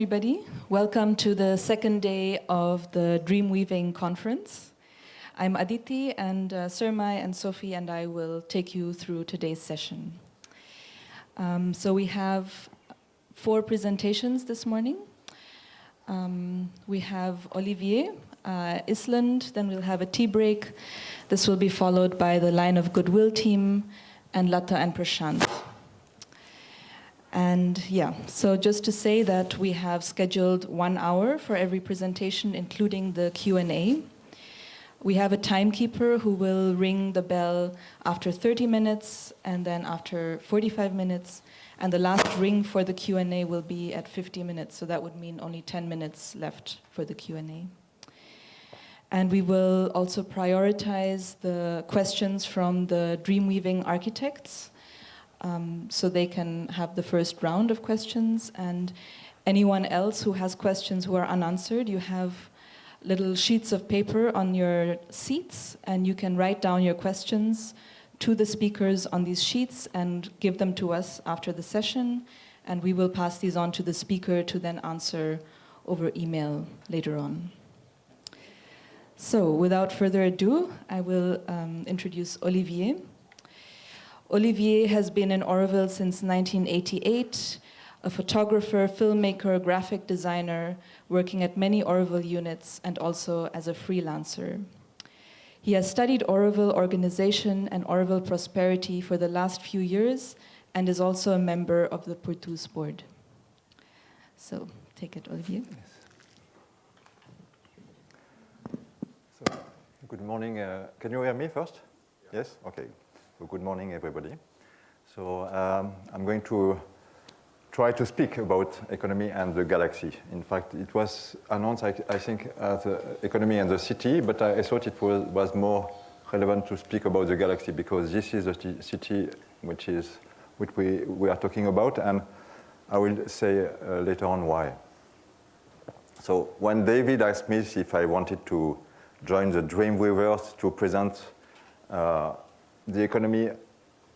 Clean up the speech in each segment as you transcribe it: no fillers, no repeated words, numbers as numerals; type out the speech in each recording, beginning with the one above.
Everybody, welcome to the second day of the DREAMWEAVING conference. I'm Aditi, and Surmai and Sophie and I will take you through today's session. So we have 4 presentations this morning. We have Olivier, Island, then we'll have a tea break. This will be followed by the Line of Goodwill team, and Lata and Prashant. And yeah, so just to say that we have scheduled 1 hour for every presentation, including the Q&A. We have a timekeeper who will ring the bell after 30 minutes and then after 45 minutes. And the last ring for the Q&A will be at 50 minutes. So that would mean only 10 minutes left for the Q&A. And we will also prioritize the questions from the DREAMWEAVING architects. So they can have the first round of questions, and anyone else who has questions who are unanswered, you have little sheets of paper on your seats, and you can write down your questions to the speakers on these sheets and give them to us after the session, and we will pass these on to the speaker to then answer over email later on. So without further ado, I will introduce Olivier. Olivier has been in Auroville since 1988, a photographer, filmmaker, graphic designer, working at many Auroville units and also as a freelancer. He has studied Auroville organization and Auroville prosperity for the last few years and is also a member of the Portus board. So, take it, Olivier. Yes. So, good morning. Can you hear me first? Yeah. Yes? Okay. So good morning, everybody. So I'm going to try to speak about economy and the galaxy. In fact, it was announced, I think, as economy and the city, but I thought it was more relevant to speak about the galaxy because this is the city which we are talking about, and I will say later on why. So when David asked me if I wanted to join the Dreamweavers to present the economy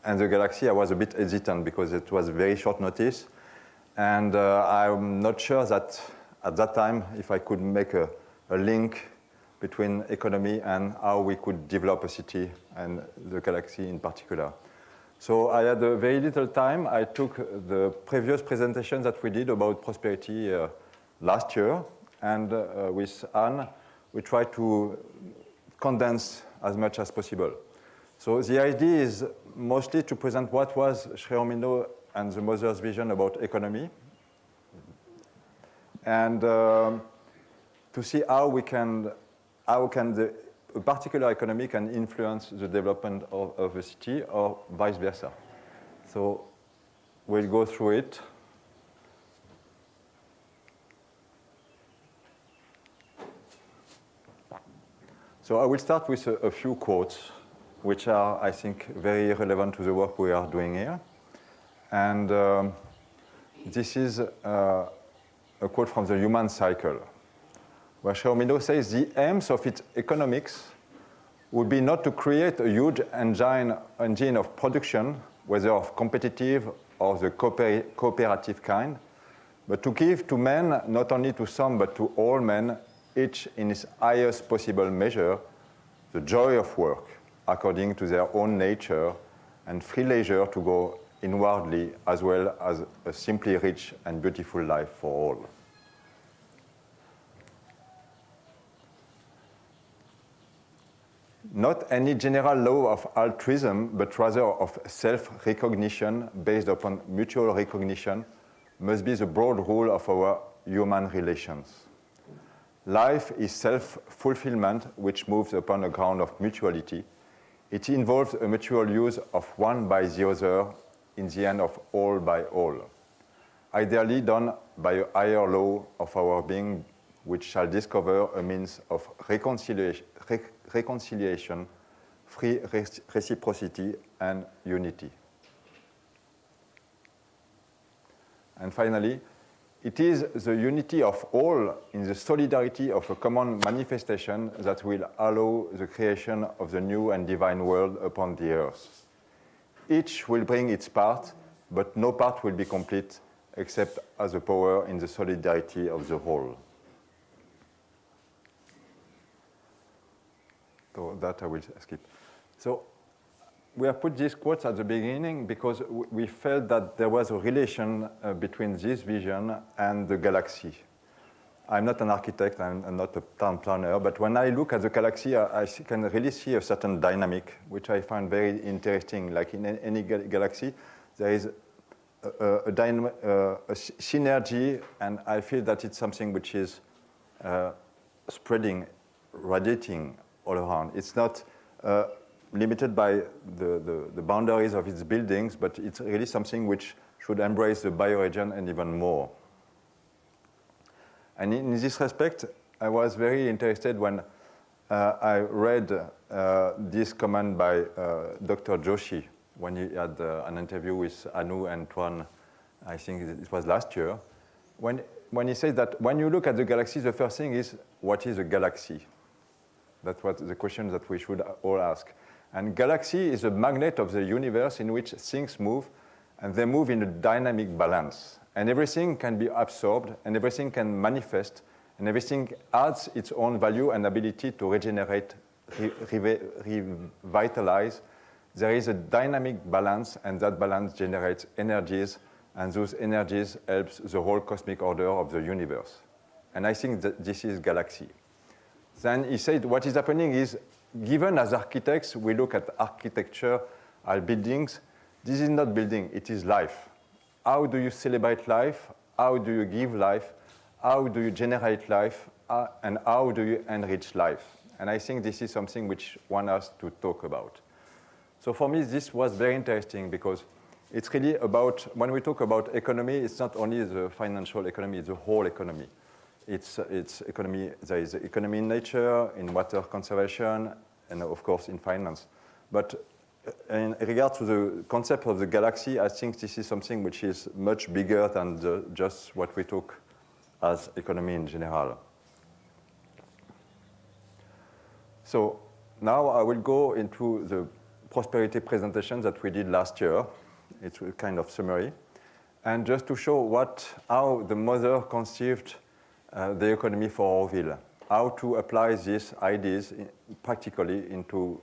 and the galaxy, I was a bit hesitant because it was very short notice. And I'm not sure that at that time if I could make a link between economy and how we could develop a city and the galaxy in particular. So I had a very little time. I took the previous presentation that we did about prosperity last year, and with Anne, we tried to condense as much as possible. So the idea is mostly to present what was Sri Aurobindo and the Mother's vision about economy, and to see how a particular economy can influence the development of a city or vice versa. So we'll go through it. So I will start with a few quotes which are, I think, very relevant to the work we are doing here. And this is a quote from the Human Cycle, where Sri Aurobindo says, the aims of its economics would be not to create a huge engine of production, whether of competitive or the cooperative kind, but to give to men, not only to some, but to all men, each in its highest possible measure, the joy of work, according to their own nature, and free leisure to go inwardly, as well as a simply rich and beautiful life for all. Not any general law of altruism, but rather of self-recognition based upon mutual recognition must be the broad rule of our human relations. Life is self-fulfillment, which moves upon a ground of mutuality. It involves a mutual use of one by the other, in the end of all by all, ideally done by a higher law of our being, which shall discover a means of reconciliation, free reciprocity, and unity. And finally, it is the unity of all in the solidarity of a common manifestation that will allow the creation of the new and divine world upon the earth. Each will bring its part, but no part will be complete except as a power in the solidarity of the whole. So that I will skip. So we have put these quotes at the beginning because we felt that there was a relation between this vision and the galaxy. I'm not an architect, I'm not a town planner, but when I look at the galaxy, I can really see a certain dynamic, which I find very interesting. Like in any galaxy, there is a synergy, and I feel that it's something which is spreading, radiating all around. It's not limited by the boundaries of its buildings, but it's really something which should embrace the bioregion and even more. And in this respect, I was very interested when I read this comment by Dr. Joshi when he had an interview with Anu and Tuan, I think it was last year, when he said that when you look at the galaxy, the first thing is, what is a galaxy? That was the question that we should all ask. And galaxy is a magnet of the universe in which things move, and they move in a dynamic balance. And everything can be absorbed, and everything can manifest, and everything adds its own value and ability to regenerate, revitalize. There is a dynamic balance, and that balance generates energies, and those energies helps the whole cosmic order of the universe. And I think that this is galaxy. Then he said what is happening is, given as architects, we look at architecture, our buildings, this is not building, it is life. How do you celebrate life? How do you give life? How do you generate life? And how do you enrich life? And I think this is something which one has to talk about. So for me, this was very interesting because it's really about, when we talk about economy, it's not only the financial economy, it's the whole economy. It's economy, there is economy in nature, in water conservation, and of course in finance. But in regard to the concept of the galaxy, I think this is something which is much bigger than just what we talk as economy in general. So now I will go into the prosperity presentation that we did last year. It's a kind of summary. And just to show how the mother conceived the economy for Auroville, how to apply these ideas practically into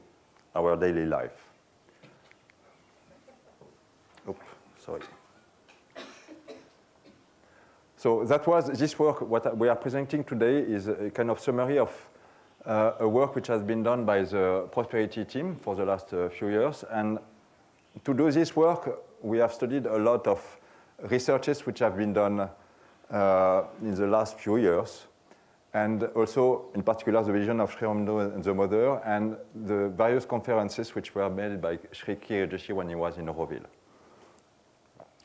our daily life. Oops, sorry. So that was this work. What we are presenting today is a kind of summary of a work which has been done by the prosperity team for the last few years. And to do this work, we have studied a lot of researches which have been done in the last few years. And also, in particular, the vision of Sri Aurobindo and the Mother, and the various conferences which were made by Sri Kirijoshi when he was in Auroville.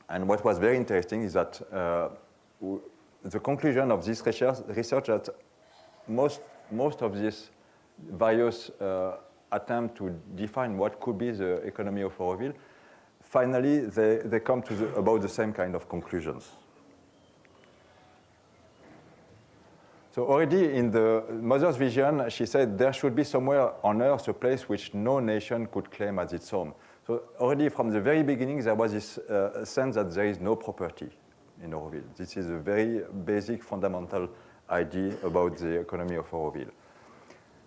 And what was very interesting is that the conclusion of this research that most of these various attempts to define what could be the economy of Auroville, finally they come to about the same kind of conclusions. So already in the Mother's vision, she said there should be somewhere on Earth a place which no nation could claim as its own. So already from the very beginning, there was this sense that there is no property in Auroville. This is a very basic, fundamental idea about the economy of Auroville.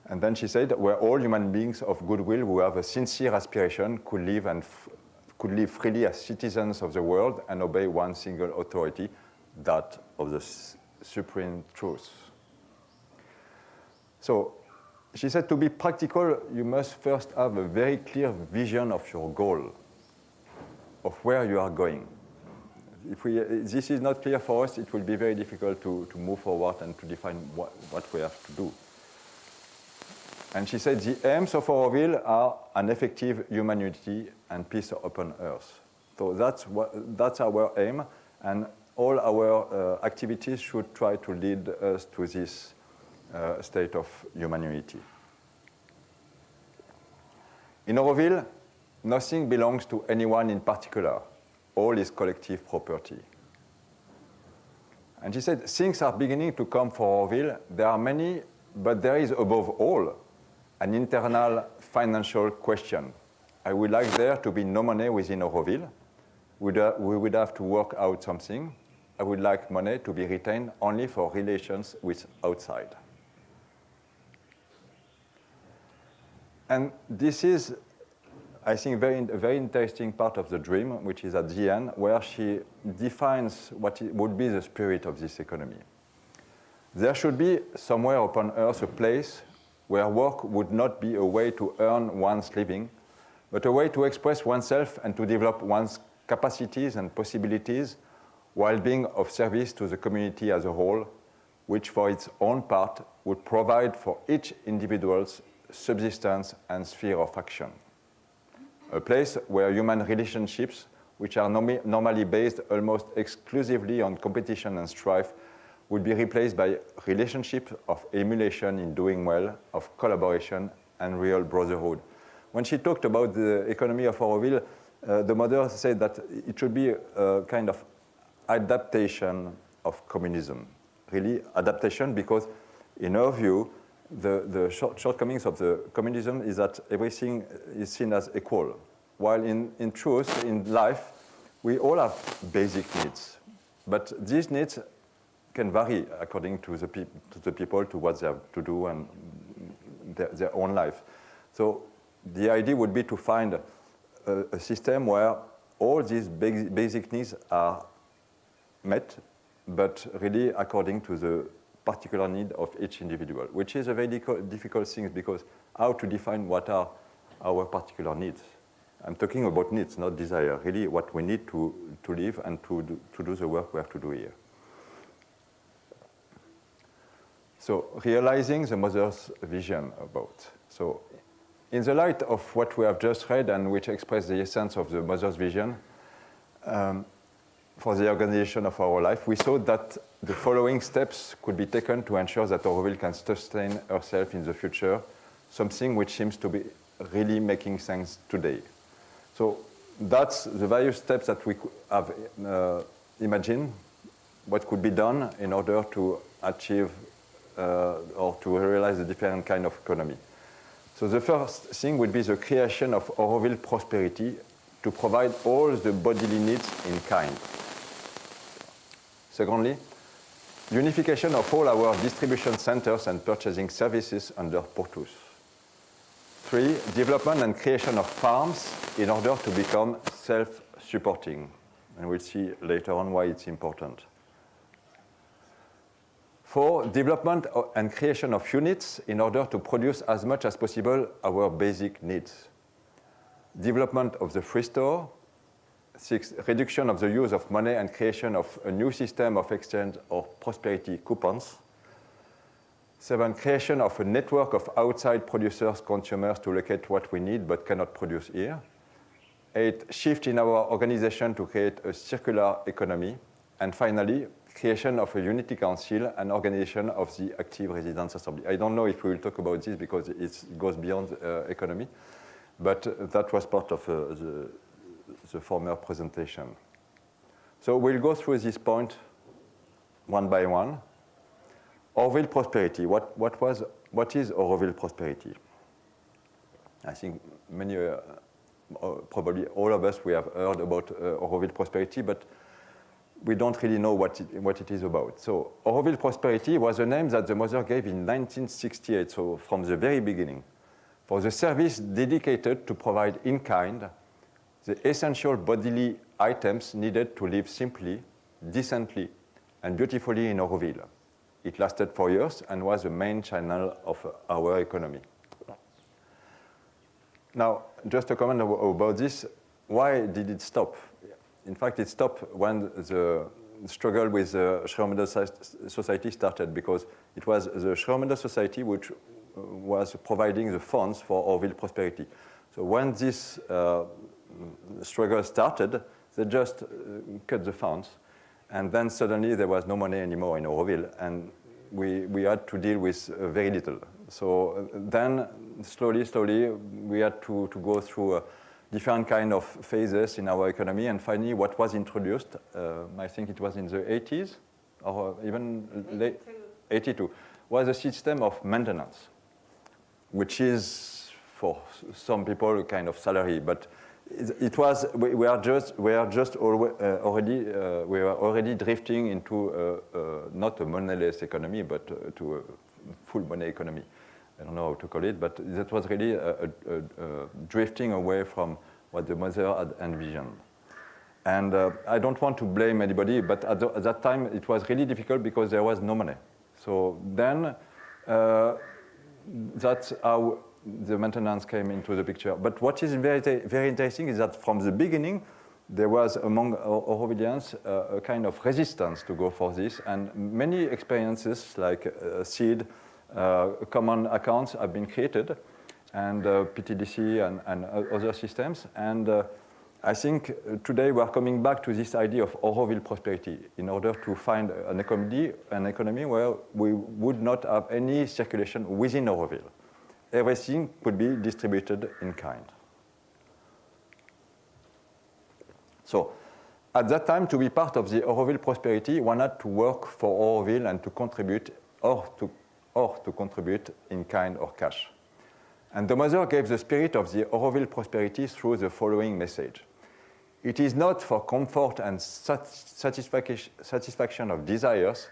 And then she said, where all human beings of goodwill who have a sincere aspiration could live freely as citizens of the world and obey one single authority, that of the supreme truth. So she said to be practical, you must first have a very clear vision of your goal, of where you are going. If this is not clear for us, it will be very difficult to move forward and to define what we have to do. And she said the aims of Auroville are an effective humanity and peace upon earth. So that's our aim, and all our activities should try to lead us to this state of humanity. In Auroville, nothing belongs to anyone in particular. All is collective property. And she said, things are beginning to come for Auroville. There are many, but there is above all an internal financial question. I would like there to be no money within Auroville. We would have to work out something. I would like money to be retained only for relations with outside. And this is, I think, a very interesting part of the dream, which is at the end, where she defines what would be the spirit of this economy. There should be somewhere upon earth a place where work would not be a way to earn one's living, but a way to express oneself and to develop one's capacities and possibilities while being of service to the community as a whole, which for its own part would provide for each individual's subsistence and sphere of action. A place where human relationships, which are normally based almost exclusively on competition and strife, would be replaced by relationships of emulation in doing well, of collaboration, and real brotherhood. When she talked about the economy of Auroville, the mother said that it should be a kind of adaptation of communism. Really adaptation, because in her view, the shortcomings of the communism is that everything is seen as equal. While in truth, in life, we all have basic needs. But these needs can vary according to the people, to what they have to do and their own life. So the idea would be to find a system where all these basic needs are met, but really according to the particular need of each individual, which is a very difficult thing, because how to define what are our particular needs? I'm talking about needs, not desire, really what we need to live and to do the work we have to do here. So realizing the mother's vision about. So in the light of what we have just read and which express the essence of the mother's vision for the organization of our life, we saw that the following steps could be taken to ensure that Auroville can sustain herself in the future, something which seems to be really making sense today. So that's the various steps that we have imagined what could be done in order to achieve or to realize a different kind of economy. So the first thing would be the creation of Auroville prosperity to provide all the bodily needs in kind. Secondly, unification of all our distribution centers and purchasing services under Portus. 3, development and creation of farms in order to become self-supporting. And we'll see later on why it's important. 4, development and creation of units in order to produce as much as possible our basic needs. Development of the free store. 6, reduction of the use of money and creation of a new system of exchange or prosperity coupons. 7, creation of a network of outside producers, consumers to locate what we need but cannot produce here. 8, shift in our organization to create a circular economy. And finally, creation of a unity council and organization of the active residence assembly. I don't know if we will talk about this because it goes beyond economy, but that was part of the former presentation. So we'll go through this point one by one. Auroville prosperity. What is Auroville prosperity? I think many, probably all of us, we have heard about Auroville prosperity, but we don't really know what it is about. So Auroville prosperity was a name that the mother gave in 1968, so from the very beginning, for the service dedicated to provide in kind the essential bodily items needed to live simply, decently, and beautifully in Auroville. It lasted 4 years and was the main channel of our economy. Now, just a comment about this. Why did it stop? In fact, it stopped when the struggle with the Schröder Society started, because it was the Schröder Society which was providing the funds for Auroville prosperity. So when this struggle started, they just cut the funds, and then suddenly there was no money anymore in Auroville, and we had to deal with very little. So then slowly, we had to go through different kind of phases in our economy, and finally what was introduced, I think it was in the 80s, or even late 82, was a system of maintenance, which is for some people a kind of salary, but it was we were already drifting into not a moneyless economy, but to a full money economy. I don't know how to call it, but that was really a drifting away from what the mother had envisioned. And I don't want to blame anybody, but at that time it was really difficult because there was no money. So then that's how the maintenance came into the picture. But what is very, very interesting is that from the beginning, there was among Aurovillians a kind of resistance to go for this, and many experiences like seed, common accounts have been created, and PTDC and other systems. And I think today we are coming back to this idea of Auroville prosperity in order to find an economy where we would not have any circulation within Auroville. Everything could be distributed in kind. So at that time, to be part of the Auroville prosperity, one had to work for Auroville and to contribute or to contribute in kind or cash. And the mother gave the spirit of the Auroville prosperity through the following message. It is not for comfort and satisfaction of desires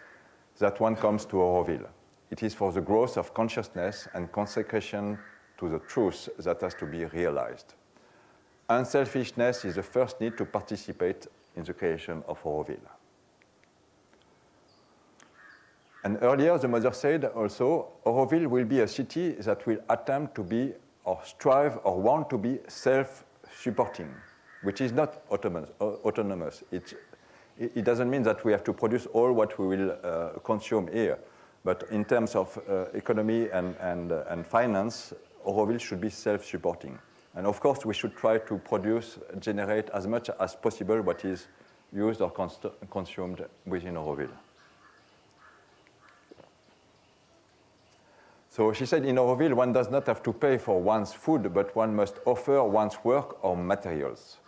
that one comes to Auroville. It is for the growth of consciousness and consecration to the truth that has to be realized. Unselfishness is the first need to participate in the creation of Auroville. And earlier, the mother said also, Auroville will be a city that will attempt to be, or strive, or want to be self-supporting, which is not autonomous. It doesn't mean that we have to produce all what we will consume here. But in terms of economy and finance, Auroville should be self-supporting. And of course, we should try to generate as much as possible what is used or consumed within Auroville. So she said in Auroville, one does not have to pay for one's food, but one must offer one's work or materials.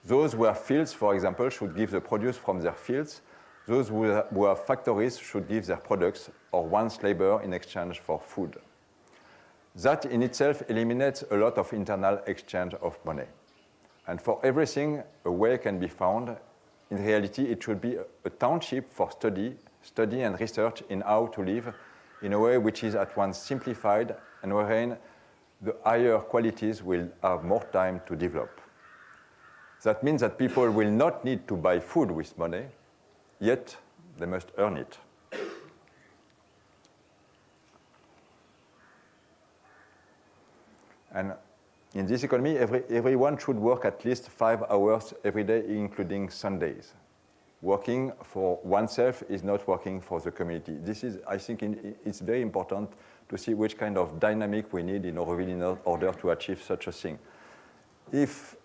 Those who have fields, for example, should give the produce from their fields. Those who have factories should give their products or one's labor in exchange for food. That in itself eliminates a lot of internal exchange of money. And for everything, a way can be found. In reality, it should be a township for study and research in how to live in a way which is at once simplified and wherein the higher qualities will have more time to develop. That means that people will not need to buy food with money, yet they must earn it. And in this economy, everyone should work at least 5 hours every day, including Sundays. Working for oneself is not working for the community. This is, I think, it's very important to see which kind of dynamic we need in Auroville in order to achieve such a thing. If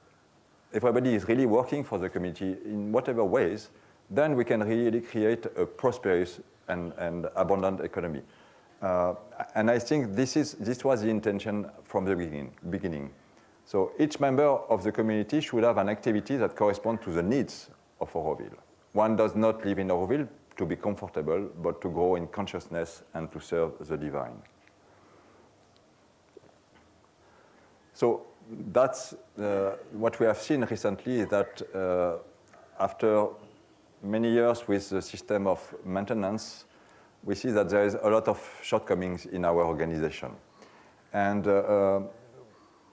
everybody is really working for the community in whatever ways, then we can really create a prosperous and abundant economy. And I think this was the intention from the beginning. So each member of the community should have an activity that corresponds to the needs of Auroville. One does not live in Auroville to be comfortable, but to grow in consciousness and to serve the divine. So that's what we have seen recently is that after many years with the system of maintenance, we see that there is a lot of shortcomings in our organization. And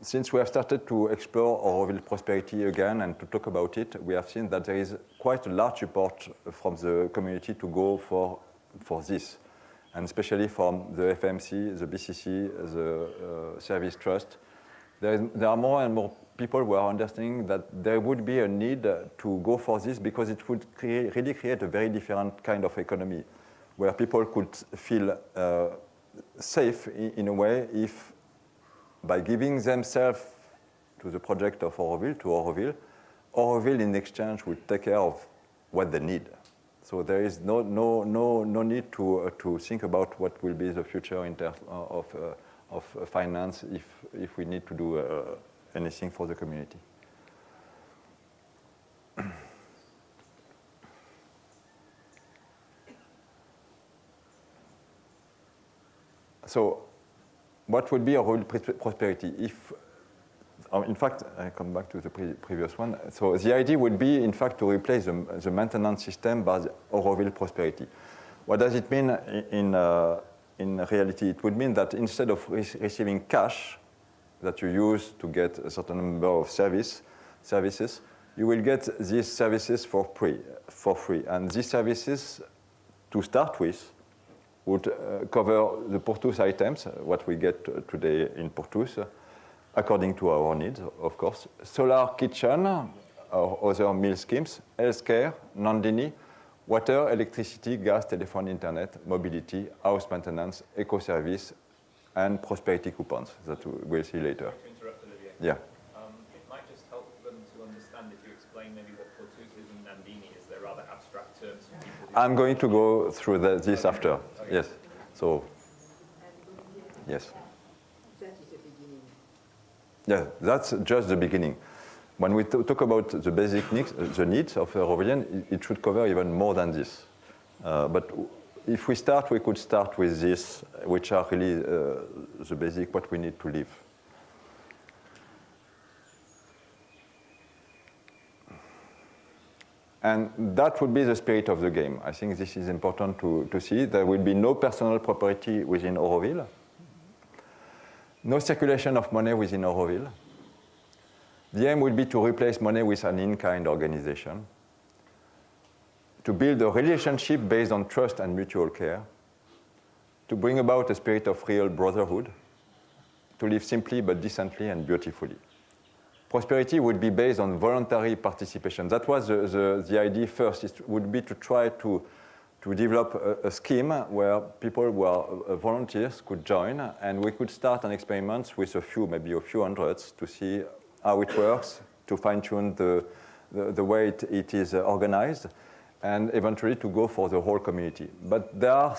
since we have started to explore Auroville prosperity again and to talk about it, we have seen that there is quite a large support from the community to go for this, and especially from the FMC, the BCC, the Service Trust. There are more and more people who are understanding that there would be a need to go for this because it would really create a very different kind of economy where people could feel safe in a way if by giving themselves to the project of Auroville, Auroville in exchange will take care of what they need. So there is no need to think about what will be the future in terms of finance if we need to do anything for the community. So what would be Auroville prosperity? If in fact, I come back to the previous one. So the idea would be, in fact, to replace the maintenance system by the Auroville Prosperity. What does it mean in reality? It would mean that instead of receiving cash that you use to get a certain number of services, you will get these services for free. And these services, to start with, would cover the Portus items, what we get today in Portus, according to our needs, of course. Solar kitchen, or other meal schemes, healthcare, non-dini, water, electricity, gas, telephone, internet, mobility, house maintenance, eco-service, and prosperity coupons that we'll see later. To interrupt, Olivier. Yeah. It might just help them to understand if you explain maybe what Portus is and Nandini is. They're rather abstract terms for people. I'm going to go through this after. Okay. Yes. So, yes. That is the beginning. Yeah, that's just the beginning. When we talk about the basic needs, the needs of a Aurovillian, it should cover even more than this. But if we could start with this, which are really the basic, what we need to live. And that would be the spirit of the game. I think this is important to see. There will be no personal property within Auroville, no circulation of money within Auroville. The aim will be to replace money with an in-kind organization, to build a relationship based on trust and mutual care, to bring about a spirit of real brotherhood, to live simply but decently and beautifully. Prosperity would be based on voluntary participation. That was the idea first. It would be to try to develop a scheme where people who are volunteers could join, and we could start an experiment with maybe a few hundreds, to see how it works, to fine-tune the way it is organized, and eventually to go for the whole community. But there are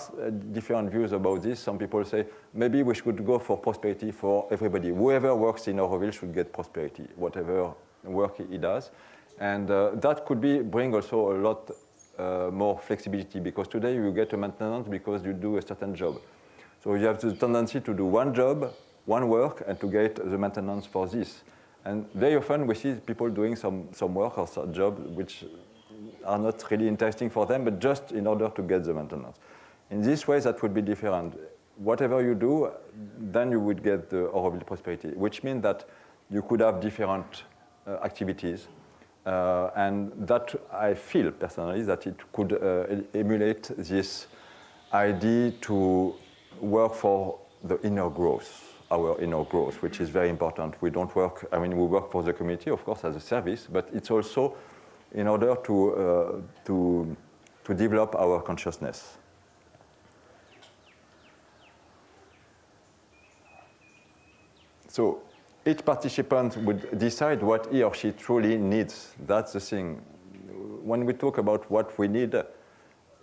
different views about this. Some people say, maybe we should go for prosperity for everybody. Whoever works in Auroville should get prosperity, whatever work he does. And that could bring also a lot more flexibility, because today you get a maintenance because you do a certain job. So you have the tendency to do one job, one work, and to get the maintenance for this. And very often we see people doing some work or some job which are not really interesting for them, but just in order to get the maintenance. In this way, that would be different. Whatever you do, then you would get the Auroville Prosperity, which means that you could have different activities. And that I feel personally that it could emulate this idea to work for the inner growth, our inner growth, which is very important. We don't work, we work for the community, of course, as a service, but it's also in order to develop our consciousness. So each participant would decide what he or she truly needs. That's the thing. When we talk about what we need,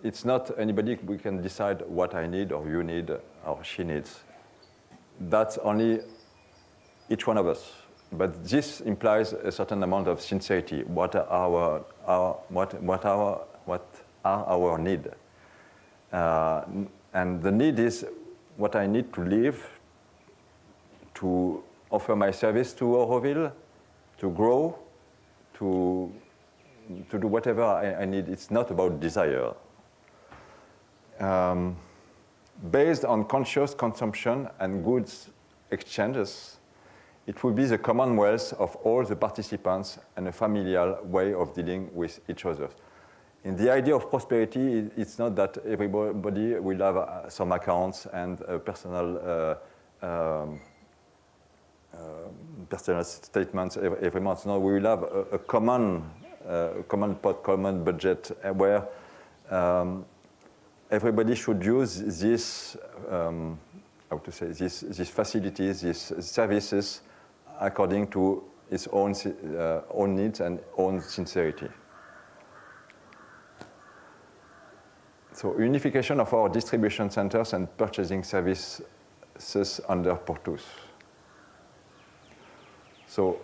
it's not anybody we can decide what I need or you need or she needs. That's only each one of us. But this implies a certain amount of sincerity. What are our needs? And the need is what I need to live, to offer my service to Auroville, to grow, to do whatever I need. It's not about desire. Based on conscious consumption and goods exchanges, it will be the commonwealth of all the participants and a familial way of dealing with each other. In the idea of prosperity, it's not that everybody will have some accounts and personal statements every month. No, we will have a common pot, common budget, where everybody should use these facilities, these services, according to his own needs and own sincerity. So unification of our distribution centers and purchasing services under Portus. So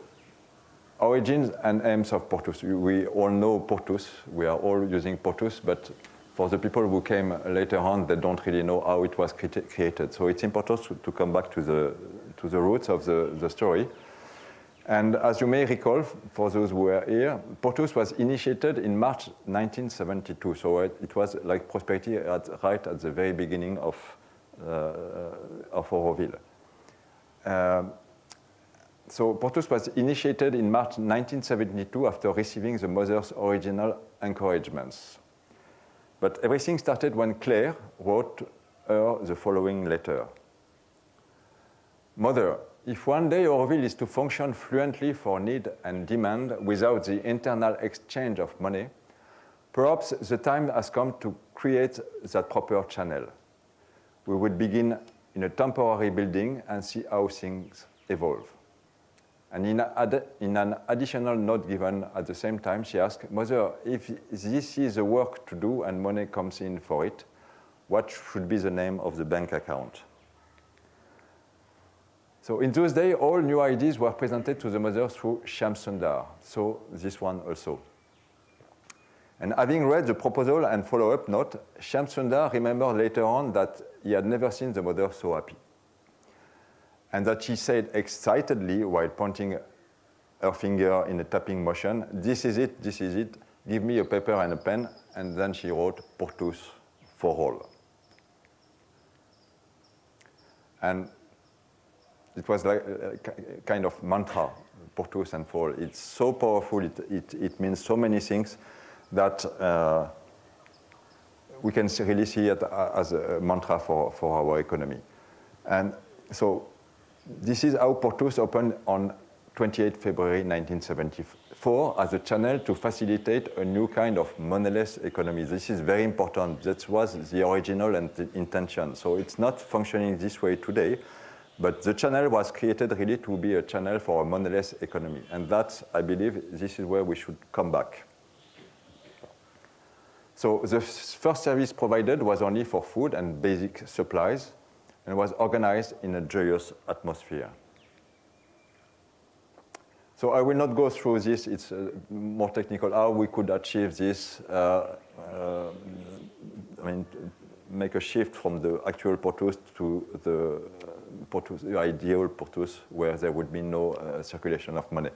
origins and aims of Portus. We all know Portus. We are all using Portus, but for the people who came later on, they don't really know how it was created. So it's important to come back to the roots of the story. And as you may recall, for those who were here, Porthos was initiated in March 1972. So it was like prosperity right at the very beginning of Auroville. So Porthos was initiated in March 1972 after receiving the mother's original encouragements. But everything started when Claire wrote her the following letter. Mother, if one day Auroville is to function fluently for need and demand without the internal exchange of money, perhaps the time has come to create that proper channel. We would begin in a temporary building and see how things evolve. And in an additional note given at the same time, she asked, Mother, if this is the work to do and money comes in for it, what should be the name of the bank account? So in those days, all new ideas were presented to the mother through Shyam Sundar. So this one also. And having read the proposal and follow-up note, Shyam Sundar remembered later on that he had never seen the mother so happy. And that she said excitedly while pointing her finger in a tapping motion, this is it, give me a paper and a pen, and then she wrote, Porthos for all. And it was like a kind of mantra, Porthos and for all. It's so powerful, it means so many things that we can really see it as a mantra for our economy. And so this is how Porthos opened on 28 February 1974 as a channel to facilitate a new kind of moneyless economy. This is very important. That was the original intention. So it's not functioning this way today, but the channel was created really to be a channel for a moneyless economy. And that, I believe, this is where we should come back. So the first service provided was only for food and basic supplies, and was organized in a joyous atmosphere. So I will not go through this, it's more technical, how we could achieve this, make a shift from the actual Porthos to the ideal Porthos, where there would be no circulation of money.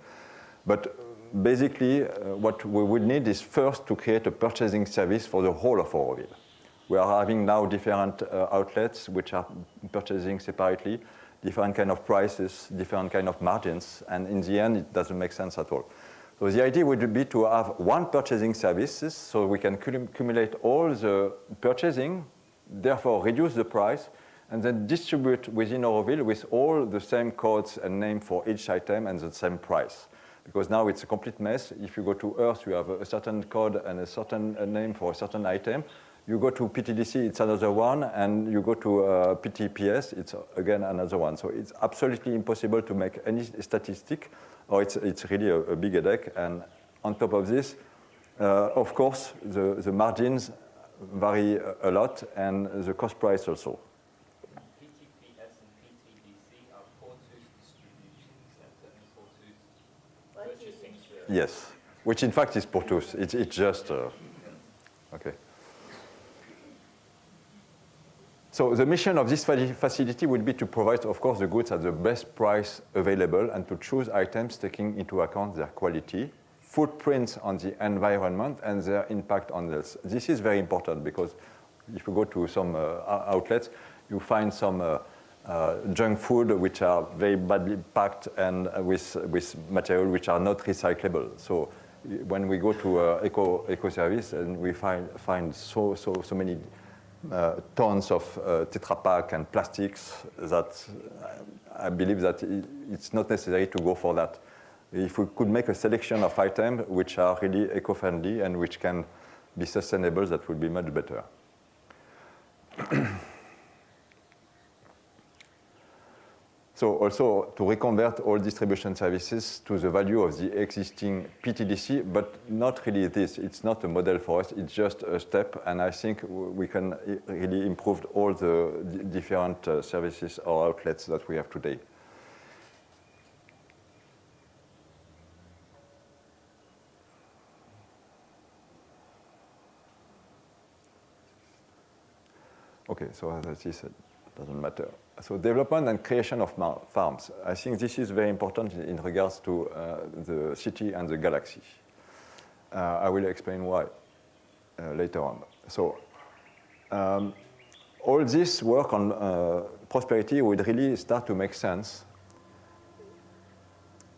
But basically, what we would need is first to create a purchasing service for the whole of Auroville. We are having now different outlets which are purchasing separately, different kind of prices, different kind of margins, and in the end, it doesn't make sense at all. So the idea would be to have one purchasing services so we can accumulate all the purchasing, therefore reduce the price, and then distribute within Auroville with all the same codes and name for each item and the same price. Because now it's a complete mess. If you go to Earth, you have a certain code and a certain name for a certain item. You go to PTDC, it's another one, and you go to PTPS, it's again another one. So it's absolutely impossible to make any statistic, or it's really a big headache. And on top of this, of course, the margins vary a lot, and the cost price also. PTPS and PTDC are Porthos Distribution Center and Porthos Purchasing Service. Yes, which in fact is Porthos. It's just, okay. So the mission of this facility would be to provide, of course, the goods at the best price available and to choose items taking into account their quality, footprints on the environment, and their impact on health. This is very important because if you go to some outlets, you find some junk food which are very badly packed and with material which are not recyclable. So when we go to eco service and we find so many tons of Tetra Pak and plastics that I believe that it's not necessary to go for that. If we could make a selection of items which are really eco-friendly and which can be sustainable, that would be much better. So also to reconvert all distribution services to the value of the existing PTDC, but not really this. It's not a model for us, it's just a step, and I think we can really improve all the different services or outlets that we have today. Okay, so as I said, doesn't matter. So development and creation of farms. I think this is very important in regards to the city and the galaxy. I will explain why later on. So all this work on prosperity would really start to make sense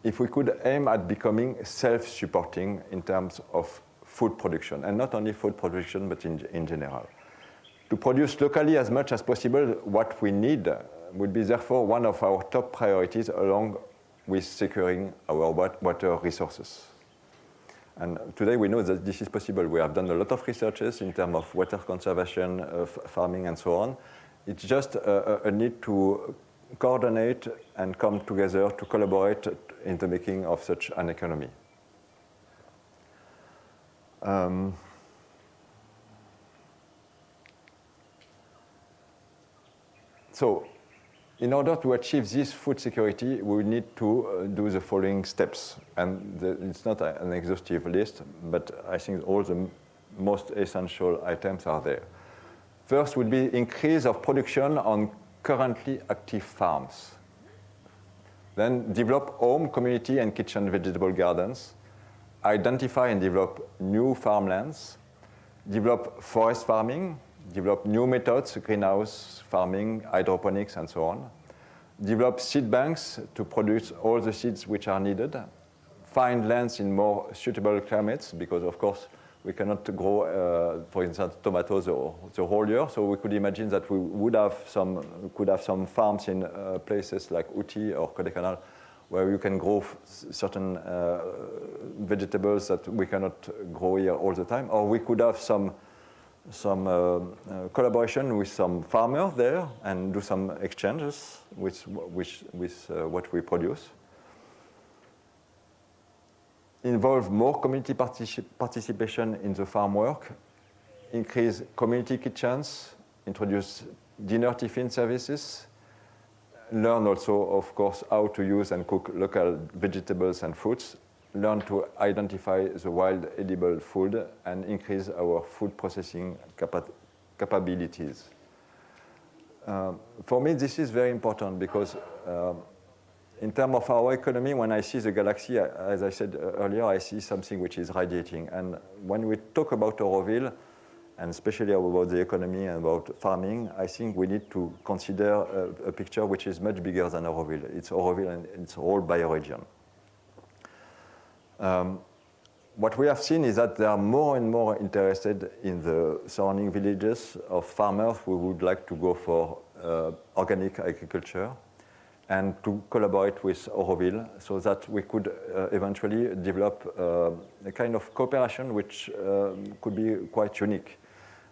if we could aim at becoming self-supporting in terms of food production, and not only food production, but in general. To produce locally as much as possible what we need would be therefore one of our top priorities, along with securing our water resources. And today we know that this is possible. We have done a lot of researches in terms of water conservation, farming, and so on. It's just a need to coordinate and come together to collaborate in the making of such an economy. So, in order to achieve this food security, we need to do the following steps. And it's not an exhaustive list, but I think all the most essential items are there. First would be increase of production on currently active farms. Then develop home, community, and kitchen vegetable gardens. Identify and develop new farmlands. Develop forest farming. Develop new methods, greenhouse farming, hydroponics, and so on. Develop seed banks to produce all the seeds which are needed. Find lands in more suitable climates, because of course we cannot grow, for instance, tomatoes the whole year. So we could imagine that we could have some farms in places like Uti or Kodaikanal, where you can grow certain vegetables that we cannot grow here all the time. Or we could have some collaboration with some farmers there and do some exchanges with what we produce. Involve more community participation in the farm work, increase community kitchens, introduce dinner tiffin services, learn also, of course, how to use and cook local vegetables and fruits, learn to identify the wild edible food, and increase our food processing capabilities. For me, this is very important because in terms of our economy, when I see the galaxy, as I said earlier, I see something which is radiating. And when we talk about Auroville, and especially about the economy and about farming, I think we need to consider a picture which is much bigger than Auroville. It's Auroville and it's all bioregion. What we have seen is that there are more and more interested in the surrounding villages of farmers who would like to go for organic agriculture and to collaborate with Auroville so that we could eventually develop a kind of cooperation which could be quite unique.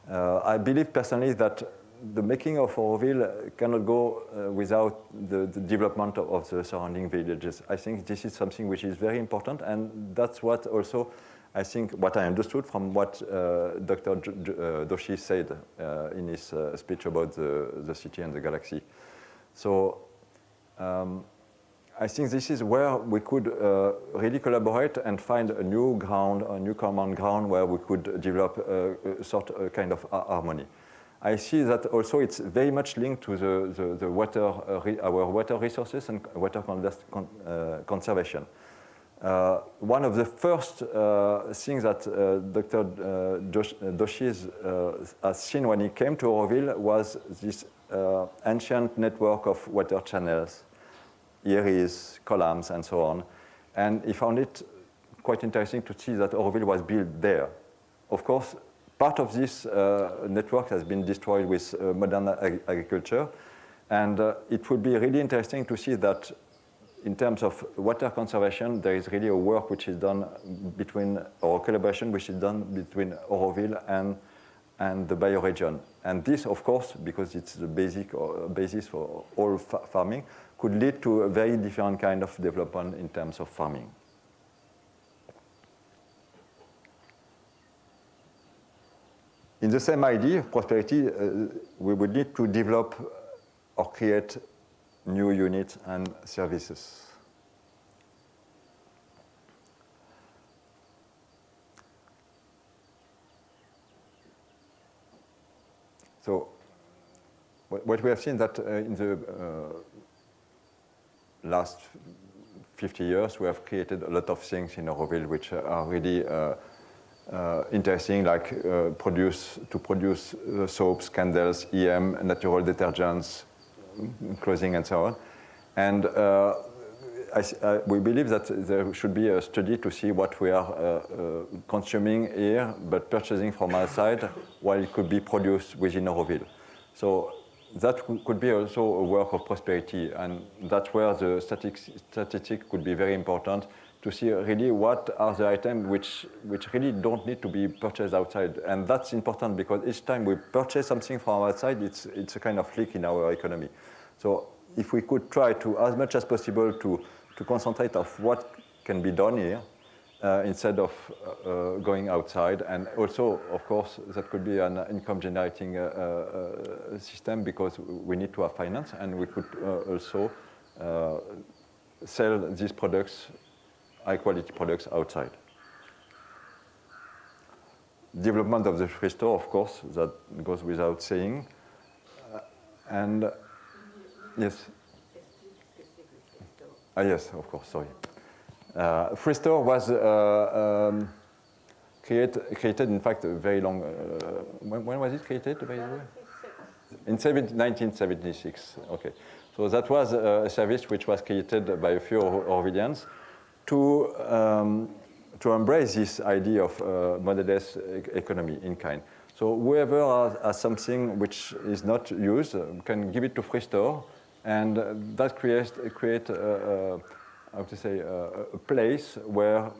I believe personally that the making of Auroville cannot go without the development of the surrounding villages. I think this is something which is very important, and that's what also I think what I understood from what Dr. Doshi said in his speech about the city and the galaxy. So I think this is where we could really collaborate and find a new ground, a new common ground where we could develop a kind of harmony. I see that also it's very much linked to the water, our water resources and water conservation. One of the first things that Dr. Doshi has seen when he came to Auroville was this ancient network of water channels, eries, columns, and so on. And he found it quite interesting to see that Auroville was built there. Of course, part of this network has been destroyed with modern agriculture, and it would be really interesting to see that in terms of water conservation, there is really a work which is done between, or collaboration which is done between Auroville and the bioregion. And this, of course, because it's the basis for all farming, could lead to a very different kind of development in terms of farming. In the same idea of prosperity, we would need to develop or create new units and services. So what we have seen that in the last 50 years, we have created a lot of things in Auroville which are really interesting, like produce soaps, candles, EM, natural detergents, clothing, and so on. And we believe that there should be a study to see what we are consuming here, but purchasing from outside, while it could be produced within Auroville. So that could be also a work of prosperity, and that's where the statistic could be very important, to see really what are the items which really don't need to be purchased outside. And that's important because each time we purchase something from outside, it's a kind of leak in our economy. So if we could try to, as much as possible, to concentrate on what can be done here, instead of going outside. And also, of course, that could be an income-generating system, because we need to have finance, and we could also sell these products, high-quality products, outside. Development of the free store, of course, that goes without saying. And yes. Yes, of course, sorry. Free store was created, in fact, a very long... when was it created, by the way? In 1976, okay. So that was a service which was created by a few Aurovillians to embrace this idea of modelless economy in kind. So whoever has something which is not used can give it to free store, and that create how to say, a place where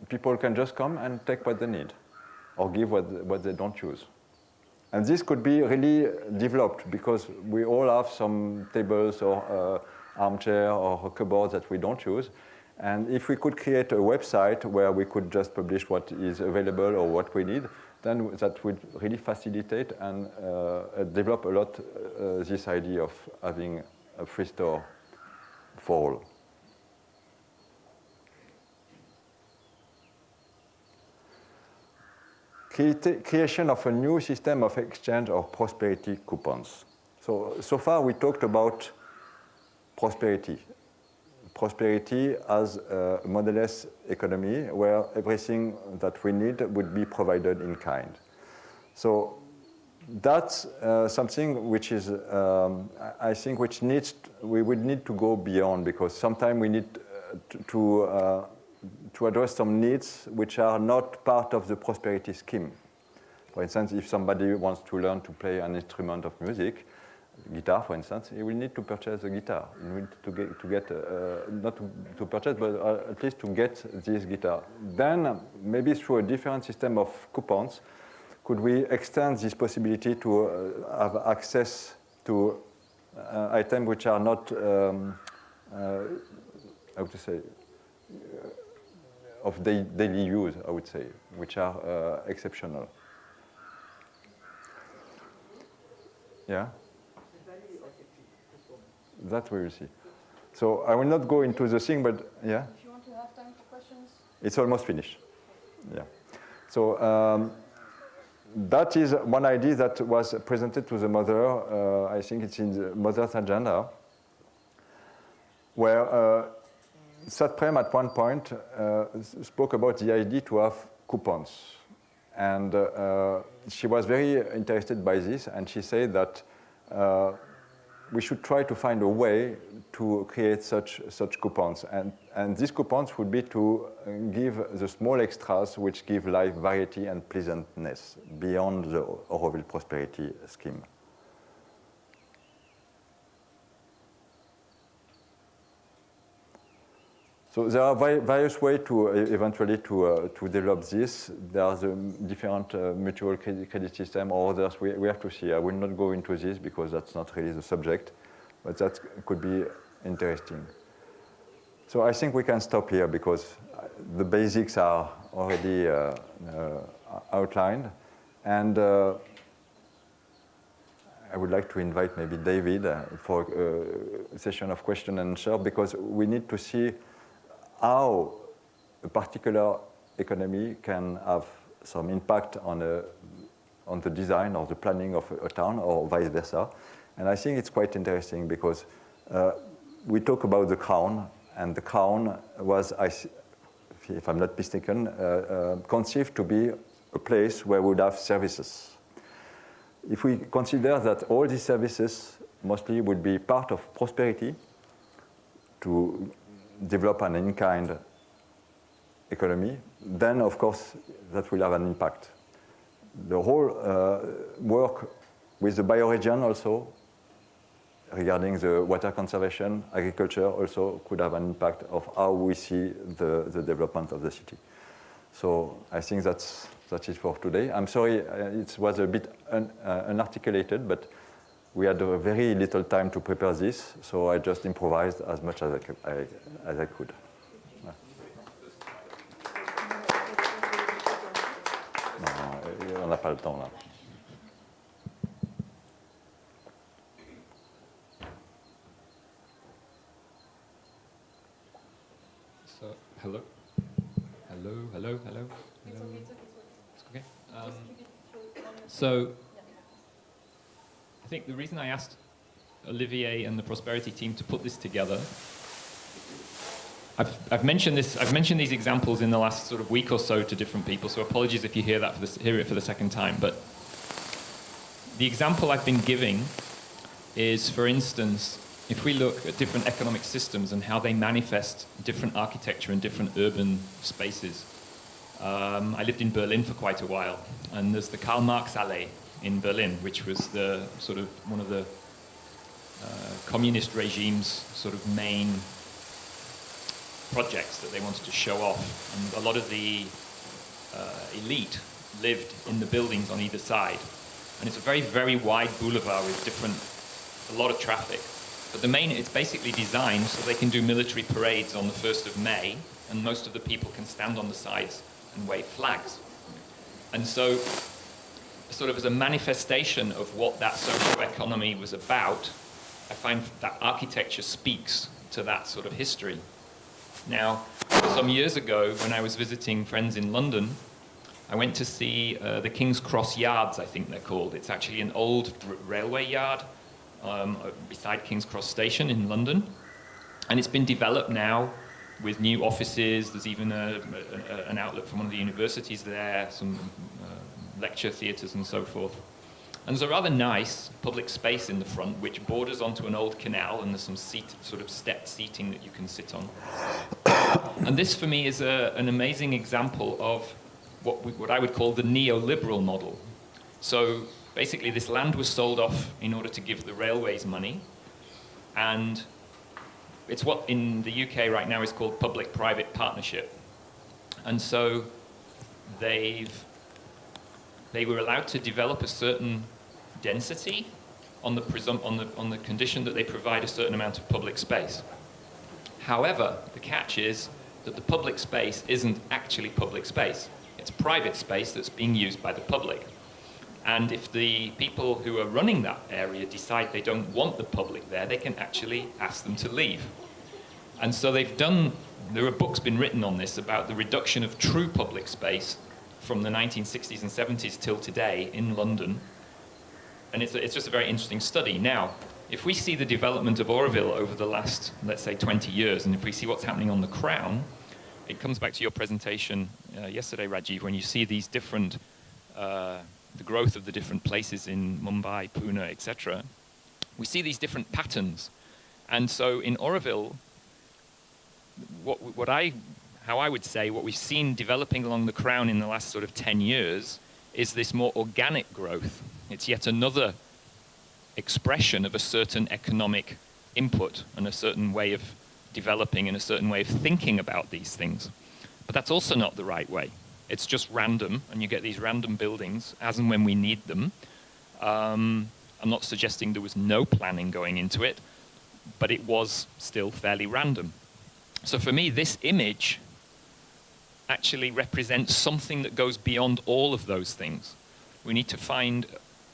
people can just come and take what they need, or give what they don't use. And this could be really developed, because we all have some tables or armchair or cupboards that we don't use. And if we could create a website where we could just publish what is available or what we need, then that would really facilitate and develop a lot this idea of having a free store for all. Creation of a new system of exchange of prosperity coupons. So far we talked about prosperity. Prosperity as a modelless economy where everything that we need would be provided in kind. So that's something which is, I think, we would need to go beyond, because sometimes we need to address some needs which are not part of the prosperity scheme. For instance, if somebody wants to learn to play an instrument of music, guitar, for instance, he will need to purchase a guitar. He will need to get not to purchase, but at least to get this guitar. Then, maybe through a different system of coupons, could we extend this possibility to have access to items which are not, how to say, of daily use, I would say, which are exceptional. Yeah? That we will see. So I will not go into the thing, but yeah? If you want to have time for questions. It's almost finished. Yeah. So that is one idea that was presented to the mother. I think it's in the mother's agenda, where Satprem at one point spoke about the idea to have coupons. And she was very interested by this, and she said that we should try to find a way to create such coupons. And these coupons would be to give the small extras which give life variety and pleasantness beyond the Auroville prosperity scheme. So there are various ways to eventually to develop this. There are the different mutual credit system or others. We have to see. I will not go into this because that's not really the subject, but that could be interesting. So I think we can stop here because the basics are already outlined. And I would like to invite maybe David for a session of question and answer, because we need to see how a particular economy can have some impact on the design or the planning of a town, or vice versa. And I think it's quite interesting because we talk about the crown, and the crown was, if I'm not mistaken, conceived to be a place where we would have services. If we consider that all these services mostly would be part of prosperity to develop an in-kind economy, then of course that will have an impact. The whole work with the bioregion also, regarding the water conservation, agriculture also could have an impact of how we see the development of the city. So I think that's it for today. I'm sorry, it was a bit unarticulated, but we had very little time to prepare this, so I just improvised as much as I could. On n'a pas le temps là. So, hello. It's okay. So, I think the reason I asked Olivier and the Prosperity team to put this together, I've mentioned this. I've mentioned these examples in the last sort of week or so to different people. So apologies if you hear it for the second time. But the example I've been giving is, for instance, if we look at different economic systems and how they manifest different architecture in different urban spaces. I lived in Berlin for quite a while, and there's the Karl Marx Allee in Berlin, which was the sort of one of the communist regime's sort of main projects that they wanted to show off. And a lot of the elite lived in the buildings on either side. And it's a very, very wide boulevard with a lot of traffic. But it's basically designed so they can do military parades on the 1st of May, and most of the people can stand on the sides and wave flags. And so, sort of as a manifestation of what that social economy was about, I find that architecture speaks to that sort of history. Now, some years ago, when I was visiting friends in London, I went to see the King's Cross Yards, I think they're called. It's actually an old railway yard beside King's Cross Station in London. And it's been developed now with new offices. There's even an outlet from one of the universities there, some lecture theatres and so forth. And there's a rather nice public space in the front which borders onto an old canal, and there's some sort of stepped seating that you can sit on. And this for me is an amazing example of what I would call the neoliberal model. So basically this land was sold off in order to give the railways money, and it's what in the UK right now is called public-private partnership. And so they were allowed to develop a certain density on the condition that they provide a certain amount of public space. However, the catch is that the public space isn't actually public space. It's private space that's being used by the public. And if the people who are running that area decide they don't want the public there, they can actually ask them to leave. And so there are books been written on this about the reduction of true public space from the 1960s and 70s till today in London. And it's just a very interesting study. Now, if we see the development of Auroville over the last, let's say, 20 years, and if we see what's happening on the Crown, it comes back to your presentation yesterday, Rajiv, when you see these different, the growth of the different places in Mumbai, Pune, etc. We see these different patterns. And so in Auroville, how I would say what we've seen developing along the Crown in the last sort of 10 years is this more organic growth. It's yet another expression of a certain economic input and a certain way of developing and a certain way of thinking about these things. But that's also not the right way. It's just random, and you get these random buildings as and when we need them. I'm not suggesting there was no planning going into it, but it was still fairly random. So for me, this image actually represents something that goes beyond all of those things. We need to find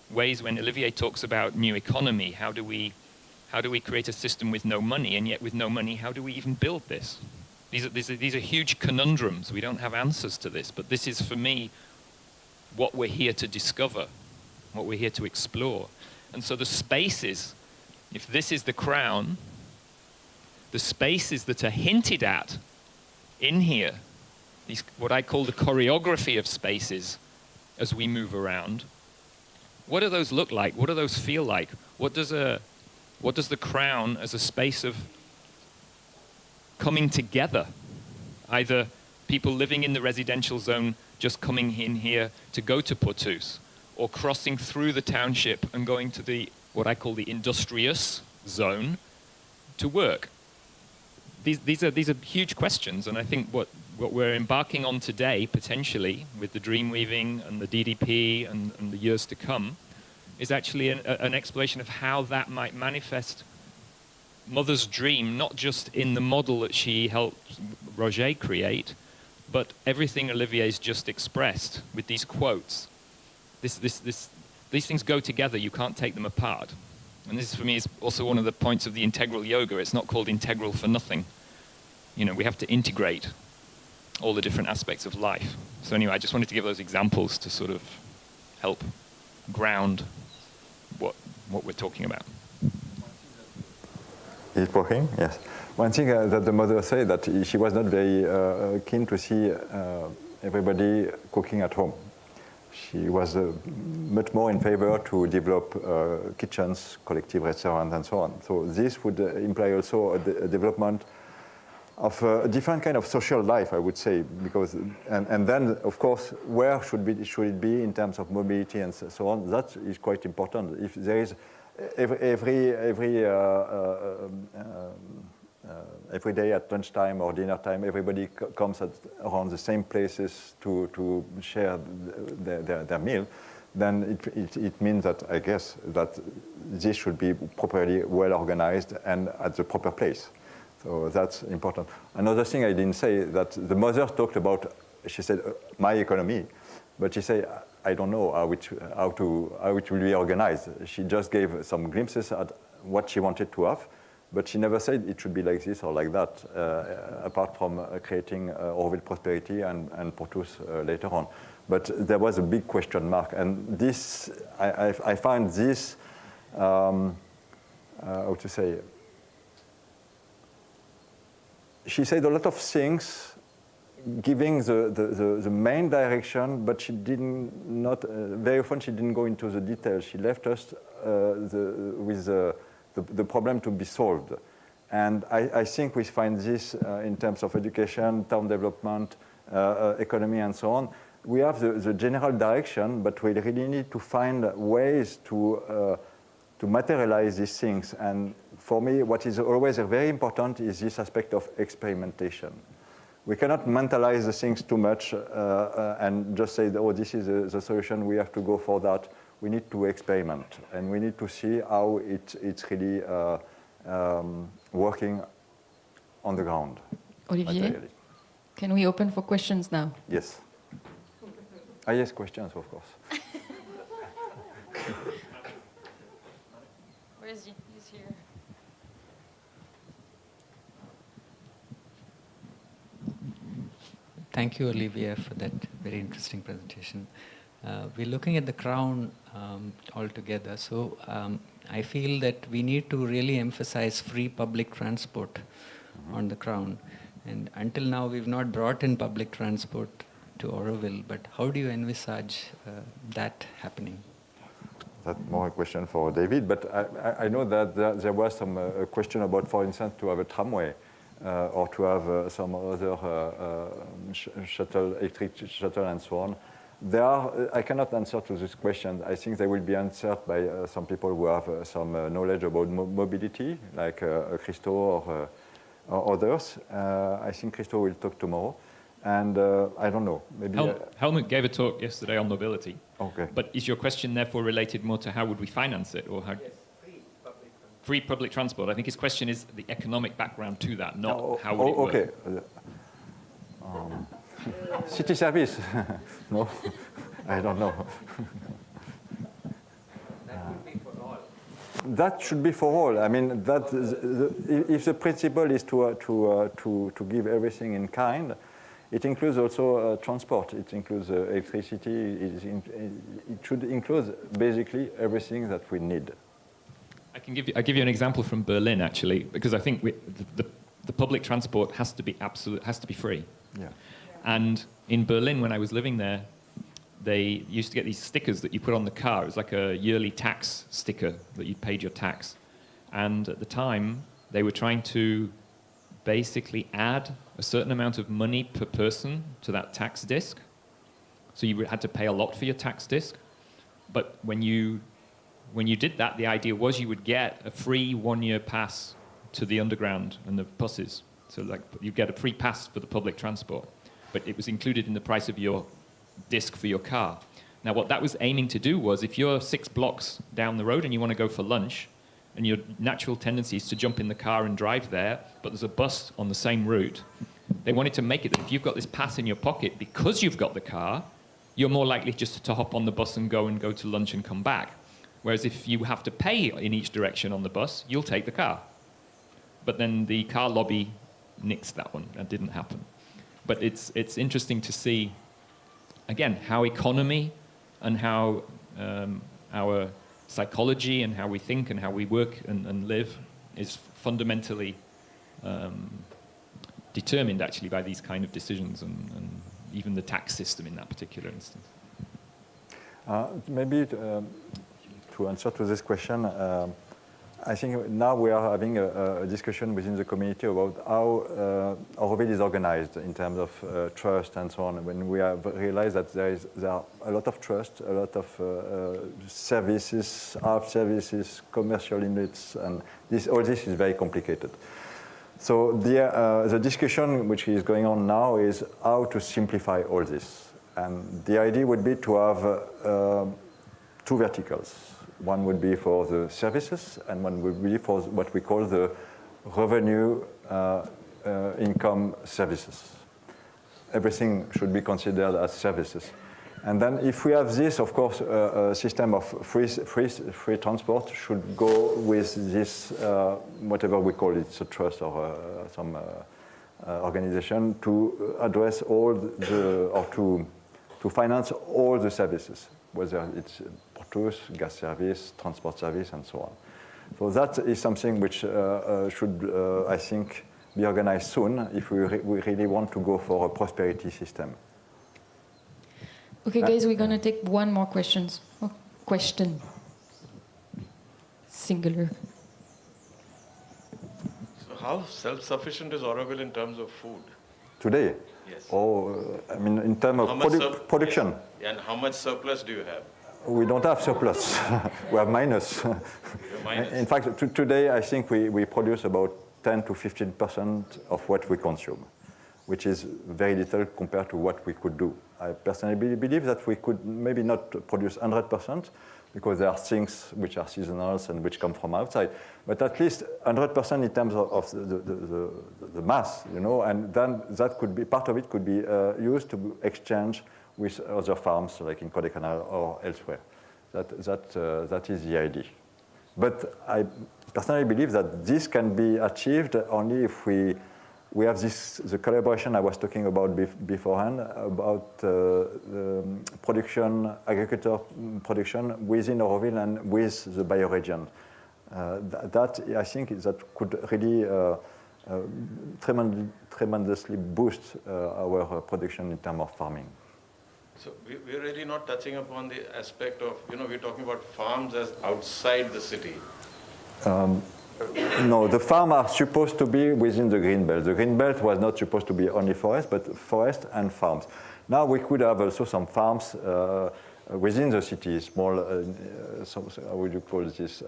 ways, when Olivier talks about new economy, how do we create a system with no money, and yet with no money, how do we even build this? These are huge conundrums. We don't have answers to this, but this is, for me, what we're here to discover, what we're here to explore. And so the spaces if this is the crown, the spaces that are hinted at in here, these, what I call the choreography of spaces as we move around, what do those look like? What do those feel like? What does the crown as a space of coming together, either people living in the residential zone just coming in here to go to Portus, or crossing through the township and going to the, what I call the industrious zone to work? These are huge questions, and I think what we're embarking on today, potentially, with the DREAMWEAVING and the DDP and the years to come, is actually an exploration of how that might manifest Mother's dream, not just in the model that she helped Roger create, but everything Olivier's just expressed with these quotes. These things go together, you can't take them apart. And this, for me, is also one of the points of the integral yoga. It's not called integral for nothing. You know, we have to integrate all the different aspects of life. So anyway, I just wanted to give those examples to sort of help ground what we're talking about. Is it working? Yes. One thing that the mother said, that she was not very keen to see everybody cooking at home. She was much more in favor to develop kitchens, collective restaurants, and so on. So this would imply also a development of a different kind of social life, I would say, because and then of course where should it be in terms of mobility and so on. That is quite important. If there is every day at lunchtime or dinner time, everybody comes around the same places to share their meal, then it means that, I guess, that this should be properly well organized and at the proper place. So that's important. Another thing I didn't say, that the mother talked about, she said, my economy, but she said, I don't know how it will be organized. She just gave some glimpses at what she wanted to have, but she never said it should be like this or like that, apart from creating Auroville prosperity and Portus later on. But there was a big question mark, and this, I find this, how to say, she said a lot of things giving the main direction, but she very often she didn't go into the details. She left us with the problem to be solved. And I think we find this in terms of education, town development, economy, and so on. We have the general direction, but we really need to find ways to materialize these things. And for me, what is always very important is this aspect of experimentation. We cannot mentalize the things too much and just say, oh, this is the solution, we have to go for that. We need to experiment, and we need to see how it's really working on the ground. Olivier, materially. can we open for questions now? Yes. Yes, questions, of course. Where is he? He's here. Thank you, Olivier, for that very interesting presentation. We're looking at the crown altogether, so I feel that we need to really emphasize free public transport on the crown. And until now, we've not brought in public transport to Auroville, but how do you envisage that happening? That's more a question for David, but I know that there was some question about, for instance, to have a tramway or to have some other shuttle, electric shuttle, and so on. I cannot answer to this question. I think they will be answered by some people who have some knowledge about mobility, like Christo or others. I think Christo will talk tomorrow. And I don't know, maybe... Helmut gave a talk yesterday on mobility. Okay. But is your question therefore related more to how would we finance it, or how? Yes, Free public transport. I think his question is the economic background to that, not how would it work. Okay. City service? No, I don't know. that would be for all. That should be for all. I mean, if the principle is to give everything in kind, it includes also transport. It includes electricity. It should include basically everything that we need. I'll give you an example from Berlin, actually, because I think the public transport has to be free. Yeah. And in Berlin, when I was living there, they used to get these stickers that you put on the car. It was like a yearly tax sticker that you paid your tax. And at the time, they were trying to basically add a certain amount of money per person to that tax disc. So you had to pay a lot for your tax disc. But when you did that, the idea was you would get a free 1-year pass to the underground and the buses. So like you get a free pass for the public transport. But it was included in the price of your disc for your car. Now what that was aiming to do was if you're 6 blocks down the road and you want to go for lunch, and your natural tendency is to jump in the car and drive there, but there's a bus on the same route, they wanted to make it that if you've got this pass in your pocket, because you've got the car, you're more likely just to hop on the bus and go to lunch and come back. Whereas if you have to pay in each direction on the bus, you'll take the car. But then the car lobby nixed that one. That didn't happen. But it's interesting to see, again, how economy and how our psychology and how we think and how we work and live is fundamentally determined actually by these kind of decisions and even the tax system in that particular instance. Maybe to answer to this question, I think now we are having a discussion within the community about how Auroville is organized in terms of trust and so on. When we have realized that there are a lot of trust, a lot of services, art services, commercial units, and all this is very complicated. So the discussion which is going on now is how to simplify all this. And the idea would be to have 2 verticals. One would be for the services, and one would be for what we call the revenue income services. Everything should be considered as services. And then if we have this, of course, a system of free transport should go with this, whatever we call it, a trust or some organization to address all or to finance all the services, whether it's porteurs, gas service, transport service, and so on. So that is something which should, I think, be organized soon if we really want to go for a prosperity system. Okay, guys, we're going to take one more question. Singular. So how self-sufficient is Auroville in terms of food? Today? Yes. I mean, in terms of production. Yes. And how much surplus do you have? We don't have surplus. We have minus. Minus. In fact, today I think we produce about 10 to 15% of what we consume, which is very little compared to what we could do. I personally believe that we could maybe not produce 100% because there are things which are seasonal and which come from outside, but at least 100% in terms of the mass, you know, and then that could be, part of it could be used to exchange with other farms like in Kodaikanal or elsewhere. That is the idea. But I personally believe that this can be achieved only if we have the collaboration I was talking about beforehand, about the production, agriculture production within Auroville and with the bioregion. That, I think, that could really tremendously boost our production in terms of farming. So we're really not touching upon the aspect of, we're talking about farms as outside the city. No, the farms are supposed to be within the green belt. The green belt was not supposed to be only forest, but forest and farms. Now we could have also some farms within the city, small, how would you call this,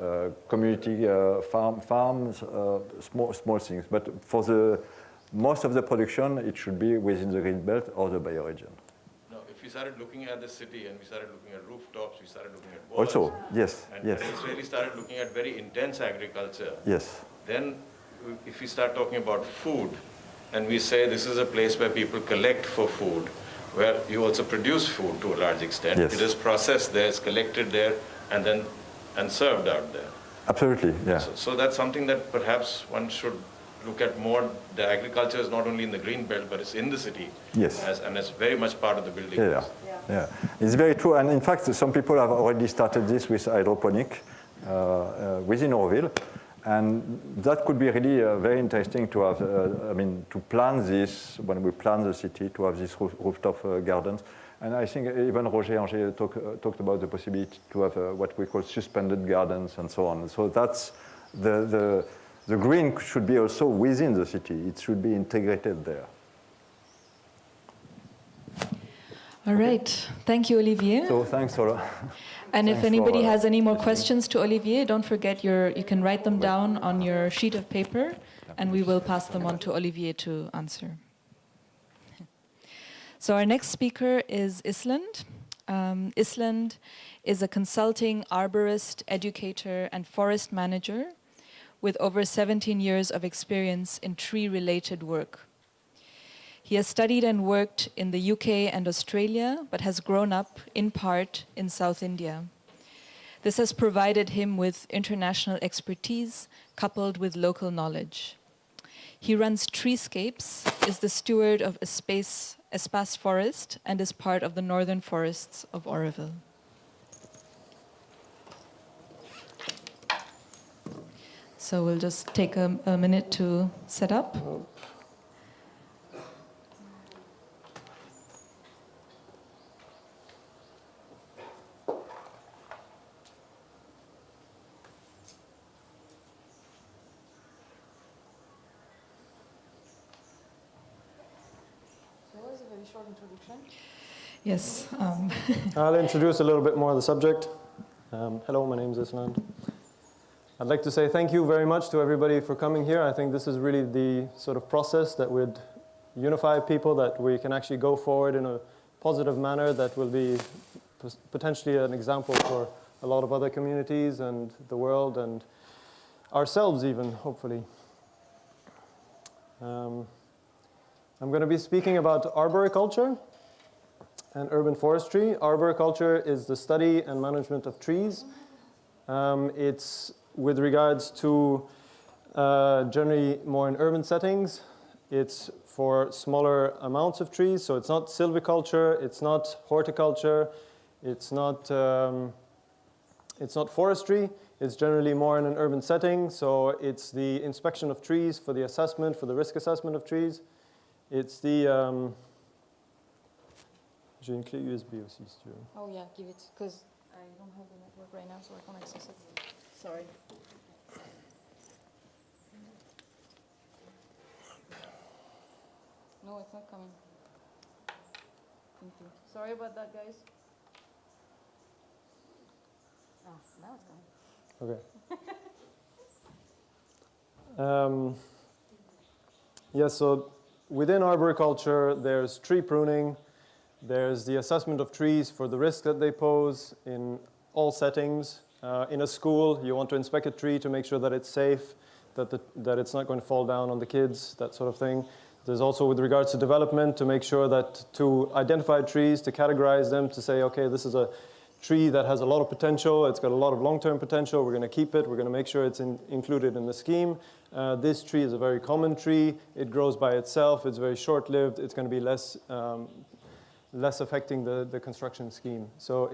community farms, small things. But for most of the production, it should be within the green belt or the bioregion. We started looking at the city and we started looking at rooftops, we started looking at walls. Also, yes, and yes. we really started looking at very intense agriculture. Yes. Then if we start talking about food and we say this is a place where people collect for food, where you also produce food to a large extent. Yes. It is processed there, it's collected there and served out there. Absolutely, yeah. So that's something that perhaps one should look at more. The agriculture is not only in the green belt, but it's in the city. Yes. And it's very much part of the building. Yeah. It's very true. And in fact, some people have already started this with hydroponic. within Auroville. And that could be really very interesting to have, to plan this, when we plan the city, to have these rooftop gardens. And I think even Roger Anger talked about the possibility to have what we call suspended gardens and so on. So that's the green should be also within the city. It should be integrated there. All right. Thank you, Olivier. So thanks, Ola. And if Thanks anybody for, has any more listening. questions to Olivier, don't forget you can write them down on your sheet of paper, and we will pass them on to Olivier to answer. So our next speaker is Island. Island is a consulting arborist, educator, and forest manager with over 17 years of experience in tree-related work. He has studied and worked in the UK and Australia, but has grown up, in part, in South India. This has provided him with international expertise, coupled with local knowledge. He runs Treescapes, is the steward of Espace Forest, and is part of the northern forests of Auroville. So we'll just take a minute to set up. Short introduction. Yes. I'll introduce a little bit more of the subject. Hello, my name is Island. I'd like to say thank you very much to everybody for coming here. I think this is really the sort of process that would unify people, that we can actually go forward in a positive manner that will be potentially an example for a lot of other communities and the world and ourselves even, hopefully. I'm going to be speaking about arboriculture and urban forestry. Arboriculture is the study and management of trees. It's with regards to generally more in urban settings. It's for smaller amounts of trees, so it's not silviculture, it's not horticulture, it's not forestry. It's generally more in an urban setting, so it's the inspection of trees for the assessment, for the risk assessment of trees. It's the, j'ai une clé USB aussi, si tu veux. Oh yeah, give it, because I don't have the network right now, so I can't access it. Sorry. No, it's not coming. Thank you. Sorry about that, guys. Oh, now it's coming. Okay. Yeah, so within arboriculture, there's tree pruning, there's the assessment of trees for the risk that they pose in all settings. In a school, you want to inspect a tree to make sure that it's safe, that it's not going to fall down on the kids, that sort of thing. There's also with regards to development, to make sure that to identify trees, to categorize them, to say, okay, this is a tree that has a lot of potential, it's got a lot of long-term potential, we're going to keep it, we're going to make sure it's included in the scheme. This tree is a very common tree, it grows by itself, it's very short-lived, it's going to be less affecting the construction scheme. So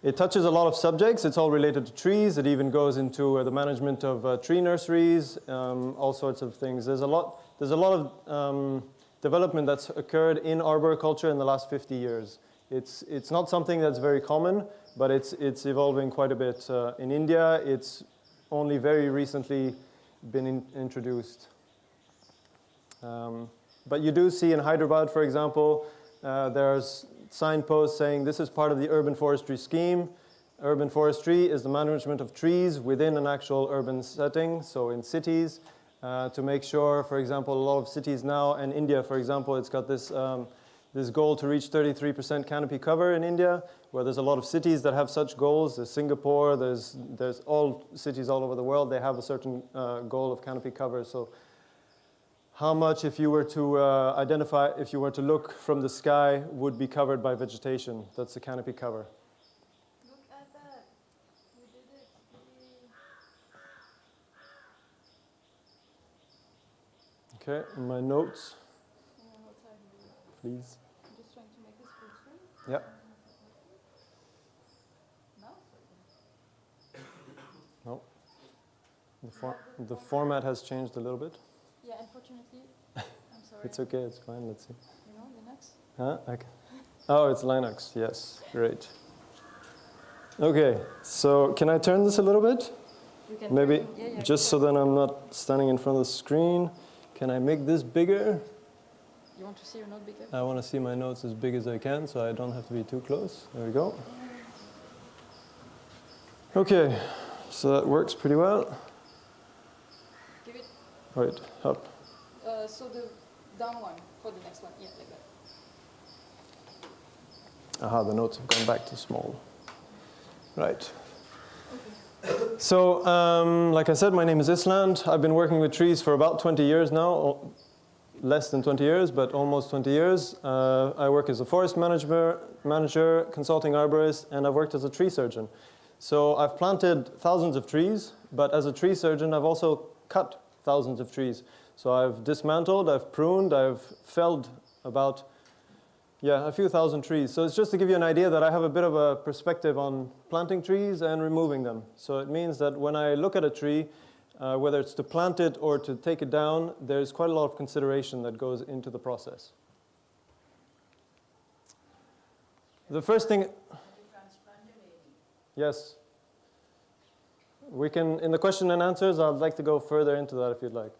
it touches a lot of subjects, it's all related to trees, it even goes into the management of tree nurseries, all sorts of things. There's a lot of development that's occurred in arboriculture in the last 50 years. It's not something that's very common, but it's evolving quite a bit. In India, it's only very recently been introduced. But you do see in Hyderabad, for example, there's signposts saying this is part of the urban forestry scheme. Urban forestry is the management of trees within an actual urban setting, so in cities, to make sure, for example, a lot of cities now, and India, for example, it's got this goal to reach 33% canopy cover in India, where there's a lot of cities that have such goals. There's Singapore, there's all cities all over the world, they have a certain goal of canopy cover. So how much, if you were to if you were to look from the sky, would be covered by vegetation? That's the canopy cover. Look at that. We did it. Okay, my notes, please. I'm just trying to make this full screen. Yeah. Now? The format has changed a little bit. Yeah, unfortunately, I'm sorry. It's okay, it's fine, let's see. You know, Linux? Huh? Okay. Oh, it's Linux, yes, great. Okay, so can I turn this a little bit? You can Maybe turn- yeah, just so that I'm not standing in front of the screen. Can I make this bigger? You want to see your note bigger? I want to see my notes as big as I can, so I don't have to be too close. There we go. Okay, so that works pretty well. Give it, Right, up. so the down one for the next one. Yeah, like that. Aha, the notes have gone back to small. Right. So, like I said, my name is Island. I've been working with trees for about 20 years now. Less than 20 years, but almost 20 years. I work as a forest manager, consulting arborist, and I've worked as a tree surgeon. So I've planted thousands of trees, but as a tree surgeon, I've also cut thousands of trees. So I've dismantled, I've pruned, I've felled about, a few thousand trees. So it's just to give you an idea that I have a bit of a perspective on planting trees and removing them. So it means that when I look at a tree, whether it's to plant it or to take it down, there's quite a lot of consideration that goes into the process. The first thing... Yes. We can, in the question and answers, I'd like to go further into that if you'd like.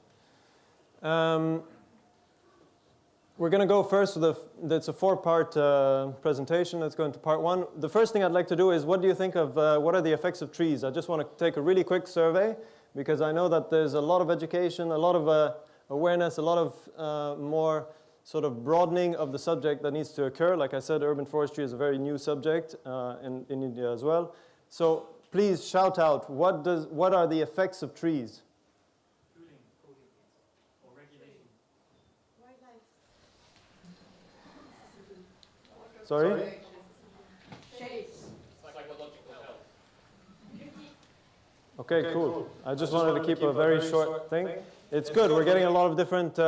We're going to go first with it's a 4-part presentation. Let's go into part 1. The first thing I'd like to do is, what do you think of, what are the effects of trees? I just want to take a really quick survey, because I know that there's a lot of education, a lot of awareness, a lot of more sort of broadening of the subject that needs to occur. Like I said, urban forestry is a very new subject in India as well. So please shout out, what are the effects of trees? Cooling, or regulation. Sorry? Psychological health. Okay, cool. I just wanted to keep a very short thing. It's good. We're getting a lot of different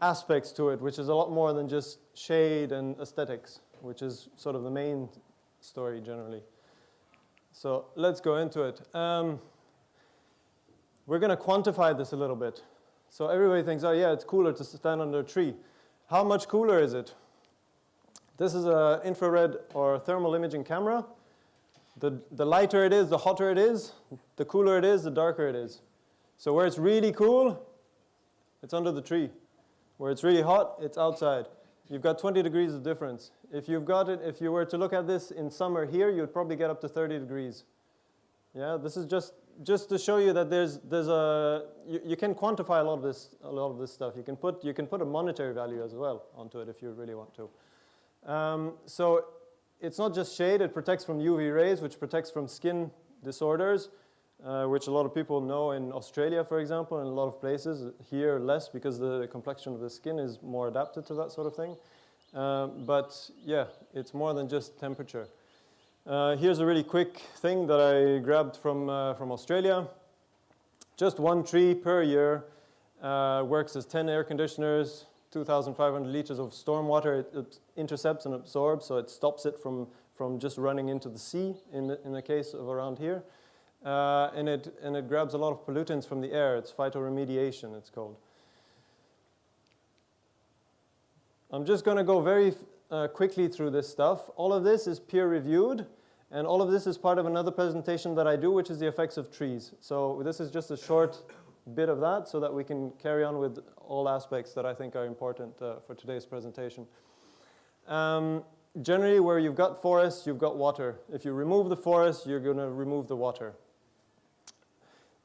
aspects to it, which is a lot more than just shade and aesthetics, which is sort of the main story generally. So let's go into it. We're going to quantify this a little bit. So everybody thinks, oh yeah, it's cooler to stand under a tree. How much cooler is it? This is an infrared or thermal imaging camera. The lighter it is, the hotter it is. The cooler it is, the darker it is. So where it's really cool, it's under the tree. Where it's really hot, it's outside. You've got 20 degrees of difference. If you were to look at this in summer here, you'd probably get up to 30 degrees. Yeah, this is just to show you that you can quantify a lot of this stuff. You can put a monetary value as well onto it if you really want to. So it's not just shade, it protects from UV rays, which protects from skin disorders, which a lot of people know in Australia, for example, and a lot of places. Here, less, because the complexion of the skin is more adapted to that sort of thing. But yeah, it's more than just temperature. Here's a really quick thing that I grabbed from Australia. Just one tree per year works as 10 air conditioners, 2,500 liters of storm water. It intercepts and absorbs, so it stops it from just running into the sea in the case of around here. And it grabs a lot of pollutants from the air. It's phytoremediation, it's called. I'm just going to go very quickly through this stuff. All of this is peer-reviewed, and all of this is part of another presentation that I do, which is the effects of trees. So this is just a short bit of that so that we can carry on with all aspects that I think are important for today's presentation. Generally, where you've got forests, you've got water. If you remove the forest, you're going to remove the water.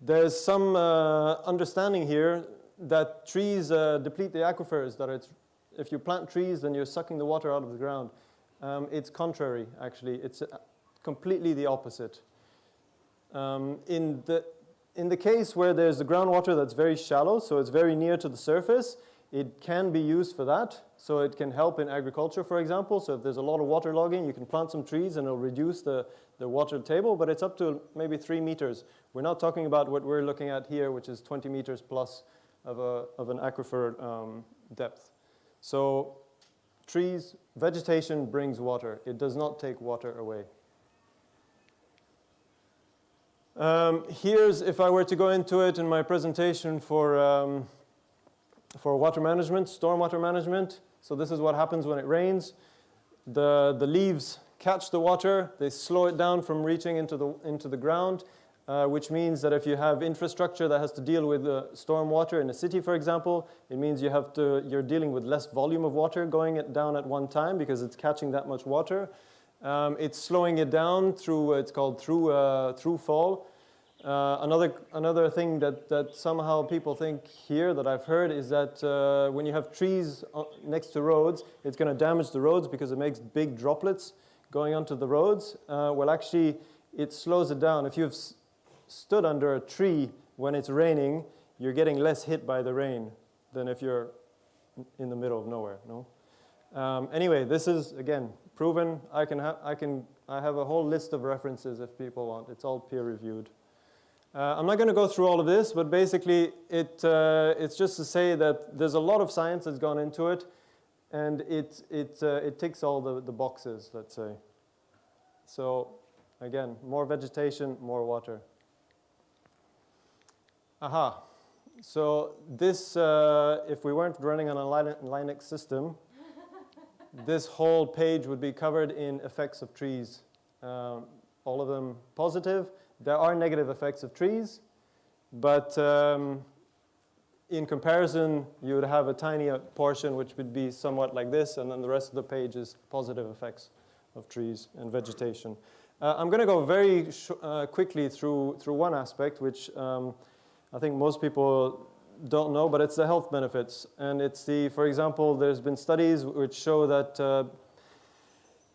There's some understanding here that trees deplete the aquifers, that if you plant trees, then you're sucking the water out of the ground. It's contrary, actually. It's completely the opposite. In the case where there's the groundwater that's very shallow, so it's very near to the surface, it can be used for that. So it can help in agriculture, for example. So if there's a lot of water logging, you can plant some trees and it'll reduce the water table, but it's up to maybe 3 meters. We're not talking about what we're looking at here, which is 20 meters plus of an aquifer depth. So trees, vegetation brings water. It does not take water away. Here's, if I were to go into it in my presentation for water management, stormwater management. So this is what happens when it rains. The leaves catch the water, they slow it down from reaching into the ground, which means that if you have infrastructure that has to deal with storm water in a city, for example, it means you're dealing with less volume of water going down at one time because it's catching that much water. It's slowing it down through, it's called through fall. Another thing that somehow people think here that I've heard is that when you have trees next to roads, it's going to damage the roads because it makes big droplets going onto the roads. Well, actually, it slows it down. If you've stood under a tree when it's raining, you're getting less hit by the rain than if you're in the middle of nowhere. No. Anyway, this is again proven. I have a whole list of references if people want. It's all peer-reviewed. I'm not going to go through all of this, but basically it's just to say that there's a lot of science that's gone into it, and it ticks all the boxes, let's say. So again, more vegetation, more water. Aha. So this, if we weren't running on a Linux system, this whole page would be covered in effects of trees. All of them positive. There are negative effects of trees, but in comparison, you would have a tiny portion which would be somewhat like this, and then the rest of the page is positive effects of trees and vegetation. I'm going to go very quickly through one aspect, which I think most people don't know, but it's the health benefits. And it's for example, there's been studies which show that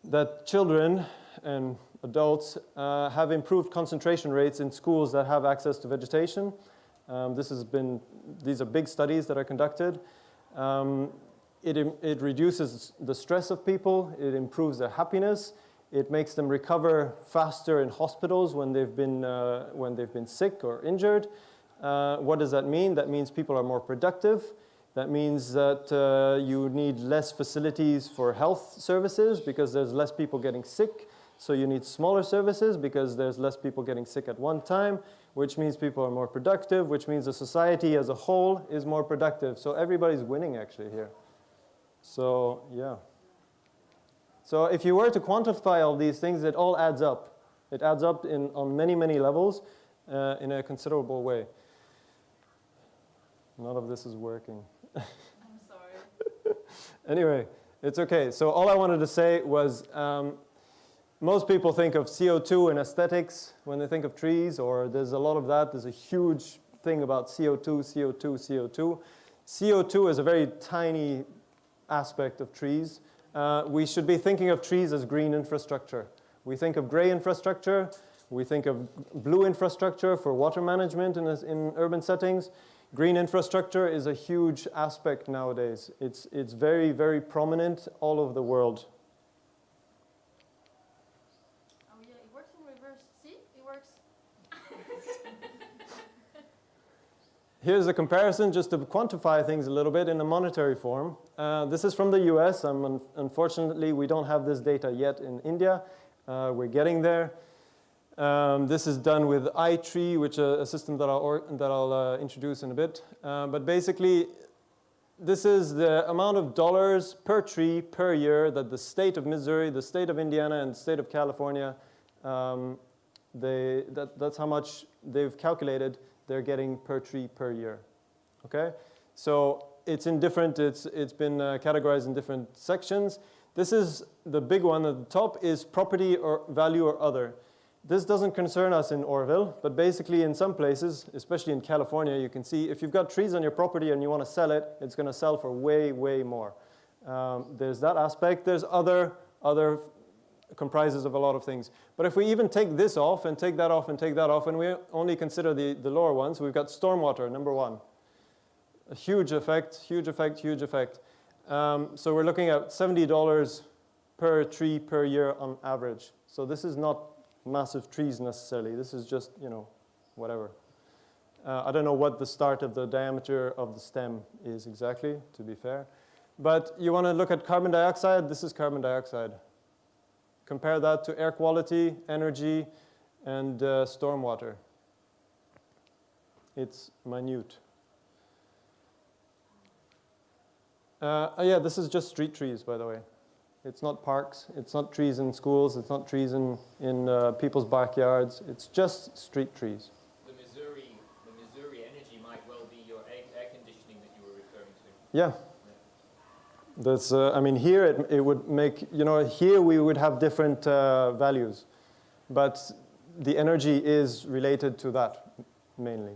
that children and adults have improved concentration rates in schools that have access to vegetation. These are big studies that are conducted. It reduces the stress of people. It improves their happiness. It makes them recover faster in hospitals when they've been sick or injured. What does that mean? That means people are more productive. That means that you need less facilities for health services because there's less people getting sick. So you need smaller services because there's less people getting sick at one time, which means people are more productive, which means the society as a whole is more productive. So everybody's winning actually here. So yeah. So if you were to quantify all these things, it all adds up. It adds up on many, many levels in a considerable way. None of this is working. I'm sorry. Anyway, it's okay. So all I wanted to say was most people think of CO2 and aesthetics when they think of trees, or there's a lot of that. There's a huge thing about CO2, CO2, CO2. CO2 is a very tiny aspect of trees. We should be thinking of trees as green infrastructure. We think of gray infrastructure. We think of blue infrastructure for water management in urban settings. Green infrastructure is a huge aspect nowadays. It's very, very prominent all over the world. Oh yeah, it works in reverse. See? It works. Here's a comparison just to quantify things a little bit in a monetary form. This is from the US. Unfortunately, we don't have this data yet in India. We're getting there. This is done with iTree, which is a system that I'll introduce in a bit. But basically, this is the amount of dollars per tree per year that the state of Missouri, the state of Indiana, and the state of California, that's how much they've calculated they're getting per tree per year. Okay? So it's been categorized in different sections. This is the big one at the top is property or value or other. This doesn't concern us in Auroville, but basically in some places, especially in California, you can see if you've got trees on your property and you want to sell it, it's going to sell for way, way more. There's that aspect. There's other comprises of a lot of things. But if we even take this off and take that off and take that off, and we only consider the lower ones, we've got stormwater, number one. A huge effect, huge effect, huge effect. So we're looking at $70 per tree per year on average. So this is not massive trees necessarily. This is just, whatever. I don't know what the start of the diameter of the stem is exactly, to be fair. But you want to look at carbon dioxide. This is carbon dioxide. Compare that to air quality, energy, and stormwater. It's minute. Yeah, this is just street trees, by the way. It's not parks. It's not trees in schools. It's not trees in people's backyards. It's just street trees. The Missouri energy might well be your air conditioning that you were referring to. Yeah. That's, I mean, here it would make, here we would have different values. But the energy is related to that, mainly.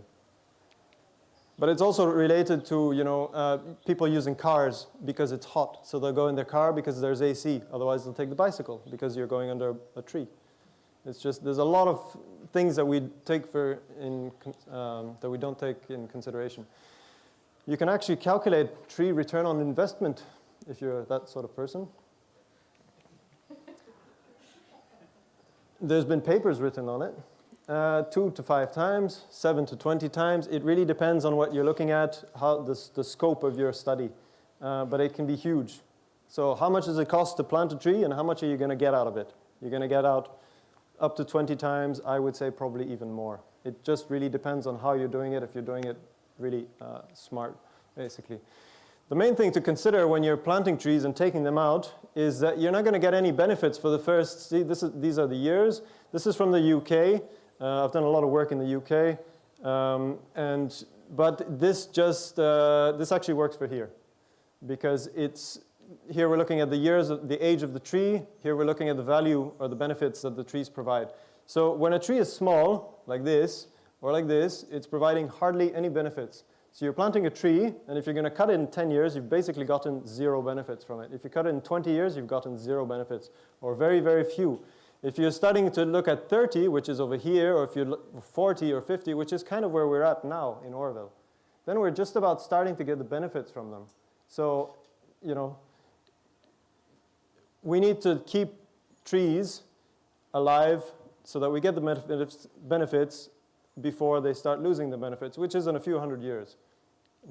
But it's also related to, people using cars because it's hot. So they'll go in their car because there's AC. Otherwise, they'll take the bicycle because you're going under a tree. It's just, there's a lot of things that we take that we don't take in consideration. You can actually calculate tree return on investment if you're that sort of person. There's been papers written on it. 2 to 5 times, 7 to 20 times. It really depends on what you're looking at, how the scope of your study. But it can be huge. So how much does it cost to plant a tree and how much are you going to get out of it? You're going to get out up to 20 times, I would say probably even more. It just really depends on how you're doing it, if you're doing it really smart, basically. The main thing to consider when you're planting trees and taking them out is that you're not going to get any benefits for the first, these are the years. This is from the UK. I've done a lot of work in the UK, but this actually works for here, because here we're looking at the years, the age of the tree. Here we're looking at the value or the benefits that the trees provide. So when a tree is small, like this, or like this, it's providing hardly any benefits. So you're planting a tree, and if you're going to cut it in 10 years, you've basically gotten 0 benefits from it. If you cut it in 20 years, you've gotten 0 benefits, or very, very few. If you're starting to look at 30, which is over here, or if you look 40 or 50, which is kind of where we're at now in Auroville, then we're just about starting to get the benefits from them. So, we need to keep trees alive so that we get the benefits before they start losing the benefits, which is in a few hundred years.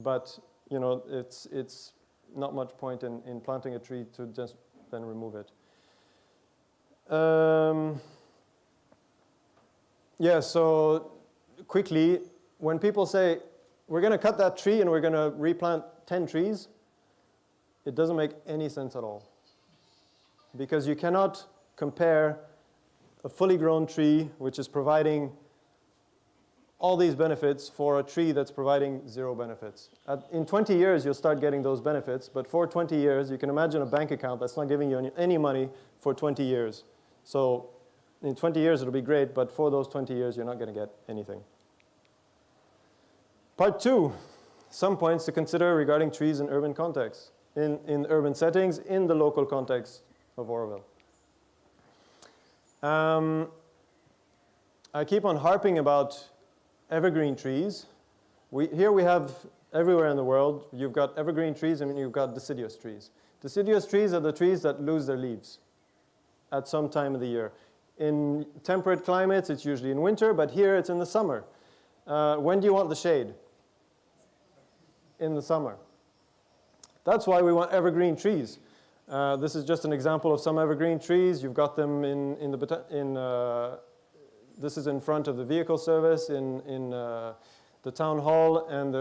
But, it's not much point in planting a tree to just then remove it. Yeah, so quickly, when people say, we're going to cut that tree and we're going to replant 10 trees, it doesn't make any sense at all. Because you cannot compare a fully grown tree, which is providing all these benefits, for a tree that's providing 0 benefits. In 20 years, you'll start getting those benefits, but for 20 years, you can imagine a bank account that's not giving you any money for 20 years. So in 20 years, it'll be great, but for those 20 years, you're not going to get anything. Part 2, some points to consider regarding trees in urban contexts, in urban settings, in the local context of Auroville. I keep on harping about evergreen trees. Here we have, everywhere in the world, you've got evergreen trees and you've got deciduous trees. Deciduous trees are the trees that lose their leaves at some time of the year. In temperate climates, it's usually in winter, but here it's in the summer. When do you want the shade? In the summer. That's why we want evergreen trees. This is just an example of some evergreen trees. You've got them this is in front of the vehicle service in the town hall, and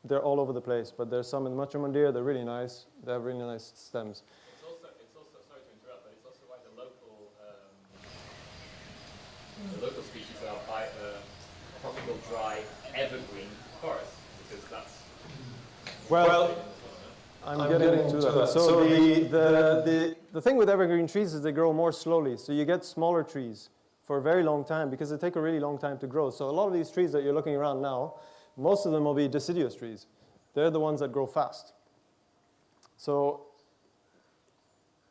they're all over the place. But there's some in Machamundir. They're really nice. They have really nice stems. It's also sorry to interrupt, but it's also why the local species are tropical dry evergreen forest, because that's well. I'm getting to that. So the thing with evergreen trees is they grow more slowly. So you get smaller trees for a very long time because they take a really long time to grow. So a lot of these trees that you're looking around now, most of them will be deciduous trees. They're the ones that grow fast. So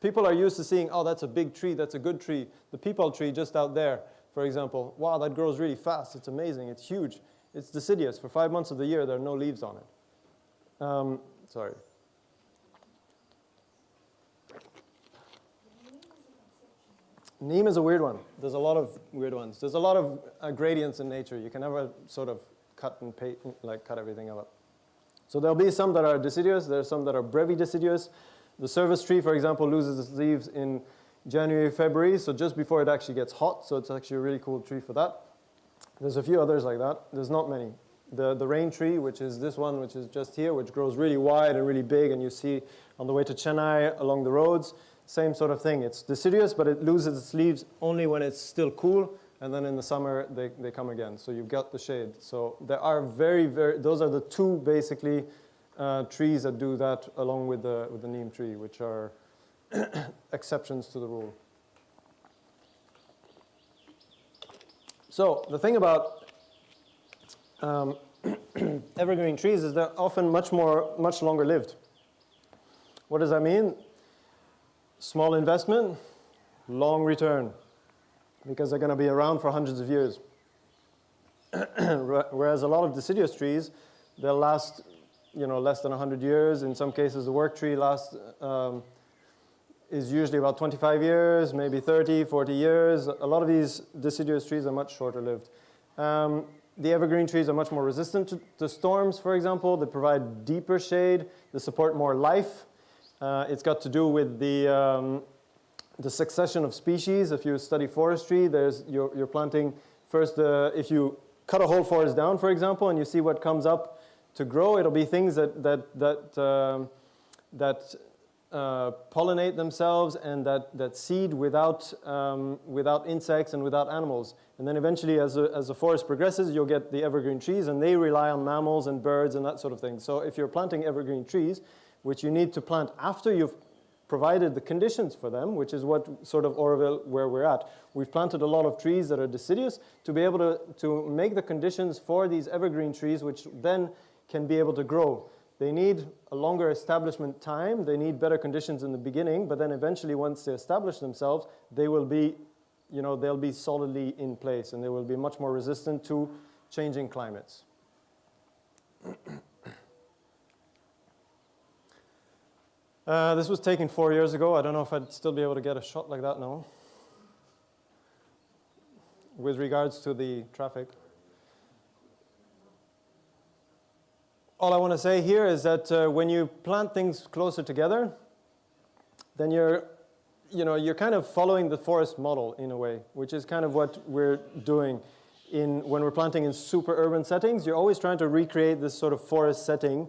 people are used to seeing, oh, that's a big tree, that's a good tree. The peepal tree just out there, for example, wow, that grows really fast. It's amazing. It's huge. It's deciduous. For 5 months of the year, there are no leaves on it. Sorry. Neem is a weird one. There's a lot of weird ones. There's a lot of gradients in nature. You can never sort of cut everything up. So there'll be some that are deciduous. There's some that are brevideciduous. The service tree, for example, loses its leaves in January, February, so just before it actually gets hot. So it's actually a really cool tree for that. There's a few others like that. There's not many. The rain tree, which is this one, which is just here, which grows really wide and really big, and you see on the way to Chennai along the roads, same sort of thing. It's deciduous, but it loses its leaves only when it's still cool, and then in the summer they come again. So you've got the shade. So there are those are the two basically trees that do that, along with the neem tree, which are exceptions to the rule. So the thing about evergreen trees is they're often much longer lived. What does that mean? Small investment, long return, because they're going to be around for hundreds of years. Whereas a lot of deciduous trees, they'll last, less than 100 years. In some cases, the work tree is usually about 25 years, maybe 30, 40 years. A lot of these deciduous trees are much shorter lived. The evergreen trees are much more resistant to storms, for example. They provide deeper shade. They support more life. It's got to do with the succession of species. If you study forestry, you're planting first. If you cut a whole forest down, for example, and you see what comes up to grow, it'll be things that pollinate themselves and that seed without insects and without animals. And then eventually, as the forest progresses, you'll get the evergreen trees, and they rely on mammals and birds and that sort of thing. So if you're planting evergreen trees, which you need to plant after you've provided the conditions for them, which is what sort of Auroville where we're at. We've planted a lot of trees that are deciduous to be able to make the conditions for these evergreen trees, which then can be able to grow. They need a longer establishment time. They need better conditions in the beginning, but then eventually, once they establish themselves, they will be, they'll be solidly in place, and they will be much more resistant to changing climates. This was taken 4 years ago. I don't know if I'd still be able to get a shot like that now. With regards to the traffic. All I want to say here is that when you plant things closer together, then you're kind of following the forest model in a way, which is kind of what we're doing when we're planting in super urban settings. You're always trying to recreate this sort of forest setting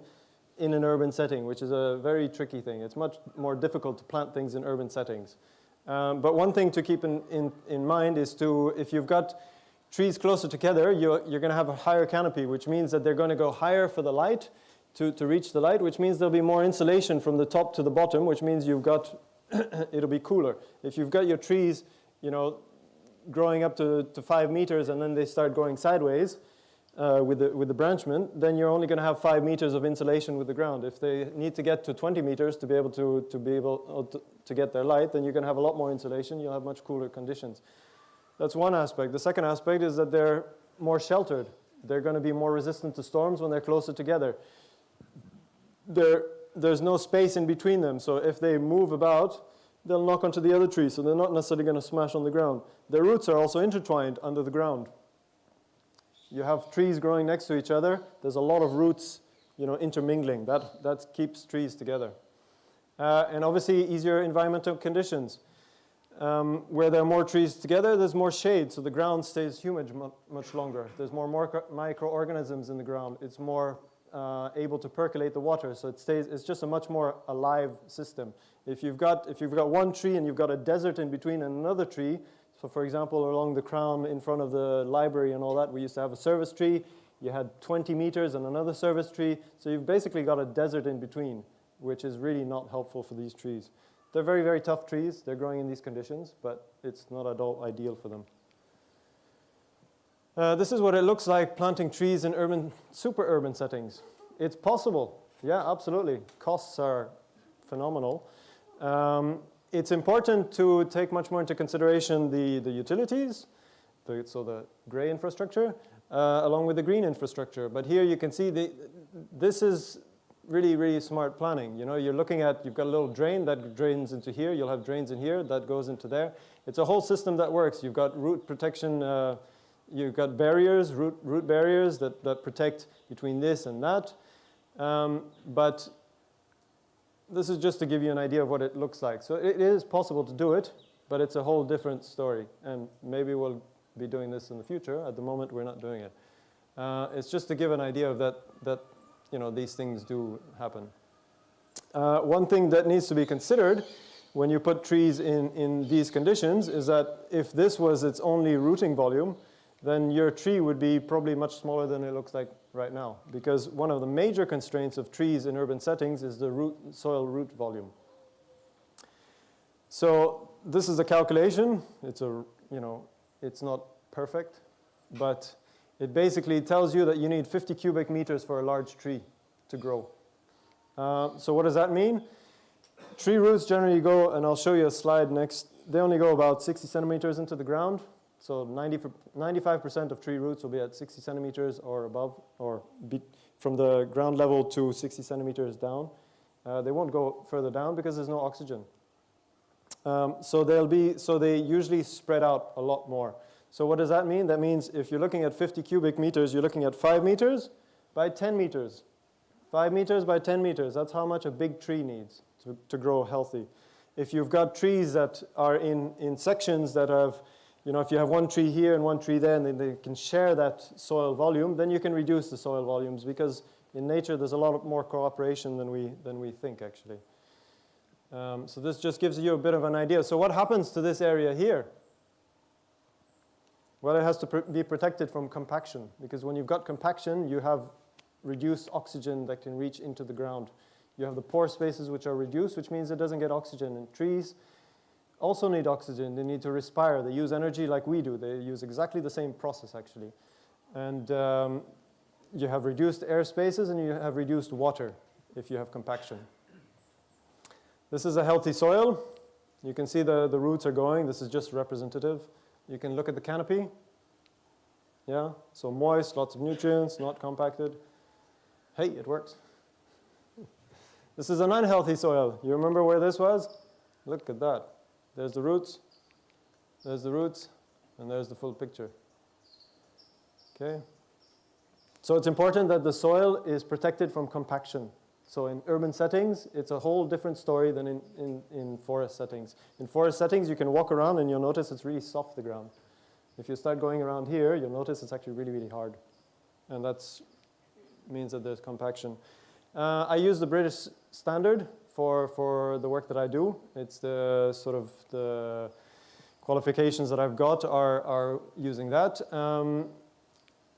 in an urban setting, which is a very tricky thing. It's much more difficult to plant things in urban settings. But one thing to keep in mind is if you've got trees closer together, you're going to have a higher canopy, which means that they're going to go higher for the light to reach the light, which means there'll be more insulation from the top to the bottom, which means it'll be cooler. If you've got your trees, growing up to 5 meters and then they start going sideways with the branchment, then you're only going to have 5 meters of insulation with the ground. If they need to get to 20 meters to be able to get their light, then you're going to have a lot more insulation. You'll have much cooler conditions. That's one aspect. The second aspect is that they're more sheltered. They're going to be more resistant to storms when they're closer together. There's no space in between them, so if they move about, they'll knock onto the other trees, so they're not necessarily going to smash on the ground. Their roots are also intertwined under the ground. You have trees growing next to each other. There's a lot of roots, intermingling. That keeps trees together. And obviously, easier environmental conditions. Where there are more trees together, there's more shade, so the ground stays humid much longer. There's more microorganisms in the ground. It's more able to percolate the water, so it's just a much more alive system. If you've got one tree and you've got a desert in between and another tree, so for example, along the crown in front of the library and all that, we used to have a service tree. You had 20 meters and another service tree, so you've basically got a desert in between, which is really not helpful for these trees. They're very, very tough trees. They're growing in these conditions, but it's not at all ideal for them. This is what it looks like planting trees in super urban settings. It's possible. Yeah, absolutely. Costs are phenomenal. It's important to take much more into consideration the utilities, so the gray infrastructure, along with the green infrastructure. But here you can see this is really, really smart planning. You're looking at, you've got a little drain that drains into here. You'll have drains in here that goes into there. It's a whole system that works. You've got root protection. You've got barriers, root barriers that protect between this and that. But this is just to give you an idea of what it looks like. So it is possible to do it, but it's a whole different story. And maybe we'll be doing this in the future. At the moment, we're not doing it. It's just to give an idea of that these things do happen. One thing that needs to be considered when you put trees in these conditions is that if this was its only rooting volume, then your tree would be probably much smaller than it looks like right now. Because one of the major constraints of trees in urban settings is the soil root volume. So this is a calculation. It's not perfect, but it basically tells you that you need 50 cubic meters for a large tree to grow. So what does that mean? Tree roots generally go, and I'll show you a slide next, they only go about 60 centimeters into the ground. So 95% of tree roots will be at 60 centimeters or above, or from the ground level to 60 centimeters down. They won't go further down because there's no oxygen. So they usually spread out a lot more. So what does that mean? That means if you're looking at 50 cubic meters, you're looking at 5 meters by 10 meters. 5 meters by 10 meters, that's how much a big tree needs to grow healthy. If you've got trees that are in sections that have, if you have one tree here and one tree there, and they can share that soil volume, then you can reduce the soil volumes, because in nature there's a lot more cooperation than we think, actually. So this just gives you a bit of an idea. So what happens to this area here? Well, it has to be protected from compaction, because when you've got compaction, you have reduced oxygen that can reach into the ground. You have the pore spaces which are reduced, which means it doesn't get oxygen. And trees also need oxygen. They need to respire. They use energy like we do. They use exactly the same process, actually. And you have reduced air spaces, and you have reduced water if you have compaction. This is a healthy soil. You can see the roots are going. This is just representative. You can look at the canopy. Yeah, so moist, lots of nutrients, not compacted. Hey, it works. This is an unhealthy soil. You remember where this was? Look at that. There's the roots, and there's the full picture. Okay? So it's important that the soil is protected from compaction. So in urban settings, it's a whole different story than in forest settings. In forest settings, you can walk around and you'll notice it's really soft, the ground. If you start going around here, you'll notice it's actually really, really hard. And that means that there's compaction. I use the British standard for the work that I do. It's the sort of the qualifications that I've got are using that.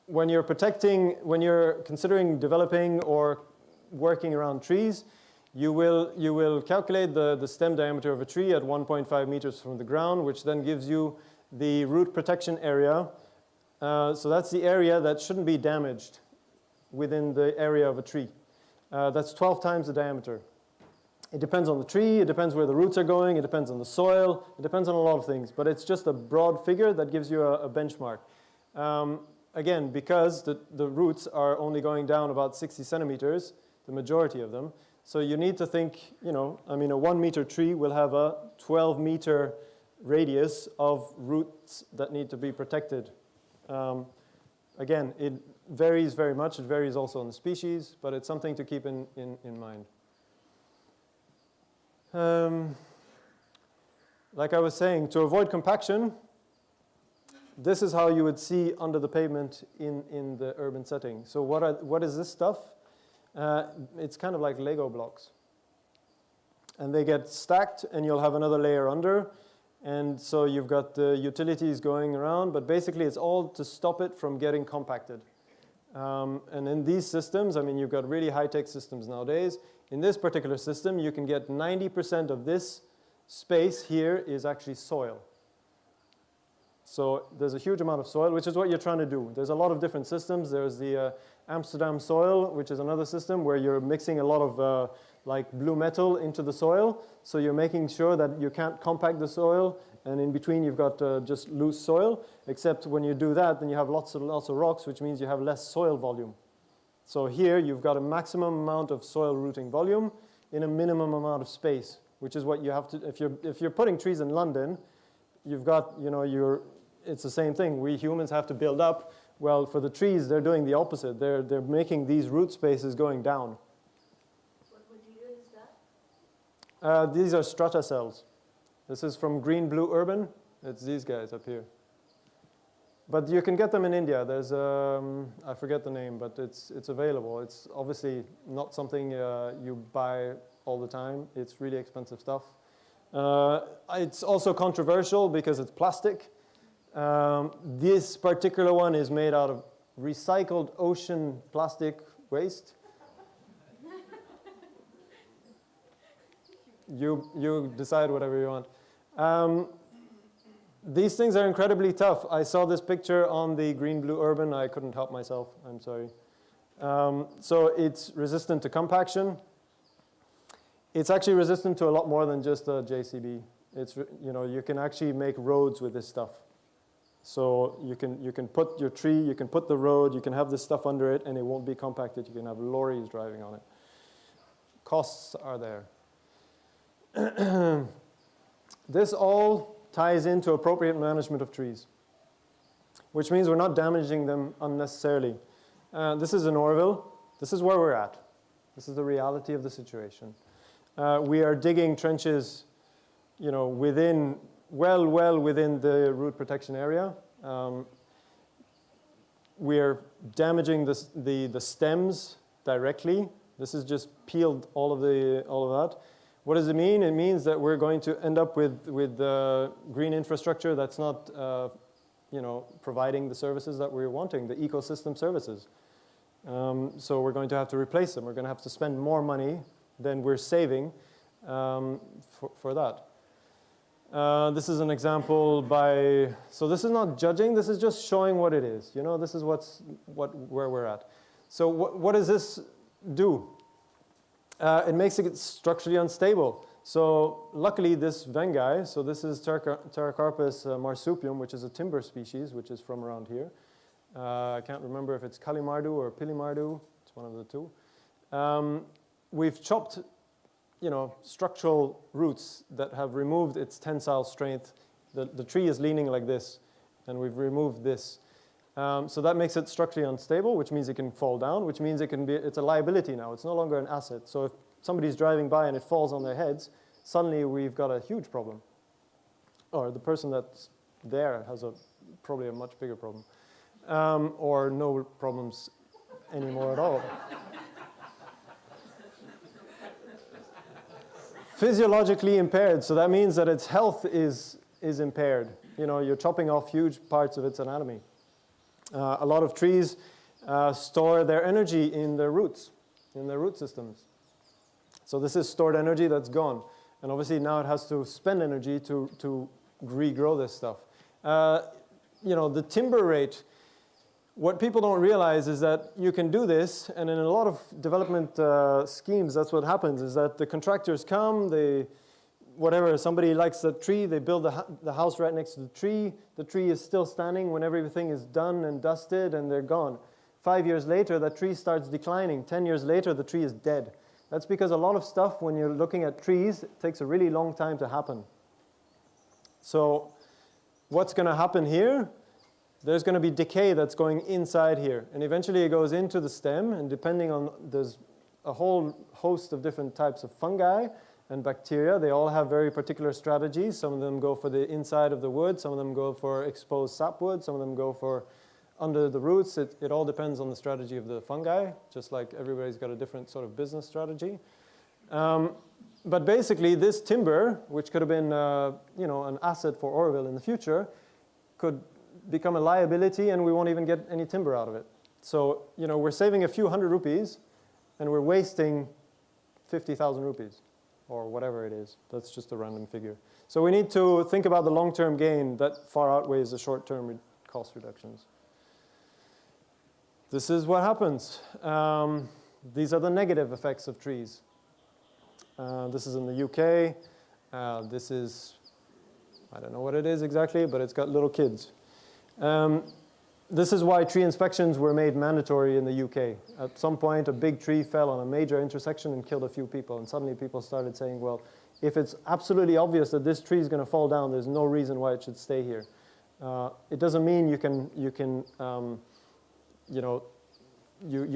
When you're considering developing or working around trees, you will calculate the stem diameter of a tree at 1.5 meters from the ground, which then gives you the root protection area. So that's the area that shouldn't be damaged within the area of a tree. That's 12 times the diameter. It depends on the tree, it depends where the roots are going, it depends on the soil, it depends on a lot of things, but it's just a broad figure that gives you a benchmark. Again, because the roots are only going down about 60 centimeters, the majority of them, so you need to think, a 1 meter tree will have a 12 meter radius of roots that need to be protected. Again, it varies very much. It varies also on the species, but it's something to keep in mind. Like I was saying, to avoid compaction, this is how you would see under the pavement in the urban setting. So what is this stuff? It's kind of like Lego blocks. And they get stacked, and you'll have another layer under. And so you've got the utilities going around, but basically it's all to stop it from getting compacted. And in these systems, you've got really high-tech systems nowadays. In this particular system, you can get 90% of this space here is actually soil. So there's a huge amount of soil, which is what you're trying to do. There's a lot of different systems. There's the Amsterdam soil, which is another system where you're mixing a lot of like blue metal into the soil. So you're making sure that you can't compact the soil, and in between you've got just loose soil, except when you do that, then you have lots of rocks, which means you have less soil volume. So here you've got a maximum amount of soil rooting volume in a minimum amount of space, which is what you have to, if you're putting trees in London, you've got, it's the same thing. We humans have to build up. Well, for the trees, they're doing the opposite. They're making these root spaces going down. What material is that? These are strata cells. This is from Green Blue Urban. It's these guys up here. But you can get them in India. There's, I forget the name, but it's available. It's obviously not something you buy all the time. It's really expensive stuff. It's also controversial because it's plastic. This particular one is made out of recycled ocean plastic waste. You decide whatever you want. These things are incredibly tough. I saw this picture on the Green Blue Urban. I couldn't help myself. I'm sorry. So it's resistant to compaction. It's actually resistant to a lot more than just a JCB. It's, you can actually make roads with this stuff. So you can put your tree, you can put the road, you can have this stuff under it, and it won't be compacted. You can have lorries driving on it. Costs are there. This all ties into appropriate management of trees, which means we're not damaging them unnecessarily. This is in Auroville. This is where we're at. This is the reality of the situation. We are digging trenches, within, well within the root protection area. We are damaging the stems directly. This is just peeled all of that. What does it mean? It means that we're going to end up with green infrastructure that's not, providing the services that we're wanting, the ecosystem services. So we're going to have to replace them. We're going to have to spend more money than we're saving for that. This is an example so this is not judging. This is just showing what it is. This is where we're at. So what does this do? It makes it structurally unstable. So luckily this Vengai, so this is Pterocarpus marsupium, which is a timber species, which is from around here. I can't remember if it's Kalimardu or Pilimardu. It's one of the two. We've chopped, structural roots that have removed its tensile strength. The tree is leaning like this, and we've removed this. So that makes it structurally unstable, which means it can fall down, which means it's a liability now. It's no longer an asset. So if somebody's driving by and it falls on their heads, suddenly we've got a huge problem. Or the person that's there has probably a much bigger problem. Or no problems anymore at all. Physiologically impaired, so that means that its health is impaired. You're chopping off huge parts of its anatomy. A lot of trees store their energy in their roots, in their root systems. So this is stored energy that's gone. And obviously now it has to spend energy to regrow this stuff. The timber rate, what people don't realize is that you can do this, and in a lot of development schemes, that's what happens, is that the contractors come, somebody likes the tree, they build the house right next to the tree is still standing when everything is done and dusted and they're gone. 5 years later, that tree starts declining. 10 years later, the tree is dead. That's because a lot of stuff, when you're looking at trees, it takes a really long time to happen. So what's going to happen here? There's going to be decay that's going inside here. And eventually it goes into the stem, and there's a whole host of different types of fungi and bacteria. They all have very particular strategies. Some of them go for the inside of the wood. Some of them go for exposed sapwood. Some of them go for under the roots. It all depends on the strategy of the fungi, just like everybody's got a different sort of business strategy. But basically, this timber, which could have been an asset for Auroville in the future, could become a liability, and we won't even get any timber out of it. So we're saving a few hundred rupees, and we're wasting 50,000 rupees. Or whatever it is. That's just a random figure. So we need to think about the long-term gain that far outweighs the short-term cost reductions. This is what happens. These are the negative effects of trees. This is in the UK. This is, I don't know what it is exactly, but it's got little kids. This is why tree inspections were made mandatory in the UK. At some point, a big tree fell on a major intersection and killed a few people. And suddenly people started saying, well, if it's absolutely obvious that this tree is going to fall down, there's no reason why it should stay here. It doesn't mean you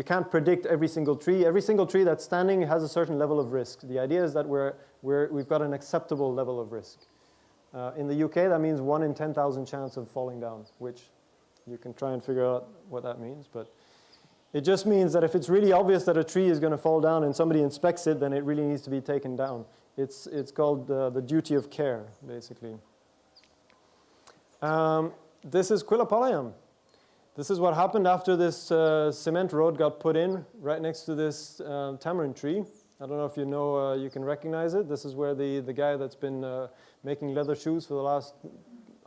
can't predict every single tree. Every single tree that's standing has a certain level of risk. The idea is that we've got an acceptable level of risk. In the UK, that means 1 in 10,000 chance of falling down, which You can try and figure out what that means, but it just means that if it's really obvious that a tree is going to fall down and somebody inspects it, then it really needs to be taken down. It's called the duty of care, basically. This is Quillapalayam. This is what happened after this cement road got put in right next to this tamarind tree. I don't know if you know, you can recognize it. This is where the guy that's been making leather shoes for the last,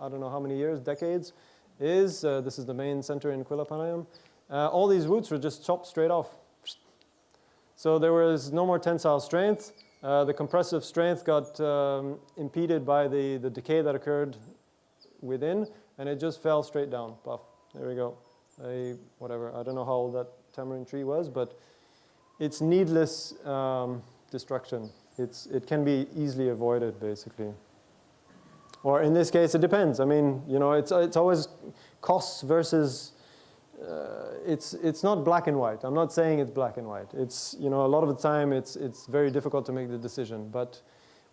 I don't know how many years, decades, is. This is the main center in Quillapalayam. All these roots were just chopped straight off. So there was no more tensile strength. The compressive strength got impeded by the decay that occurred within, and it just fell straight down. Puff. There we go. Whatever. I don't know how old that tamarind tree was, but it's needless destruction. It can be easily avoided, basically. Or in this case, it depends. I mean, you know, it's always costs versus. It's not black and white. I'm not saying it's black and white. It's, you know, a lot of the time it's very difficult to make the decision. But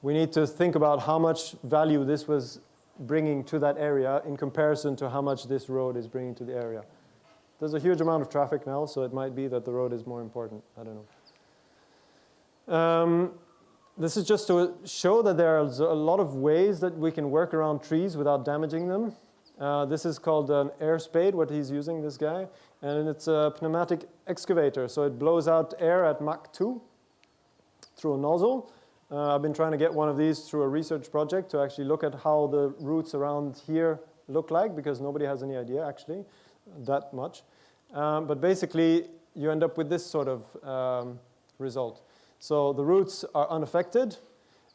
we need to think about how much value this was bringing to that area in comparison to how much this road is bringing to the area. There's a huge amount of traffic now, so it might be that the road is more important. I don't know. This is just to show that there's a lot of ways that we can work around trees without damaging them. This is called an air spade, what he's using, this guy. And it's a pneumatic excavator, so it blows out air at Mach 2 through a nozzle. I've been trying to get one of these through a research project to actually look at how the roots around here look like, because nobody has any idea, actually, that much. But basically, you end up with this sort of result. So the roots are unaffected,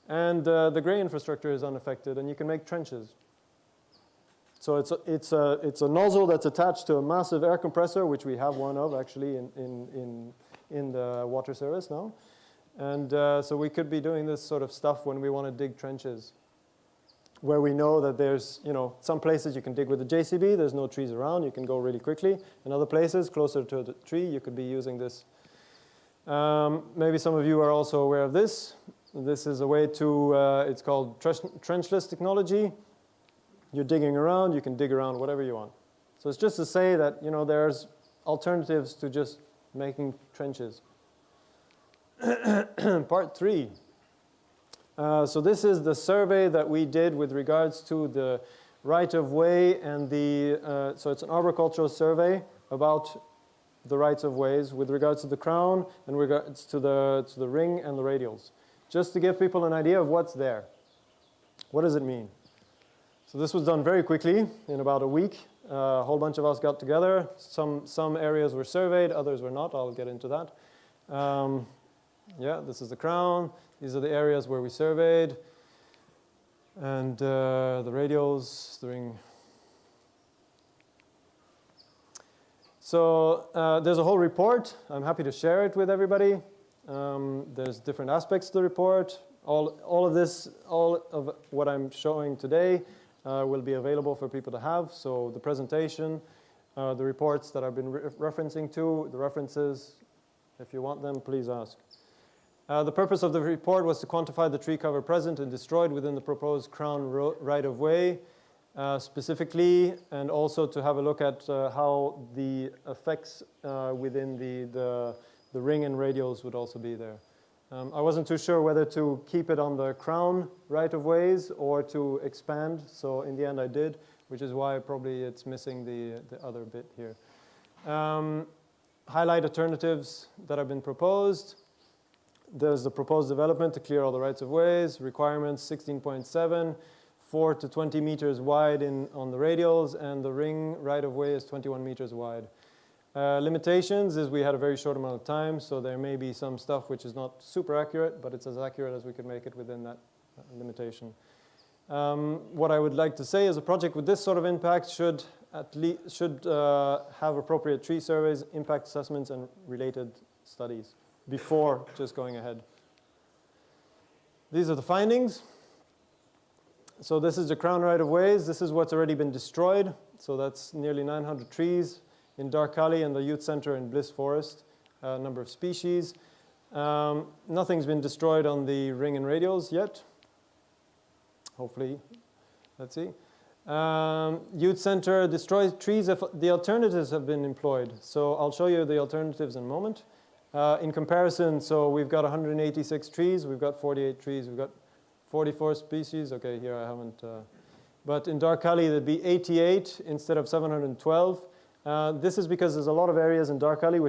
and the gray infrastructure is unaffected, and you can make trenches. So it's a nozzle that's attached to a massive air compressor, which we have one of actually in the water service now. And so we could be doing this sort of stuff when we want to dig trenches, where we know that there's, you know, some places you can dig with a JCB, there's no trees around, you can go really quickly. In other places, closer to the tree, you could be using this. Maybe some of you are also aware of this. This is a way to, it's called trenchless technology. You're digging around, you can dig around whatever you want. So it's just to say that, you know, there's alternatives to just making trenches. Part 3. So this is the survey that we did with regards to the right-of-way and the, so it's an arboricultural survey about the rights-of-ways with regards to the crown and regards to the ring and the radials. Just to give people an idea of what's there. What does it mean? So this was done very quickly, in about a week. A whole bunch of us got together. Some areas were surveyed, others were not. I'll get into that. Yeah, this is the crown. These are the areas where we surveyed. And the radials, the ring. So there's a whole report. I'm happy to share it with everybody. There's different aspects to the report. All of what I'm showing today will be available for people to have. So the presentation, the reports that I've been referencing to, the references, if you want them, please ask. The purpose of the report was to quantify the tree cover present and destroyed within the proposed crown right-of-way specifically, and also to have a look at how the effects within the ring and radials would also be there. I wasn't too sure whether to keep it on the crown right-of-ways or to expand, so in the end I did, which is why probably it's missing the other bit here. Highlight alternatives that have been proposed. There's the proposed development to clear all the rights-of-ways, requirements 16.7, 4 to 20 meters wide on the radials, and the ring right-of-way is 21 meters wide. Limitations is we had a very short amount of time, so there may be some stuff which is not super accurate, but it's as accurate as we could make it within that limitation. What I would like to say is a project with this sort of impact should have appropriate tree surveys, impact assessments, and related studies before just going ahead. These are the findings. So this is the crown right-of-ways. This is what's already been destroyed. So that's nearly 900 trees in Darkali and the youth center in Bliss Forest, a number of species. Nothing's been destroyed on the ring and radials yet. Hopefully, let's see. Youth center, destroy trees if the alternatives have been employed. So I'll show you the alternatives in a moment. In comparison, so we've got 186 trees, we've got 48 trees, we've got 44 species. Okay, here I haven't, but in Darkali there'd be 88 instead of 712. This is because there's a lot of areas in Darkali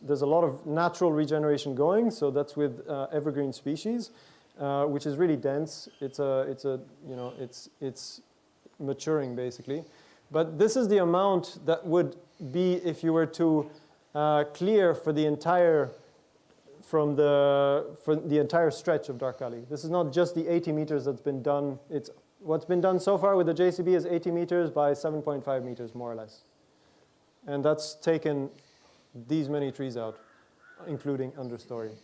there's a lot of natural regeneration going, so that's with evergreen species, which is really dense. It's maturing basically. But this is the amount that would be if you were to clear for the entire stretch of Darkali. This is not just the 80 meters that's been done. What's been done so far with the JCB is 80 meters by 7.5 meters, more or less. And that's taken these many trees out, including understory.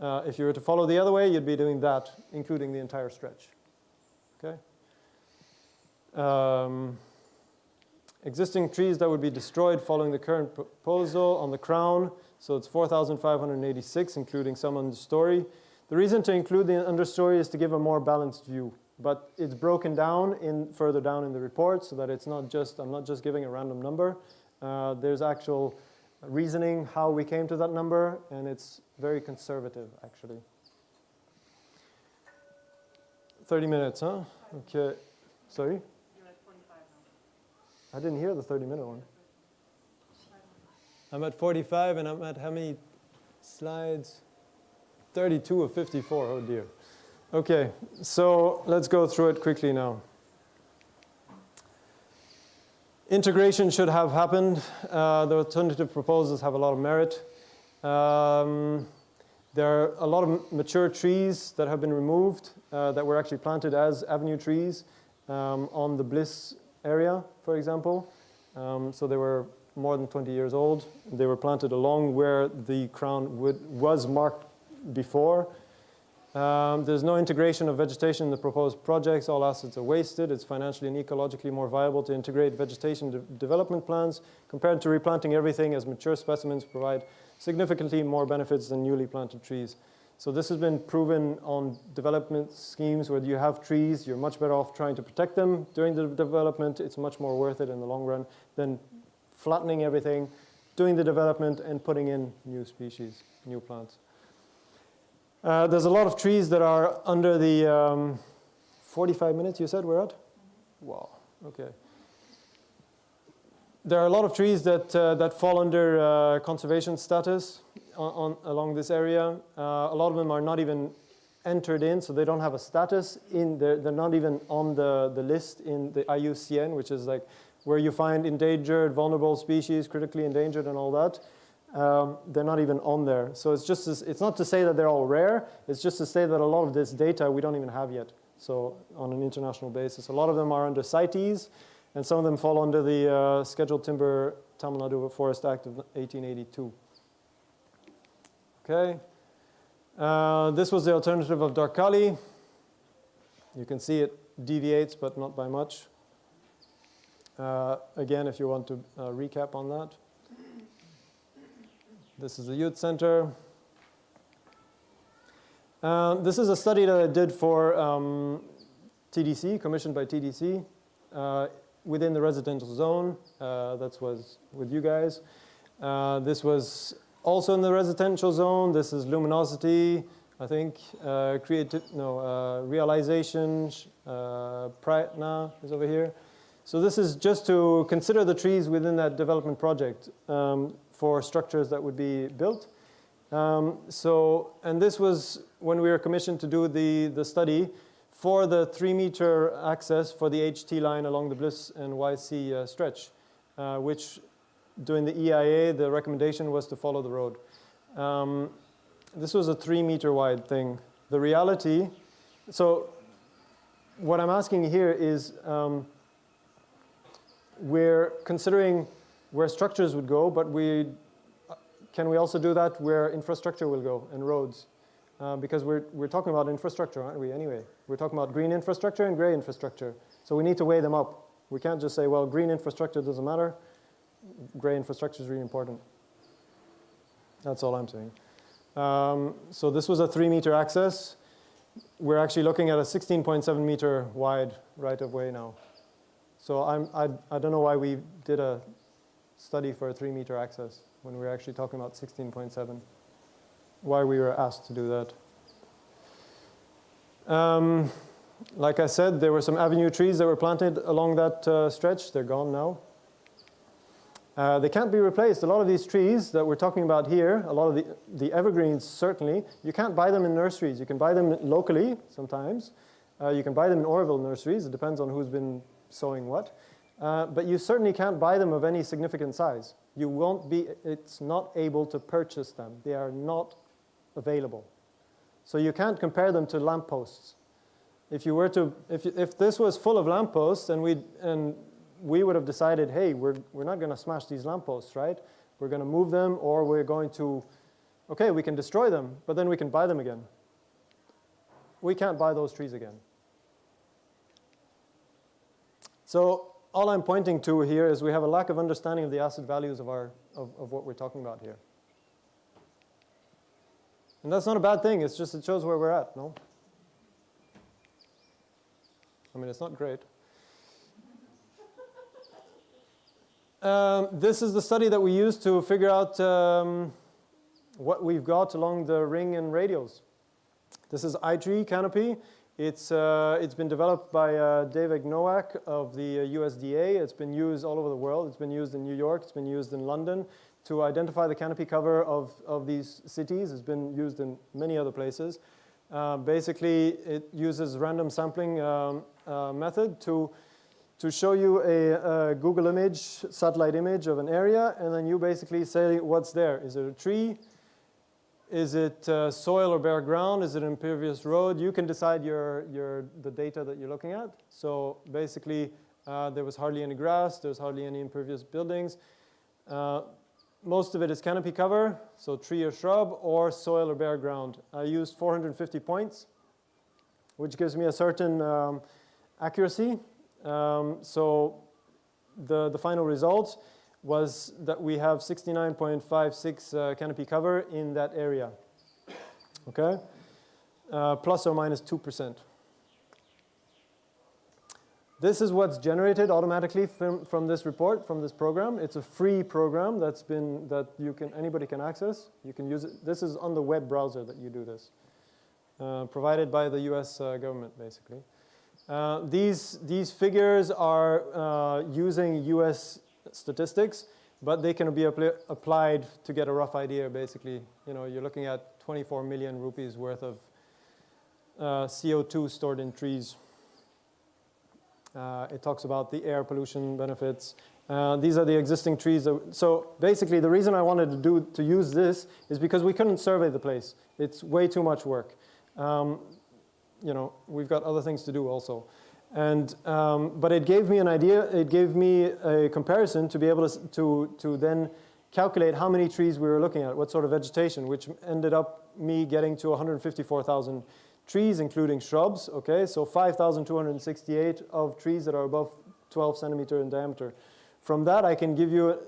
If you were to follow the other way, you'd be doing that, including the entire stretch. Okay? Existing trees that would be destroyed following the current proposal on the crown. So it's 4,586, including some understory. The reason to include the understory is to give a more balanced view. But it's broken down further down in the report so that it's not just, I'm not just giving a random number. There's actual reasoning how we came to that number, and it's very conservative, actually. 30 minutes, huh? Okay. Sorry? You're at 45 now. I didn't hear the 30-minute one. I'm at 45, and I'm at how many slides? 32 of 54, oh dear. Okay, so let's go through it quickly now. Integration should have happened. The alternative proposals have a lot of merit. There are a lot of mature trees that have been removed that were actually planted as avenue trees on the Bliss area, for example. So they were more than 20 years old. They were planted along where the crown was marked before. There's no integration of vegetation in the proposed projects. All assets are wasted. It's financially and ecologically more viable to integrate vegetation development plans compared to replanting everything, as mature specimens provide significantly more benefits than newly planted trees. So this has been proven on development schemes where you have trees. You're much better off trying to protect them during the development. It's much more worth it in the long run than flattening everything, doing the development, and putting in new species, new plants. There's a lot of trees that are under the 45 minutes you said we're at? Wow, okay. There are a lot of trees that fall under conservation status along this area. A lot of them are not even entered in, so they don't have a status. They're not even on the list in the IUCN, which is like where you find endangered, vulnerable species, critically endangered and all that. They're not even on there. So it's not to say that they're all rare. It's just to say that a lot of this data we don't even have yet. So on an international basis, a lot of them are under CITES, and some of them fall under the Scheduled Timber Tamil Nadu Forest Act of 1882. Okay. This was the alternative of Darkali. You can see it deviates, but not by much. Again, if you want to recap on that. This is the youth center. This is a study that I did for TDC, commissioned by TDC, within the residential zone. That was with you guys. This was also in the residential zone. This is luminosity, I think. Realization, Prayatna is over here. So this is just to consider the trees within that development project for structures that would be built. And this was when we were commissioned to do the study for the 3-meter access for the HT line along the Bliss and YC stretch, which during the EIA, the recommendation was to follow the road. This was a 3-meter wide thing. The reality, so what I'm asking here is, we're considering where structures would go, but can we also do that where infrastructure will go and roads? Because we're talking about infrastructure, aren't we, anyway? We're talking about green infrastructure and gray infrastructure. So we need to weigh them up. We can't just say, well, green infrastructure doesn't matter. Gray infrastructure is really important. That's all I'm saying. So this was a 3-meter access. We're actually looking at a 16.7 meter wide right-of-way now. So I don't know why we did a study for a 3-meter axis when we were actually talking about 16.7. Why we were asked to do that. Like I said, there were some avenue trees that were planted along that stretch. They're gone now. They can't be replaced. A lot of these trees that we're talking about here, a lot of the evergreens certainly, you can't buy them in nurseries. You can buy them locally sometimes. You can buy them in Auroville nurseries. It depends on who's been sowing what. But you certainly can't buy them of any significant size. You won't be, it's not able to purchase them. They are not available. So you can't compare them to lampposts. If you were to, if this was full of lampposts and we would have decided, hey, we're not going to smash these lampposts, right? We're going to move them, or we're going to, okay, we can destroy them, but then we can buy them again. We can't buy those trees again. So all I'm pointing to here is we have a lack of understanding of the asset values of what we're talking about here. And that's not a bad thing. It's just, it shows where we're at, no? I mean, it's not great. This is the study that we used to figure out what we've got along the ring and radials. This is iTree canopy. It's been developed by David Nowak of the USDA. It's been used all over the world. It's been used in New York. It's been used in London to identify the canopy cover of these cities. It's been used in many other places. Basically, it uses random sampling method to show you a Google image, satellite image of an area, and then you basically say what's there. Is it a tree? Is it soil or bare ground? Is it an impervious road? You can decide the data that you're looking at. So basically, there was hardly any grass. There's hardly any impervious buildings. Most of it is canopy cover, so tree or shrub, or soil or bare ground. I used 450 points, which gives me a certain accuracy. So the final result was that we have 69.56 canopy cover in that area, okay? Plus or minus 2%. This is what's generated automatically from this report, from this program. It's a free program that anybody can access. You can use it. This is on the web browser that you do this, provided by the US government, basically. These figures are using US statistics, but they can be applied to get a rough idea, basically. You know, you're looking at 24 million rupees worth of CO2 stored in trees. It talks about the air pollution benefits. These are the existing trees. So basically, the reason I wanted to use this is because we couldn't survey the place. It's way too much work. You know, we've got other things to do also. And, but it gave me an idea. It gave me a comparison to be able to then calculate how many trees we were looking at, what sort of vegetation, which ended up me getting to 154,000 trees, including shrubs. Okay, so 5,268 of trees that are above 12 centimeters in diameter. From that, I can give you,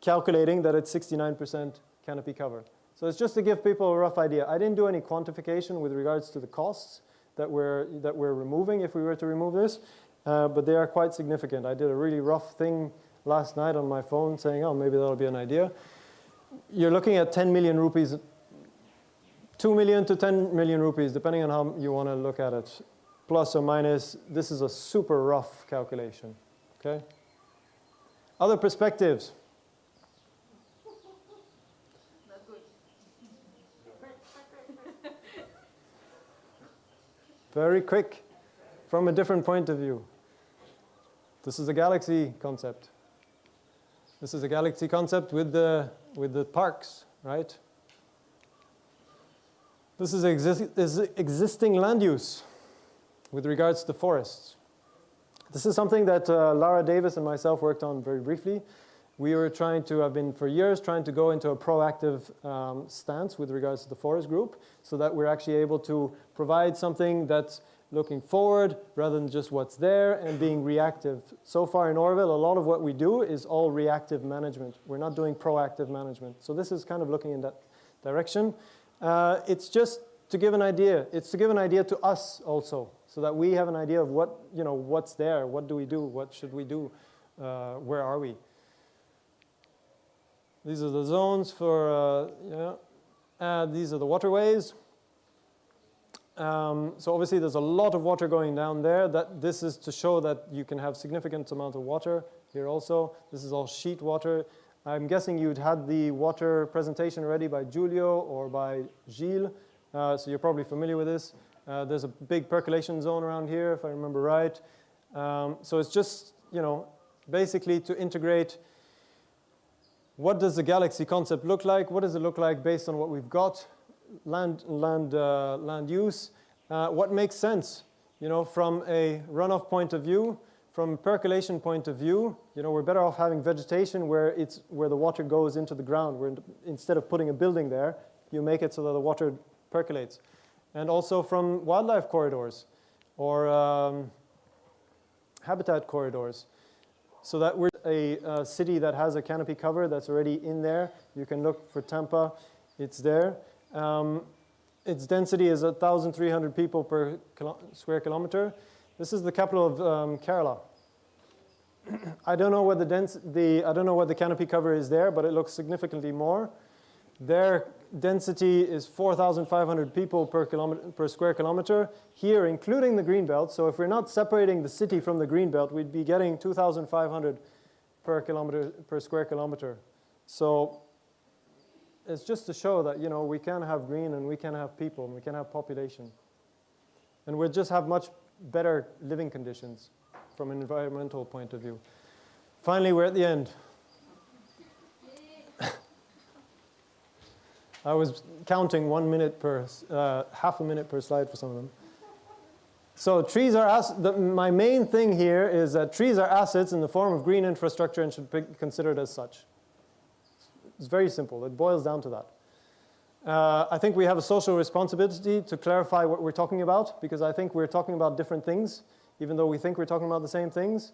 calculating that it's 69% canopy cover. So it's just to give people a rough idea. I didn't do any quantification with regards to the costs that we're removing if we were to remove this, but they are quite significant. I did a really rough thing last night on my phone saying, oh, maybe that'll be an idea. You're looking at 10 million rupees, 2 million to 10 million rupees, depending on how you want to look at it, plus or minus. This is a super rough calculation, okay? Other perspectives? Very quick, from a different point of view. This is a galaxy concept. This is a galaxy concept with the parks, right? This is existing land use with regards to forests. This is something that Lara Davis and myself worked on very briefly. We were have been for years trying to go into a proactive stance with regards to the forest group so that we're actually able to provide something that's looking forward rather than just what's there and being reactive. So far in Auroville, a lot of what we do is all reactive management. We're not doing proactive management. So this is kind of looking in that direction. It's just to give an idea. It's to give an idea to us also. so that we have an idea of what, what's there, what do we do, what should we do, where are we. These are the zones for, these are the waterways. So obviously there's a lot of water going down there. This is to show that you can have significant amount of water here also. This is all sheet water. I'm guessing you'd had the water presentation already by Giulio or by Gilles, so you're probably familiar with this. There's a big percolation zone around here, if I remember right. So it's just, basically to integrate what does the galaxy concept look like, what does it look like based on what we've got, land use, what makes sense, from a runoff point of view, from a percolation point of view. We're better off having vegetation where the water goes into the ground, where instead of putting a building there, you make it so that the water percolates. And also from wildlife corridors or habitat corridors, so that we're a city that has a canopy cover that's already in there. You can look for Tampa, it's there. Its density is 1,300 people per square kilometer. This is the capital of Kerala. I don't know what the canopy cover is there, but it looks significantly more. Their density is 4,500 people per square kilometer. Here, including the greenbelt. So if we're not separating the city from the greenbelt, we'd be getting 2,500 per square kilometer. So it's just to show that we can have green and we can have people and we can have population, and we'll just have much better living conditions from an environmental point of view. Finally, we're at the end. I was counting 1 minute per, half a minute per slide for some of them. So trees are, my main thing here is that trees are assets in the form of green infrastructure and should be considered as such. It's very simple. It boils down to that. I think we have a social responsibility to clarify what we're talking about, because I think we're talking about different things, even though we think we're talking about the same things.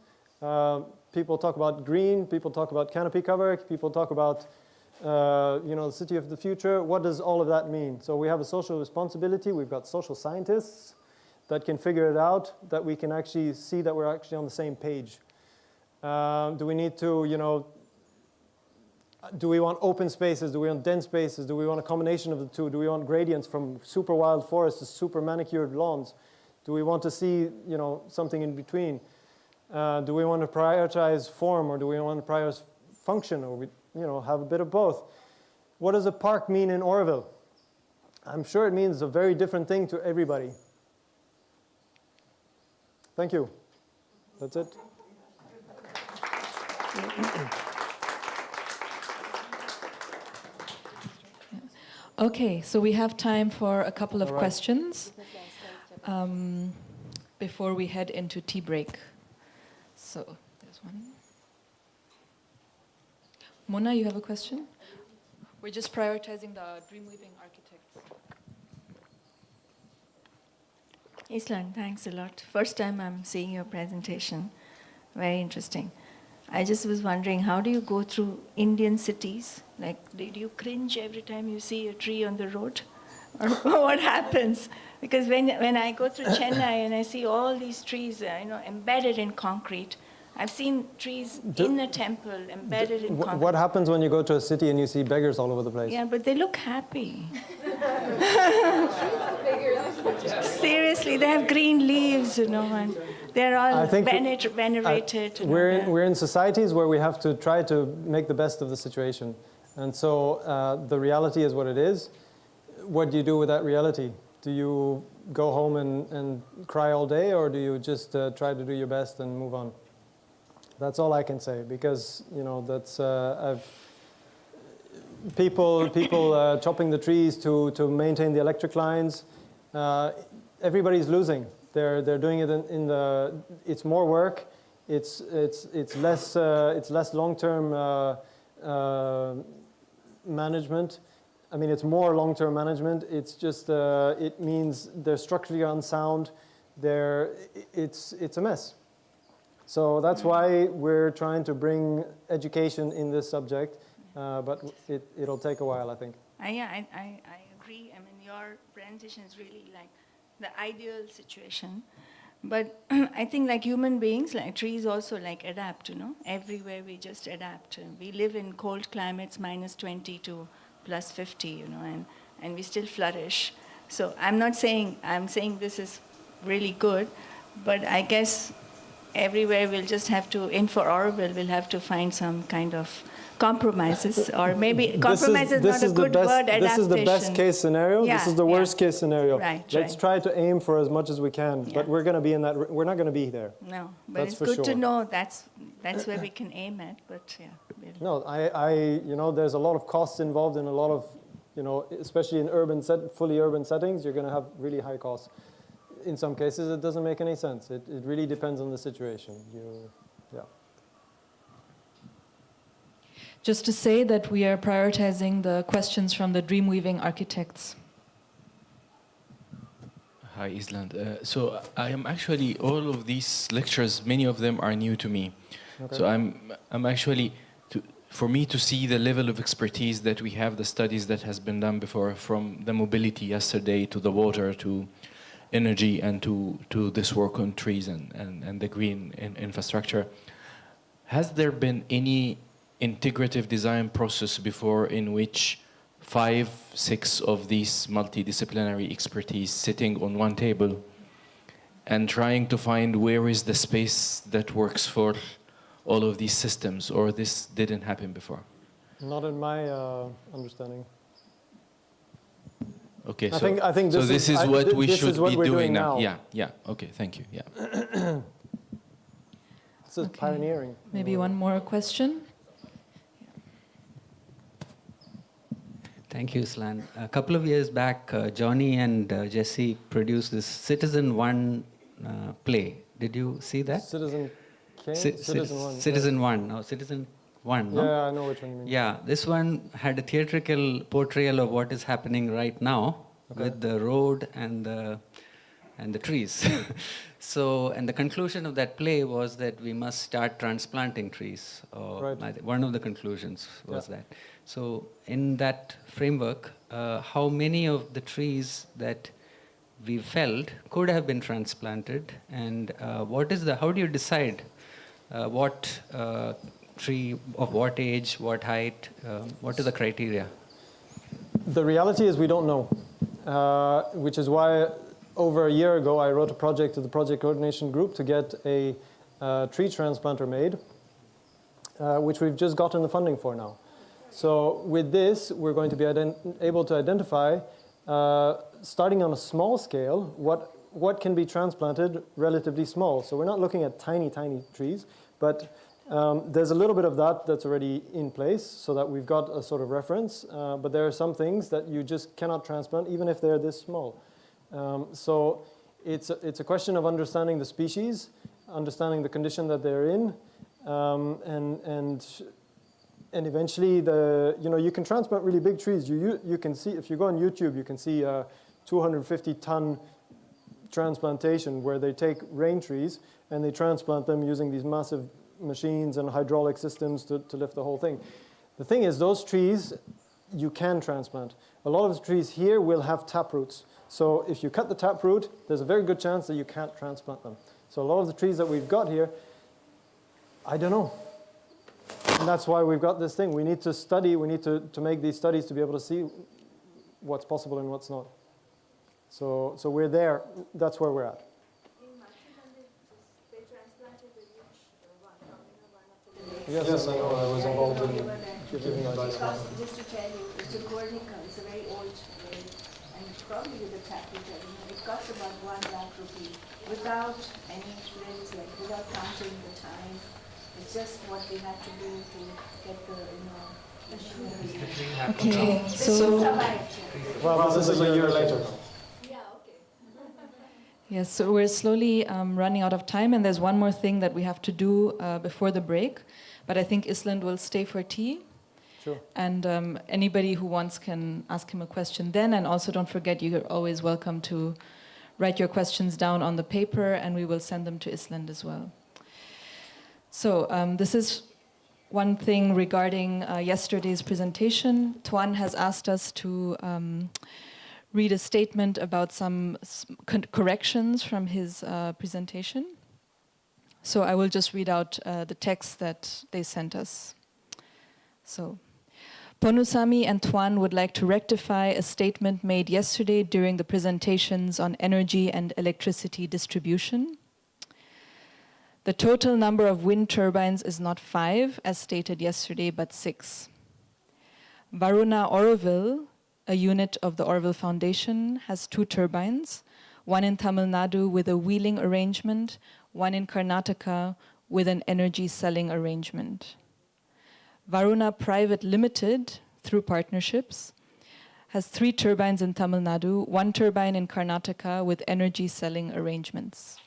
People talk about green, people talk about canopy cover, people talk about the city of the future. What does all of that mean? So we have a social responsibility. We've got social scientists that can figure it out, that we can actually see that we're actually on the same page. Do we need to, do we want open spaces? Do we want dense spaces? Do we want a combination of the two? Do we want gradients from super wild forests to super manicured lawns? Do we want to see, something in between? Do we want to prioritize form, or do we want to prioritize function, or we, have a bit of both? What does a park mean in Auroville? I'm sure it means a very different thing to everybody. Thank you. That's it. Okay, so we have time for a couple of questions before we head into tea break. So there's one. Mona, you have a question? We're just prioritizing the DREAMWEAVING architects. Islan, thanks a lot. First time I'm seeing your presentation. Very interesting. I just was wondering, how do you go through Indian cities? Like, did you cringe every time you see a tree on the road? Or what happens? Because when I go through Chennai and I see all these trees, embedded in concrete, I've seen trees in a temple embedded in concrete. What happens when you go to a city and you see beggars all over the place? Yeah, but they look happy. Seriously, they have green leaves, and they're all venerated. We're in societies where we have to try to make the best of the situation. And so the reality is what it is. What do you do with that reality? Do you go home and cry all day, or do you just try to do your best and move on? That's all I can say, because that's people chopping the trees to maintain the electric lines. Everybody's losing. They're doing it in the. It's more work. It's less long-term management. I mean, it's more long-term management. It's just it means they're structurally unsound. It's a mess. So that's why we're trying to bring education in this subject, but it'll take a while, I think. I agree. I mean, your presentation is really the ideal situation. But I think like human beings, like trees also like adapt, you know. Everywhere we just adapt. We live in cold climates, -20 to +50, you know, and we still flourish. So I'm saying this is really good, but I guess everywhere we'll just have to, for Auroville, we'll have to find some kind of compromises, or maybe compromise is not a good word, adaptation. This is the best case scenario. Yeah, this is the worst case scenario. Right, Let's try to aim for as much as we can, but we're going to be in that. We're not going to be there. No, but that's it's for good sure. to know that's where we can aim at. But yeah. No, you know, there's a lot of costs involved in a lot of, you know, especially in fully urban settings, you're going to have really high costs. In some cases, it doesn't make any sense. It really depends on the situation. Yeah. Just to say that we are prioritizing the questions from the DREAMWEAVING architects. Hi, Island. So I am actually, all of these lectures, many of them are new to me. Okay. So I'm actually, for me to see the level of expertise that we have, the studies that has been done before, from the mobility yesterday to the water to energy and to this work on trees and the green infrastructure. Has there been any integrative design process before in which 5, 6 of these multidisciplinary expertise sitting on one table and trying to find where is the space that works for all of these systems, or this didn't happen before? Not in my understanding. Okay, I think this is what we should be doing now. Yeah. Okay, thank you. Yeah. This is pioneering. Maybe one more question. Thank you, Islan. A couple of years back, Johnny and Jesse produced this Citizen One play. Did you see that? Citizen One. Citizen One. No, Citizen One. No? Yeah, I know which one you mean. Yeah, this one had a theatrical portrayal of what is happening right now with the road and the trees. So, and the conclusion of that play was that we must start transplanting trees. One of the conclusions was that. So, in that framework, how many of the trees that we felled could have been transplanted, and how do you decide what tree of what age, what height, what is the criteria? The reality is we don't know, which is why over a year ago I wrote a project to the project coordination group to get a tree transplanter made, which we've just gotten the funding for now. So with this, we're going to be able to identify, starting on a small scale, what can be transplanted relatively small. So we're not looking at tiny, tiny trees, but there's a little bit of that's already in place so that we've got a sort of reference. But there are some things that you just cannot transplant, even if they're this small. So it's a question of understanding the species, understanding the condition that they're in, and eventually you can transplant really big trees. You can see, if you go on YouTube, you can see a 250-ton transplantation where they take rain trees and they transplant them using these massive machines and hydraulic systems to lift the whole thing. The thing is, those trees you can transplant. A lot of the trees here will have taproots. So if you cut the taproot, there's a very good chance that you can't transplant them. So a lot of the trees that we've got here, I don't know. And that's why we've got this thing. We need to study, we need to make these studies to be able to see what's possible and what's not. So we're there. That's where we're at. Yes, I know. I was involved in giving advice. Just to tell you, it's a Guernica. It's a very old way, and it's probably with a taproot. It costs about 1 lakh rupee without any frills, like without counting the time. It's just what they had to do to get the machinery. Okay, so well, this is a year later. Yes, so we're slowly running out of time, and there's one more thing that we have to do before the break. But I think Island will stay for tea. Sure. And anybody who wants can ask him a question then. And also don't forget, you're always welcome to write your questions down on the paper, and we will send them to Island as well. So this is one thing regarding yesterday's presentation. Tuan has asked us to read a statement about some corrections from his presentation. So I will just read out the text that they sent us. So, Ponusami and Tuan would like to rectify a statement made yesterday during the presentations on energy and electricity distribution. The total number of wind turbines is not 5, as stated yesterday, but 6. Varuna Auroville, a unit of the Auroville Foundation, has 2 turbines, one in Tamil Nadu with a wheeling arrangement, one in Karnataka with an energy selling arrangement. Varuna Private Limited, through partnerships, has 3 turbines in Tamil Nadu, 1 turbine in Karnataka with energy selling arrangements.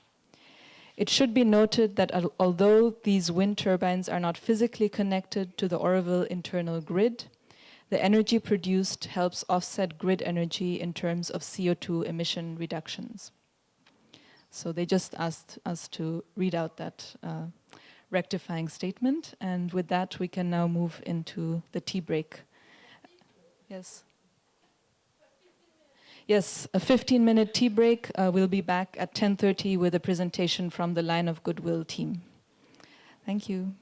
It should be noted that although these wind turbines are not physically connected to the Auroville internal grid, the energy produced helps offset grid energy in terms of CO2 emission reductions. So they just asked us to read out that rectifying statement, and with that we can now move into the tea break. Yes. Yes, a 15-minute tea break. We'll be back at 10:30 with a presentation from the Line of Goodwill team. Thank you.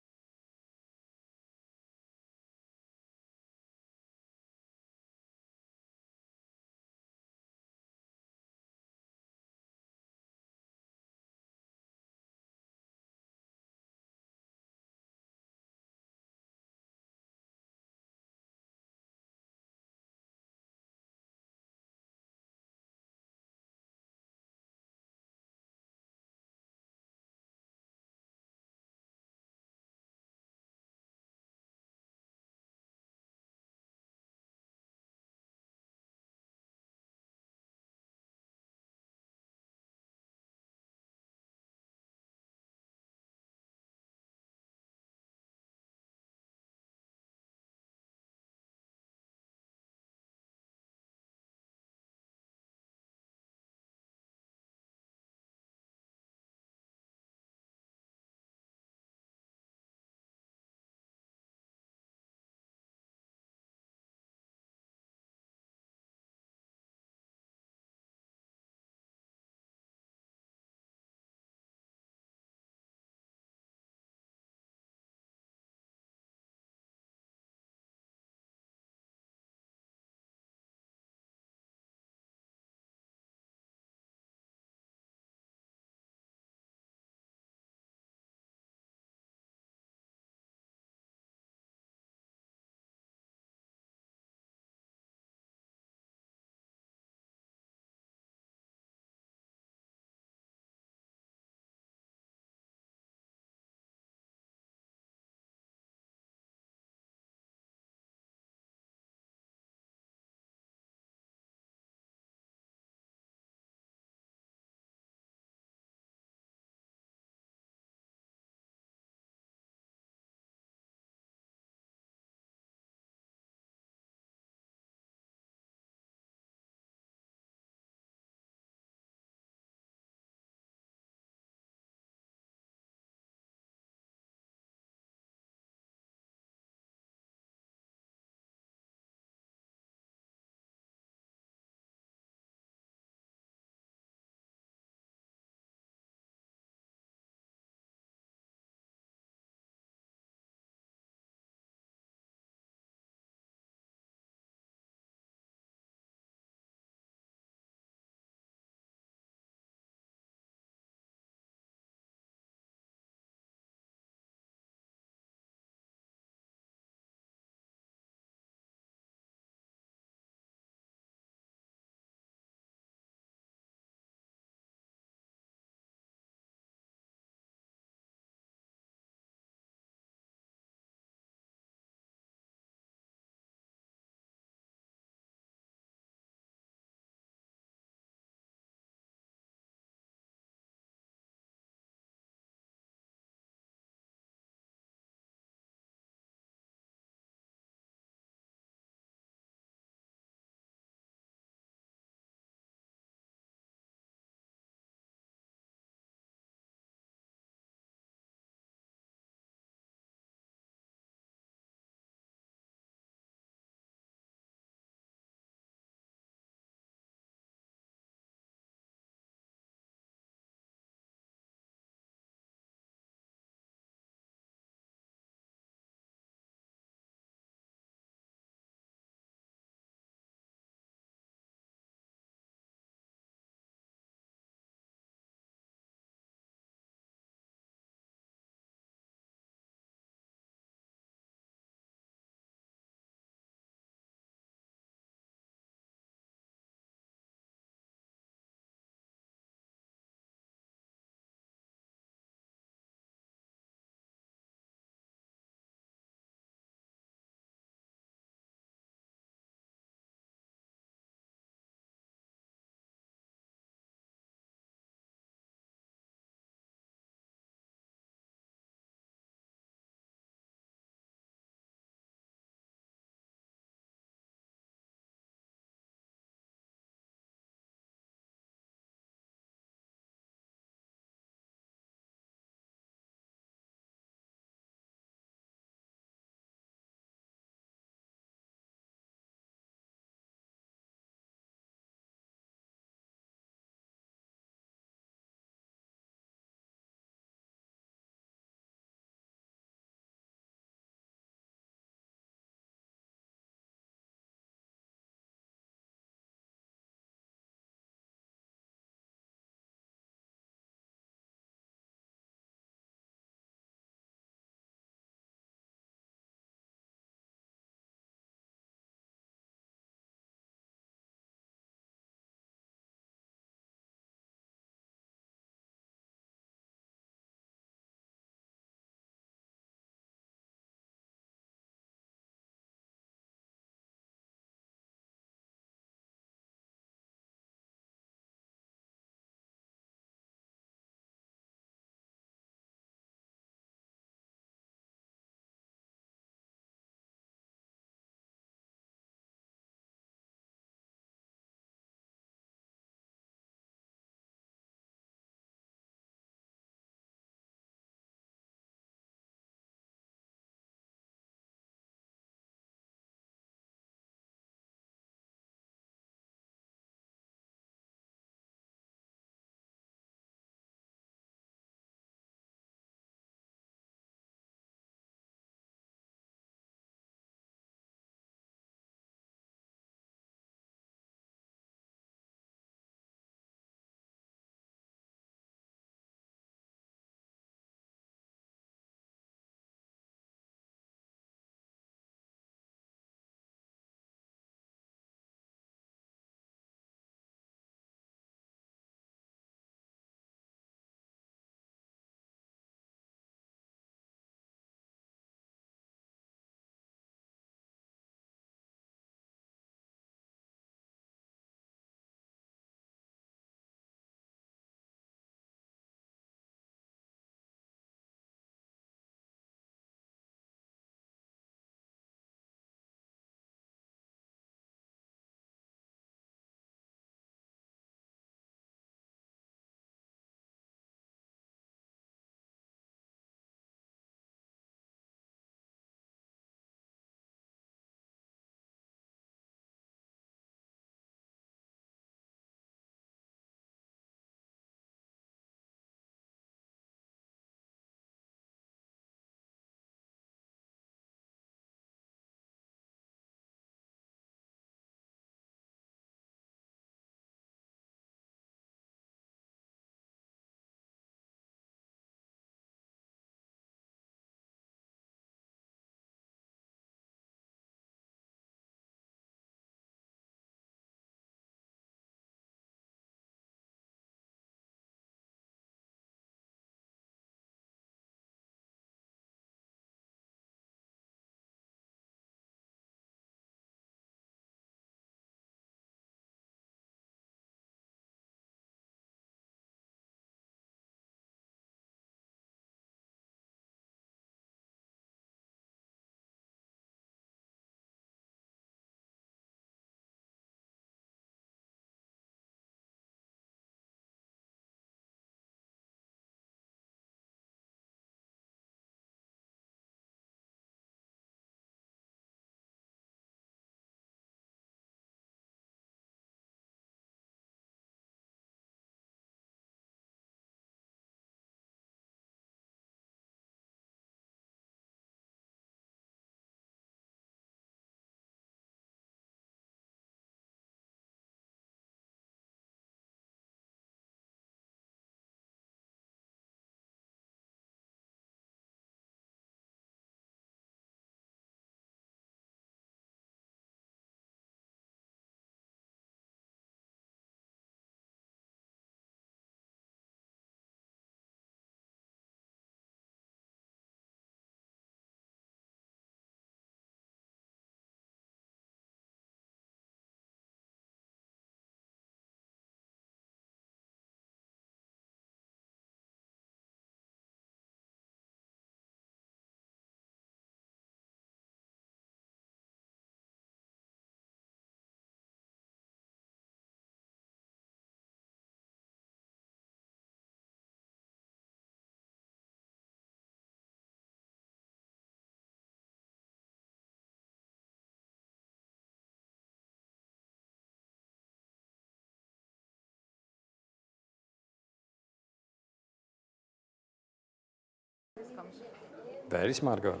Very smart girl.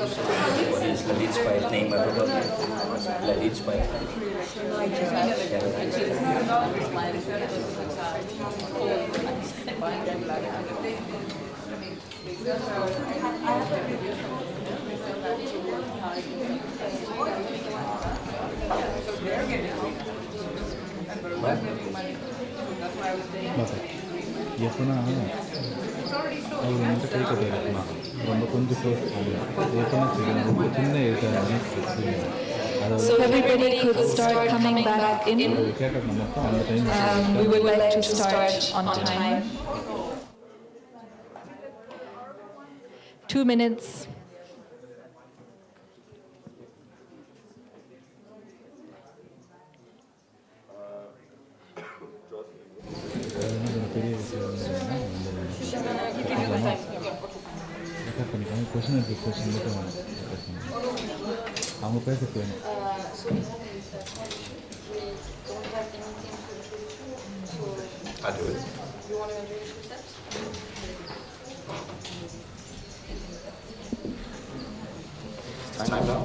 What is Lalit's wife's name? I forgot. Lalit's wife. எப்போனா அவர் வந்து கை கட்ட இருக்கலாம் ரொம்ப கொஞ்சம் close எப்போனா செய்யணும் ரொம்ப சின்ன So everybody could start coming back in. We would like to start on time. 2 minutes. பெரிய விஷயம் ரெக்கார்ட் பண்ணிக்கலாம் கொஸ்டின் இருக்கு கொஸ்டின் மட்டும் அவங்க பேசுறது I'll do it. You want to introduce yourself? Time now?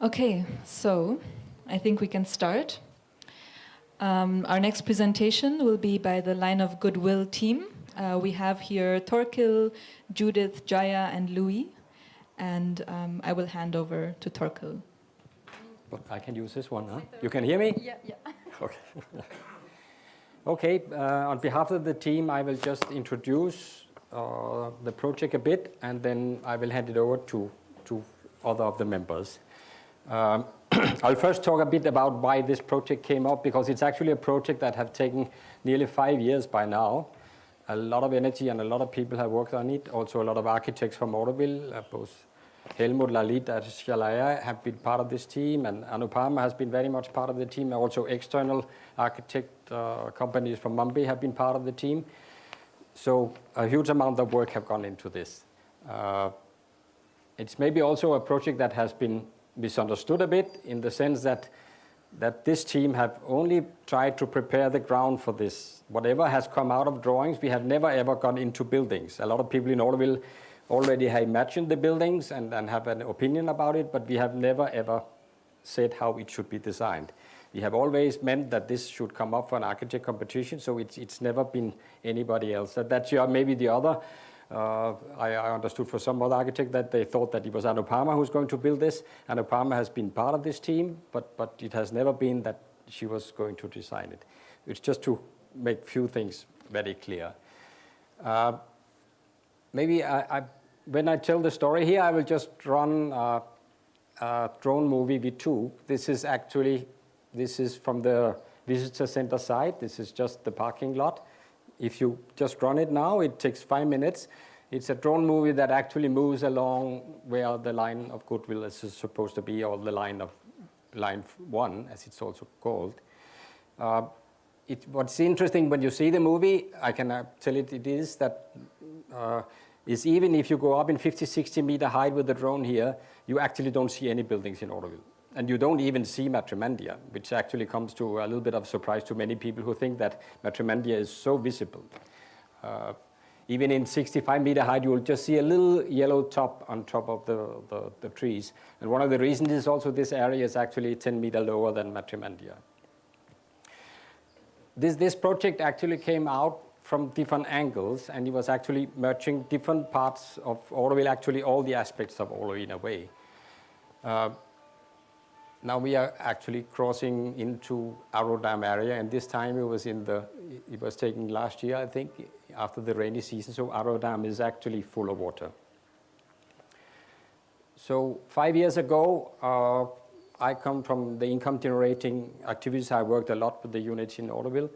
Okay, so I think we can start. Our next presentation will be by the Line of Goodwill team. We have here Torkil, Judith, Jaya, and Louis. And I will hand over to Torkil. But I can use this one, huh? You can hear me? Yeah. Okay. Okay, on behalf of the team, I will just introduce the project a bit, and then I will hand it over to other of the members. I'll first talk a bit about why this project came up, because it's actually a project that have taken nearly 5 years by now. A lot of energy and a lot of people have worked on it. Also a lot of architects from Auroville, both Helmut, Lalit, and Shalaya have been part of this team, and Anupama has been very much part of the team. Also external architect companies from Mumbai have been part of the team. So a huge amount of work have gone into this. It's maybe also a project that has been misunderstood a bit, in the sense that this team have only tried to prepare the ground for this. Whatever has come out of drawings, we have never ever gone into buildings. A lot of people in Auroville already have imagined the buildings and have an opinion about it, but we have never ever said how it should be designed. We have always meant that this should come up for an architect competition, so it's never been anybody else. That's maybe the other. I understood for some other architect that they thought that it was Anupama who's going to build this. Anupama has been part of this team, but it has never been that she was going to design it. It's just to make few things very clear. Maybe when I tell the story here, I will just run a drone movie with two. This is from the visitor center side. This is just the parking lot. If you just run it now, it takes 5 minutes. It's a drone movie that actually moves along where the line of Goodwill is supposed to be, or the line 1, as it's also called. What's interesting when you see the movie, I can tell it is that is even if you go up in 50, 60 meter height with the drone here, you actually don't see any buildings in Auroville. And you don't even see Matrimandia, which actually comes to a little bit of surprise to many people who think that Matrimandia is so visible. Even in 65-meter height, you will just see a little yellow top on top of the trees. And one of the reasons is also this area is actually 10 meter lower than Matrimandia. This project actually came out from different angles, and it was actually merging different parts of Auroville, actually all the aspects of Auroville in a way. Now we are actually crossing into Arrow Dam area, and this time it was taken last year, I think, after the rainy season, so Arrow Dam is actually full of water. So 5 years ago, I come from the income generating activities. I worked a lot with the units in Auroville,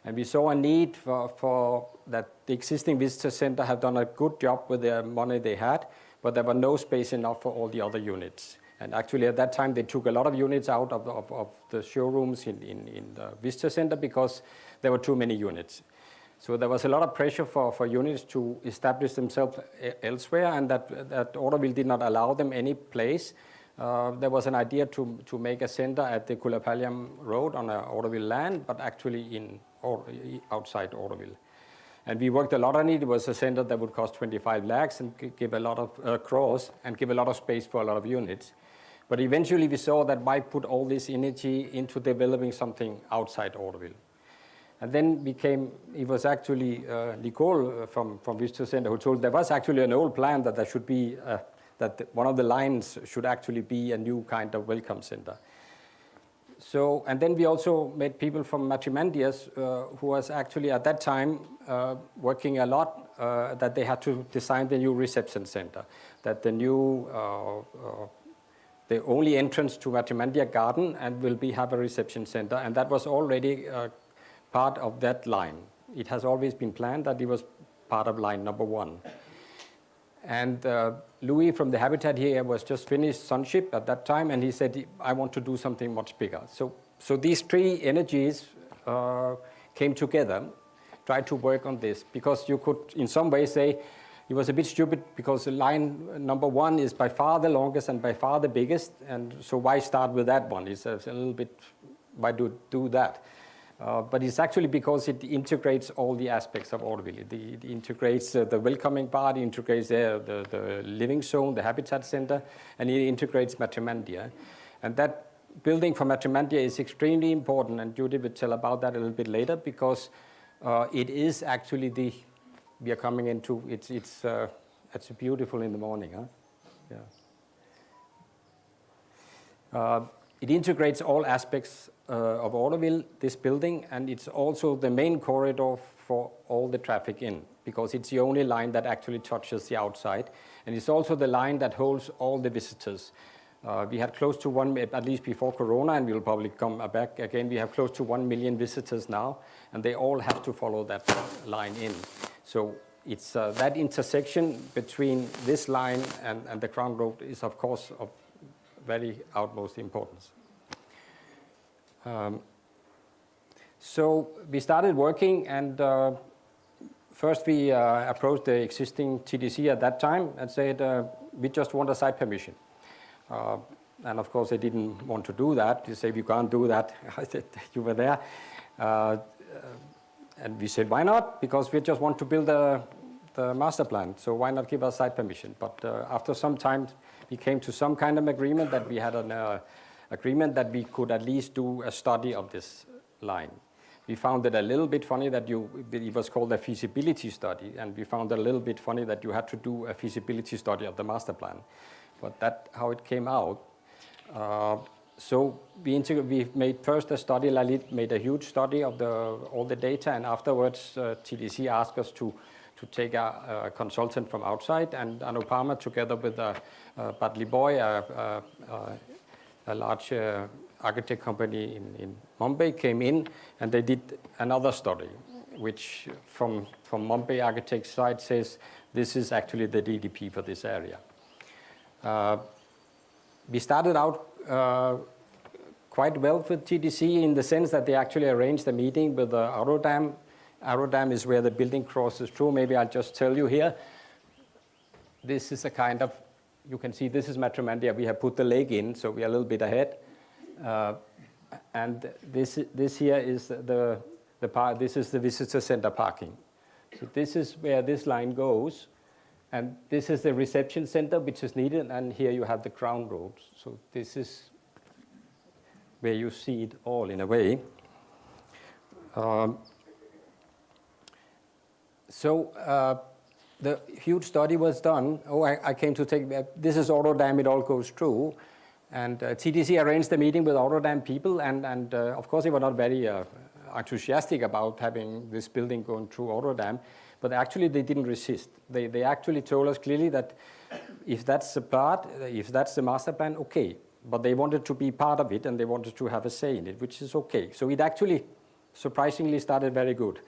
and we saw a need for that the existing visitor center have done a good job with the money they had, but there was no space enough for all the other units. And actually at that time, they took a lot of units out of the showrooms in the visitor center because there were too many units. So there was a lot of pressure for units to establish themselves elsewhere, and that Auroville did not allow them any place. There was an idea to make a center at the Kulapalliam Road on Auroville land, but actually outside Auroville. And we worked a lot on it. It was a center that would cost 25 lakhs and give a lot of crores and give a lot of space for a lot of units. But eventually we saw that why put all this energy into developing something outside Auroville. And then it was actually Nicole from Visitor Center who told there was actually an old plan that there should be, that one of the lines should actually be a new kind of welcome center. So, and then we also met people from Matrimandias who was actually at that time working a lot that they had to design the new reception center, that the new, the only entrance to Matrimandia Garden and will have a reception center, and that was already part of that line. It has always been planned that it was part of line number 1. And Louis from the Habitat here was just finished Sunship at that time, and he said, I want to do something much bigger. So these three energies came together, tried to work on this, because you could in some way say it was a bit stupid because line number 1 is by far the longest and by far the biggest, and so why start with that one? It's a little bit, why do that? But it's actually because it integrates all the aspects of Auroville. It integrates the welcoming part, it integrates the living zone, the habitat center, and it integrates Matrimandia. And that building for Matrimandia is extremely important, and Judy will tell about that a little bit later, because it is actually we are coming into, it's beautiful in the morning, huh? Yeah. It integrates all aspects of Auroville, this building, and it's also the main corridor for all the traffic in, because it's the only line that actually touches the outside, and it's also the line that holds all the visitors. We had close to at least before Corona, and we'll probably come back again, we have close to 1 million visitors now, and they all have to follow that line in. So it's that intersection between this line and the Crown Road is, of course, of very utmost importance. So we started working, and first we approached the existing TDC at that time and said, we just want a site permission. And of course they didn't want to do that. They said, we can't do that. I said, you were there. And we said, why not? Because we just want to build the master plan, so why not give us site permission? But after some time, we came to some kind of agreement that we had an agreement that we could at least do a study of this line. We found it a little bit funny that it was called a feasibility study, and we found it a little bit funny that you had to do a feasibility study of the master plan. But that's how it came out. So we made first a study. Lalit made a huge study of all the data, and afterwards TDC asked us to take a consultant from outside, and Anupama, together with Badli Boy, a large architect company in Mumbai, came in, and they did another study, which from Mumbai architect's side says this is actually the DDP for this area. We started out quite well with TDC in the sense that they actually arranged a meeting with the Arrow Dam. Arrow Dam is where the building crosses through. Maybe I'll just tell you here. This is a kind of, you can see this is Matrimandia. We have put the lake in, so we are a little bit ahead. And this here is the part. This is the visitor center parking. So this is where this line goes. And this is the reception center, which is needed. And here you have the crown road. So this is where you see it all in a way. The huge study was done. I came to take, this is Aurodam, it all goes through. And TDC arranged the meeting with Aurodam people. And of course, they were not very enthusiastic about having this building going through Aurodam. But actually, they didn't resist. They actually told us clearly that if that's the part, if that's the master plan, okay. But they wanted to be part of it, and they wanted to have a say in it, which is okay. So it actually, surprisingly, started very good.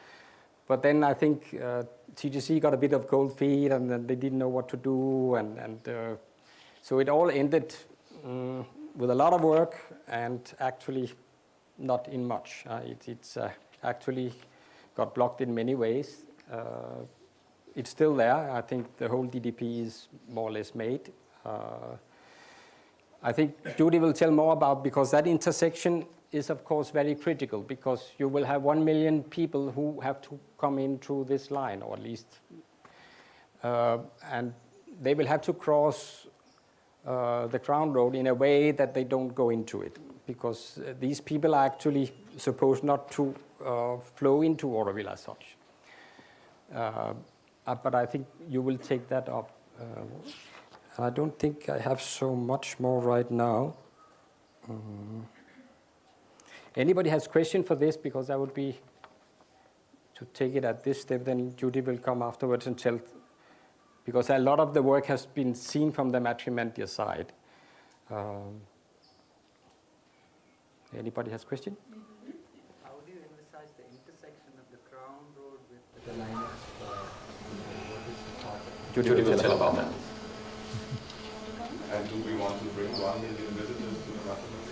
But then I think TGC got a bit of cold feet, and then they didn't know what to do. So it all ended with a lot of work, and actually not in much. It's actually got blocked in many ways. It's still there. I think the whole DDP is more or less made. I think Judy will tell more about, because that intersection is of course very critical, because you will have 1 million people who have to come in through this line, or at least, and they will have to cross the Crown Road in a way that they don't go into it, because these people are actually supposed not to flow into Auroville as such. But I think you will take that up. I don't think I have so much more right now. Anybody has question for this? Because that would be to take it at this step, then Judy will come afterwards and tell, because a lot of the work has been seen from the matrimentia side. Anybody has question? How do you emphasize the intersection of the Crown Road with the line of Judy will tell about that. And do we want to bring 1 million visitors to the Masterplan?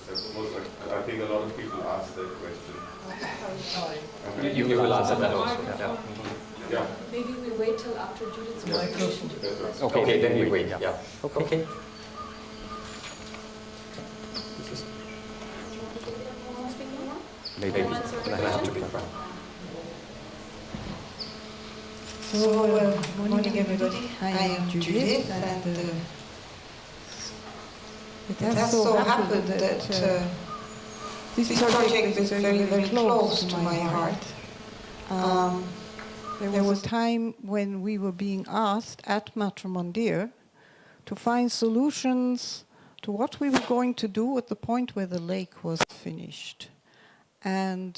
I think a lot of people ask that question. Okay. You will answer that also. Yeah. Maybe we wait till after Judith's presentation. Okay, then we wait. Yeah. Okay. Maybe. I have to be. So, good morning everybody. I am Judith, and it has so happened that this project is very, very close to my heart. There was a time when we were being asked at Matrimondir to find solutions to what we were going to do at the point where the lake was finished. And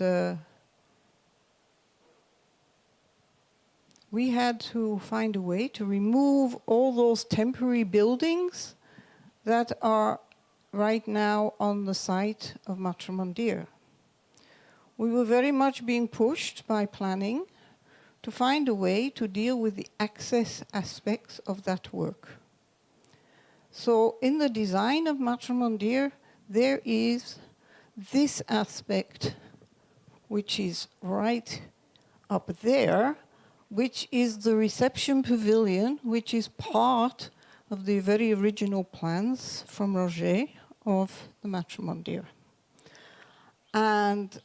we had to find a way to remove all those temporary buildings that are right now on the site of Matrimondir. We were very much being pushed by planning to find a way to deal with the access aspects of that work. So in the design of Matrimondir, there is this aspect, which is right up there, which is the reception pavilion, which is part of the very original plans from Roger of the Matrimondir. And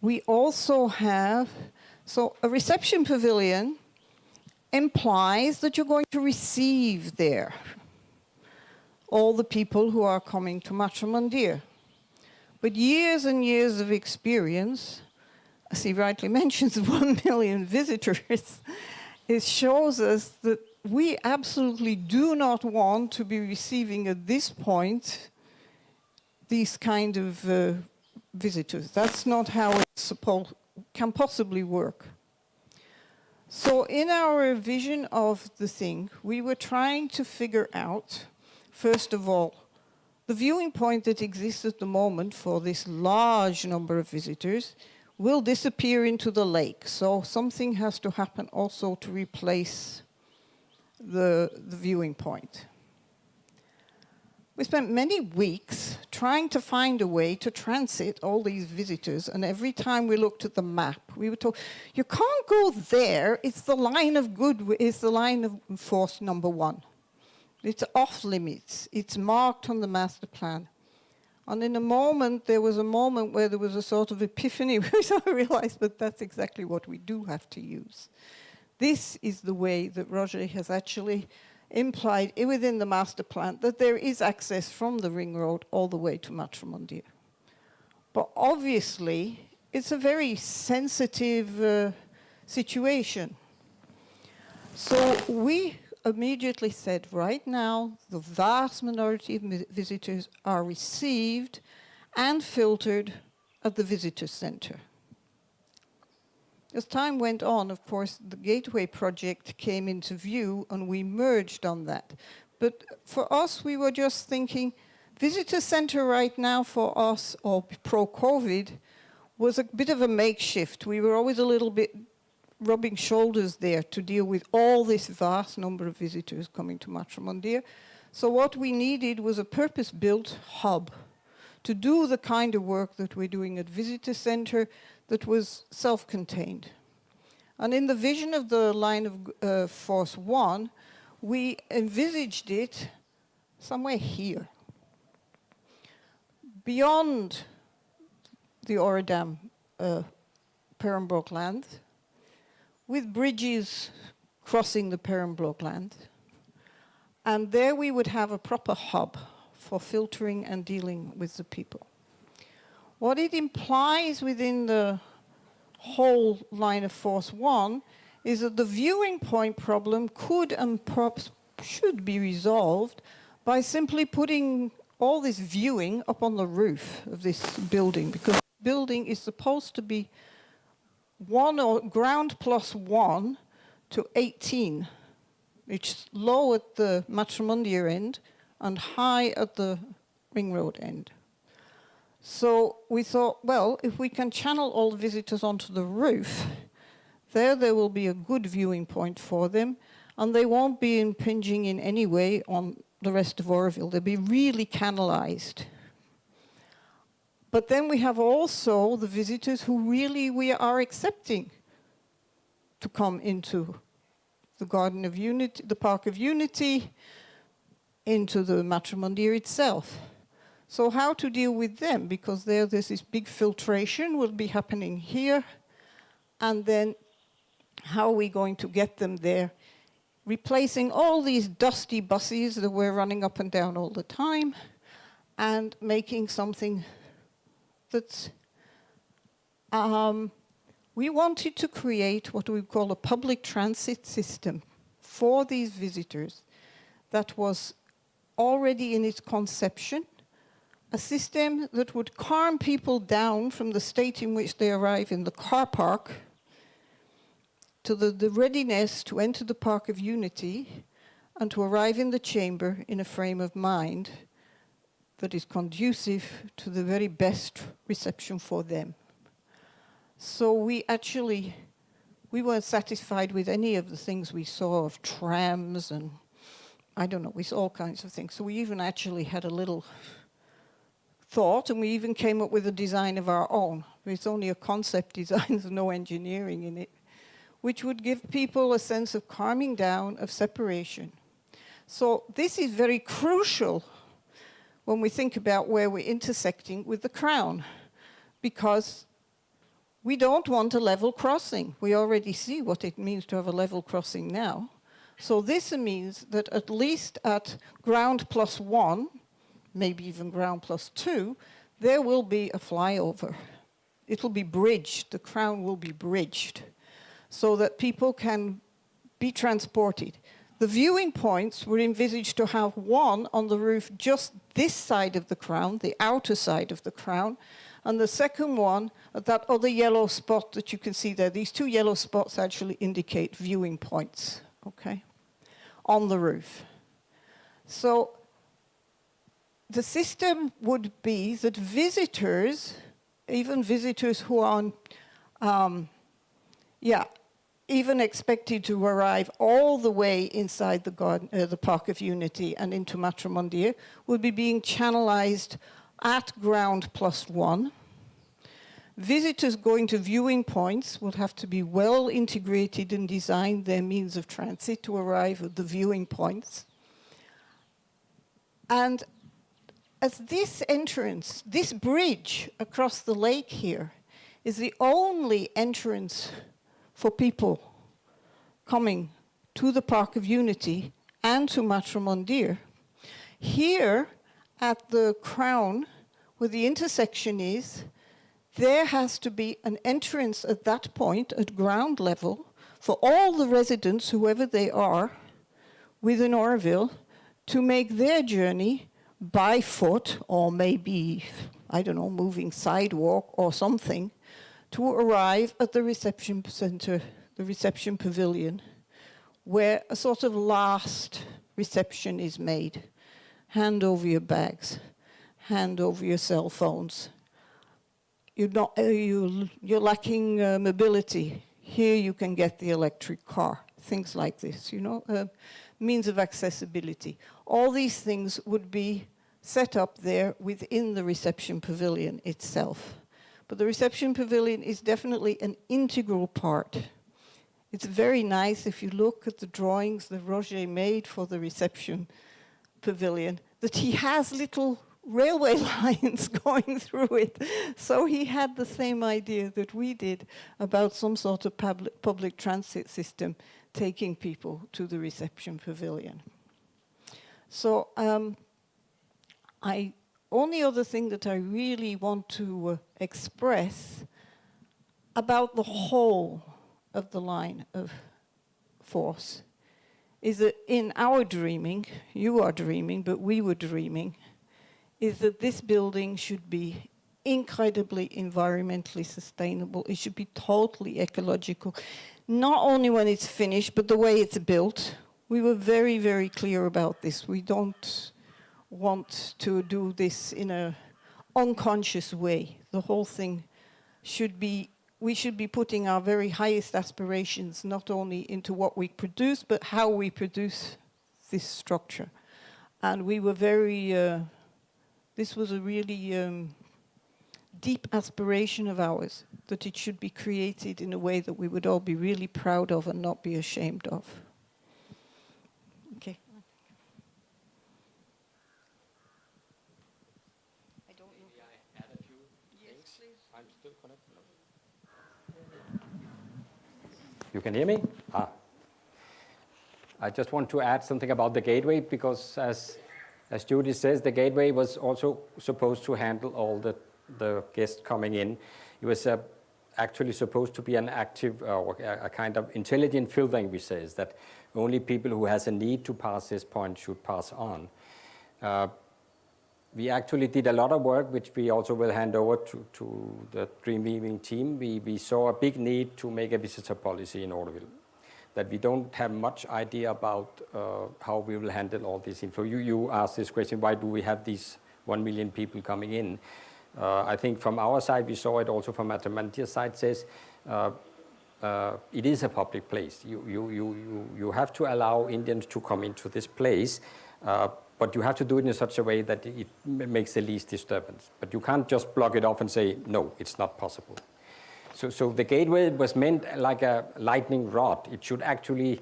we also have, so a reception pavilion implies that you're going to receive there all the people who are coming to Matrimondir. But years and years of experience, as he rightly mentions, 1 million visitors, it shows us that we absolutely do not want to be receiving at this point these kind of visitors. That's not how it can possibly work. So in our vision of the thing, we were trying to figure out, first of all, the viewing point that exists at the moment for this large number of visitors will disappear into the lake. So something has to happen also to replace the viewing point. We spent many weeks trying to find a way to transit all these visitors, and every time we looked at the map, we were told, you can't go there, it's the line of it's the line of force number 1. It's off limits, it's marked on the master plan. And in a moment, there was a moment where there was a sort of epiphany, which I realized, but that's exactly what we do have to use. This is the way that Roger has actually implied within the master plan that there is access from the ring road all the way to Matramondia. But obviously, it's a very sensitive situation. So we immediately said, right now, the vast majority of visitors are received and filtered at the visitor center. As time went on, of course, the Gateway project came into view and we merged on that. But for us, we were just thinking, visitor center right now for us, or pro-COVID, was a bit of a makeshift. We were always a little bit rubbing shoulders there to deal with all this vast number of visitors coming to Matramondia. So what we needed was a purpose-built hub to do the kind of work that we're doing at Visitor Center that was self-contained. And in the vision of the line of Force 1, we envisaged it somewhere here, beyond the Oradam Perenbrook land, with bridges crossing the Perenbrook land. And there we would have a proper hub for filtering and dealing with the people. What it implies within the whole line of Force 1 is that the viewing point problem could and perhaps should be resolved by simply putting all this viewing up on the roof of this building, because the building is supposed to be ground plus 1 to 18. It's low at the Matramondia end and high at the Ring Road end. So we thought, well, if we can channel all the visitors onto the roof, there will be a good viewing point for them, and they won't be impinging in any way on the rest of Auroville. They'll be really canalized. But then we have also the visitors who really we are accepting to come into the Garden of Unity, the Park of Unity, into the Matramondia itself. So how to deal with them? Because there's this big filtration will be happening here, and then how are we going to get them there? Replacing all these dusty buses that we're running up and down all the time, and making something that's... we wanted to create what we call a public transit system for these visitors that was already in its conception, a system that would calm people down from the state in which they arrive in the car park to the readiness to enter the Park of Unity and to arrive in the chamber in a frame of mind that is conducive to the very best reception for them. So we weren't satisfied with any of the things we saw of trams and I don't know, we saw all kinds of things. So we even actually had a little thought, and we even came up with a design of our own. It's only a concept design, there's no engineering in it, which would give people a sense of calming down, of separation. So this is very crucial when we think about where we're intersecting with the Crown, because we don't want a level crossing. We already see what it means to have a level crossing now. So this means that at least at ground plus 1, maybe even ground plus 2, there will be a flyover. It will be bridged, the Crown will be bridged, so that people can be transported. The viewing points were envisaged to have one on the roof just this side of the Crown, the outer side of the Crown, and the second one at that other yellow spot that you can see there. These two yellow spots actually indicate viewing points, okay, on the roof. So the system would be that visitors, even visitors who are even expected to arrive all the way inside the garden, the Park of Unity and into Matramondia, would be being channelized at ground plus 1. Visitors going to viewing points will have to be well integrated and design their means of transit to arrive at the viewing points. And as this entrance, this bridge across the lake here, is the only entrance for people coming to the Park of Unity and to Matra Mandir. Here at the crown, where the intersection is, there has to be an entrance at that point at ground level for all the residents, whoever they are, within Auroville, to make their journey by foot or maybe, I don't know, moving sidewalk or something, to arrive at the reception center, the reception pavilion, where a sort of last reception is made. Hand over your bags, hand over your cell phones. You're lacking mobility. Here you can get the electric car, things like this, means of accessibility. All these things would be set up there within the reception pavilion itself. But the reception pavilion is definitely an integral part. It's very nice if you look at the drawings that Roger made for the reception pavilion, that he has little railway lines going through it. So he had the same idea that we did about some sort of public transit system taking people to the reception pavilion. So only other thing that I really want to express about the whole of the line of force is that in our dreaming, you are dreaming, but we were dreaming, is that this building should be incredibly environmentally sustainable. It should be totally ecological, not only when it's finished, but the way it's built. We were very, very clear about this. We don't want to do this in an unconscious way. The whole thing should be, we should be putting our very highest aspirations not only into what we produce, but how we produce this structure. And we were very, this was a really deep aspiration of ours, that it should be created in a way that we would all be really proud of and not be ashamed of. Okay. I don't know. Maybe I add a few things. Please. I'm still connected. You can hear me? I just want to add something about the gateway, because as Judy says, the gateway was also supposed to handle all the guests coming in. It was actually supposed to be an active or a kind of intelligent filtering, we say, that only people who has a need to pass this point should pass on. We actually did a lot of work, which we also will hand over to the DREAMWEAVING team. We saw a big need to make a visitor policy in Auroville, that we don't have much idea about how we will handle all this info. You asked this question, why do we have these 1 million people coming in? I think from our side, we saw it also from Atamantia's side, says it is a public place. You have to allow Indians to come into this place, but you have to do it in such a way that it makes the least disturbance. But you can't just block it off and say, no, it's not possible. So the gateway was meant like a lightning rod. It should actually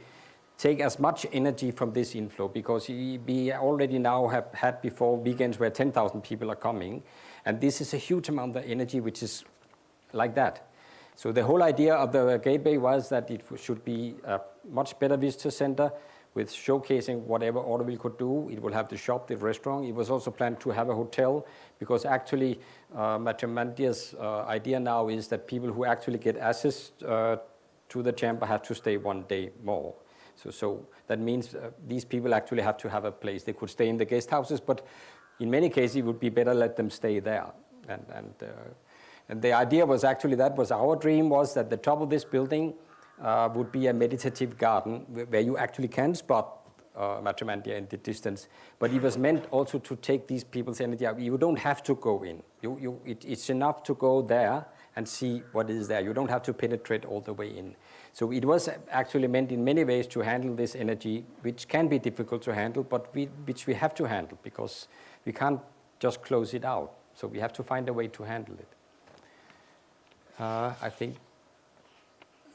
take as much energy from this inflow, because we already now have had before weekends where 10,000 people are coming, and this is a huge amount of energy which is like that. So the whole idea of the gateway was that it should be a much better visitor center with showcasing whatever Auroville could do. It will have the shop, the restaurant. It was also planned to have a hotel, because actually Matamantia's idea now is that people who actually get access to the chamber have to stay 1 day more. So that means these people actually have to have a place. They could stay in the guest houses, but in many cases it would be better let them stay there. And the idea was actually, that was our dream, was that the top of this building would be a meditative garden where you actually can spot Matamantia in the distance. But it was meant also to take these people's energy out. You don't have to go in. It's enough to go there and see what is there. You don't have to penetrate all the way in. So it was actually meant in many ways to handle this energy, which can be difficult to handle, but which we have to handle, because we can't just close it out. So we have to find a way to handle it. I think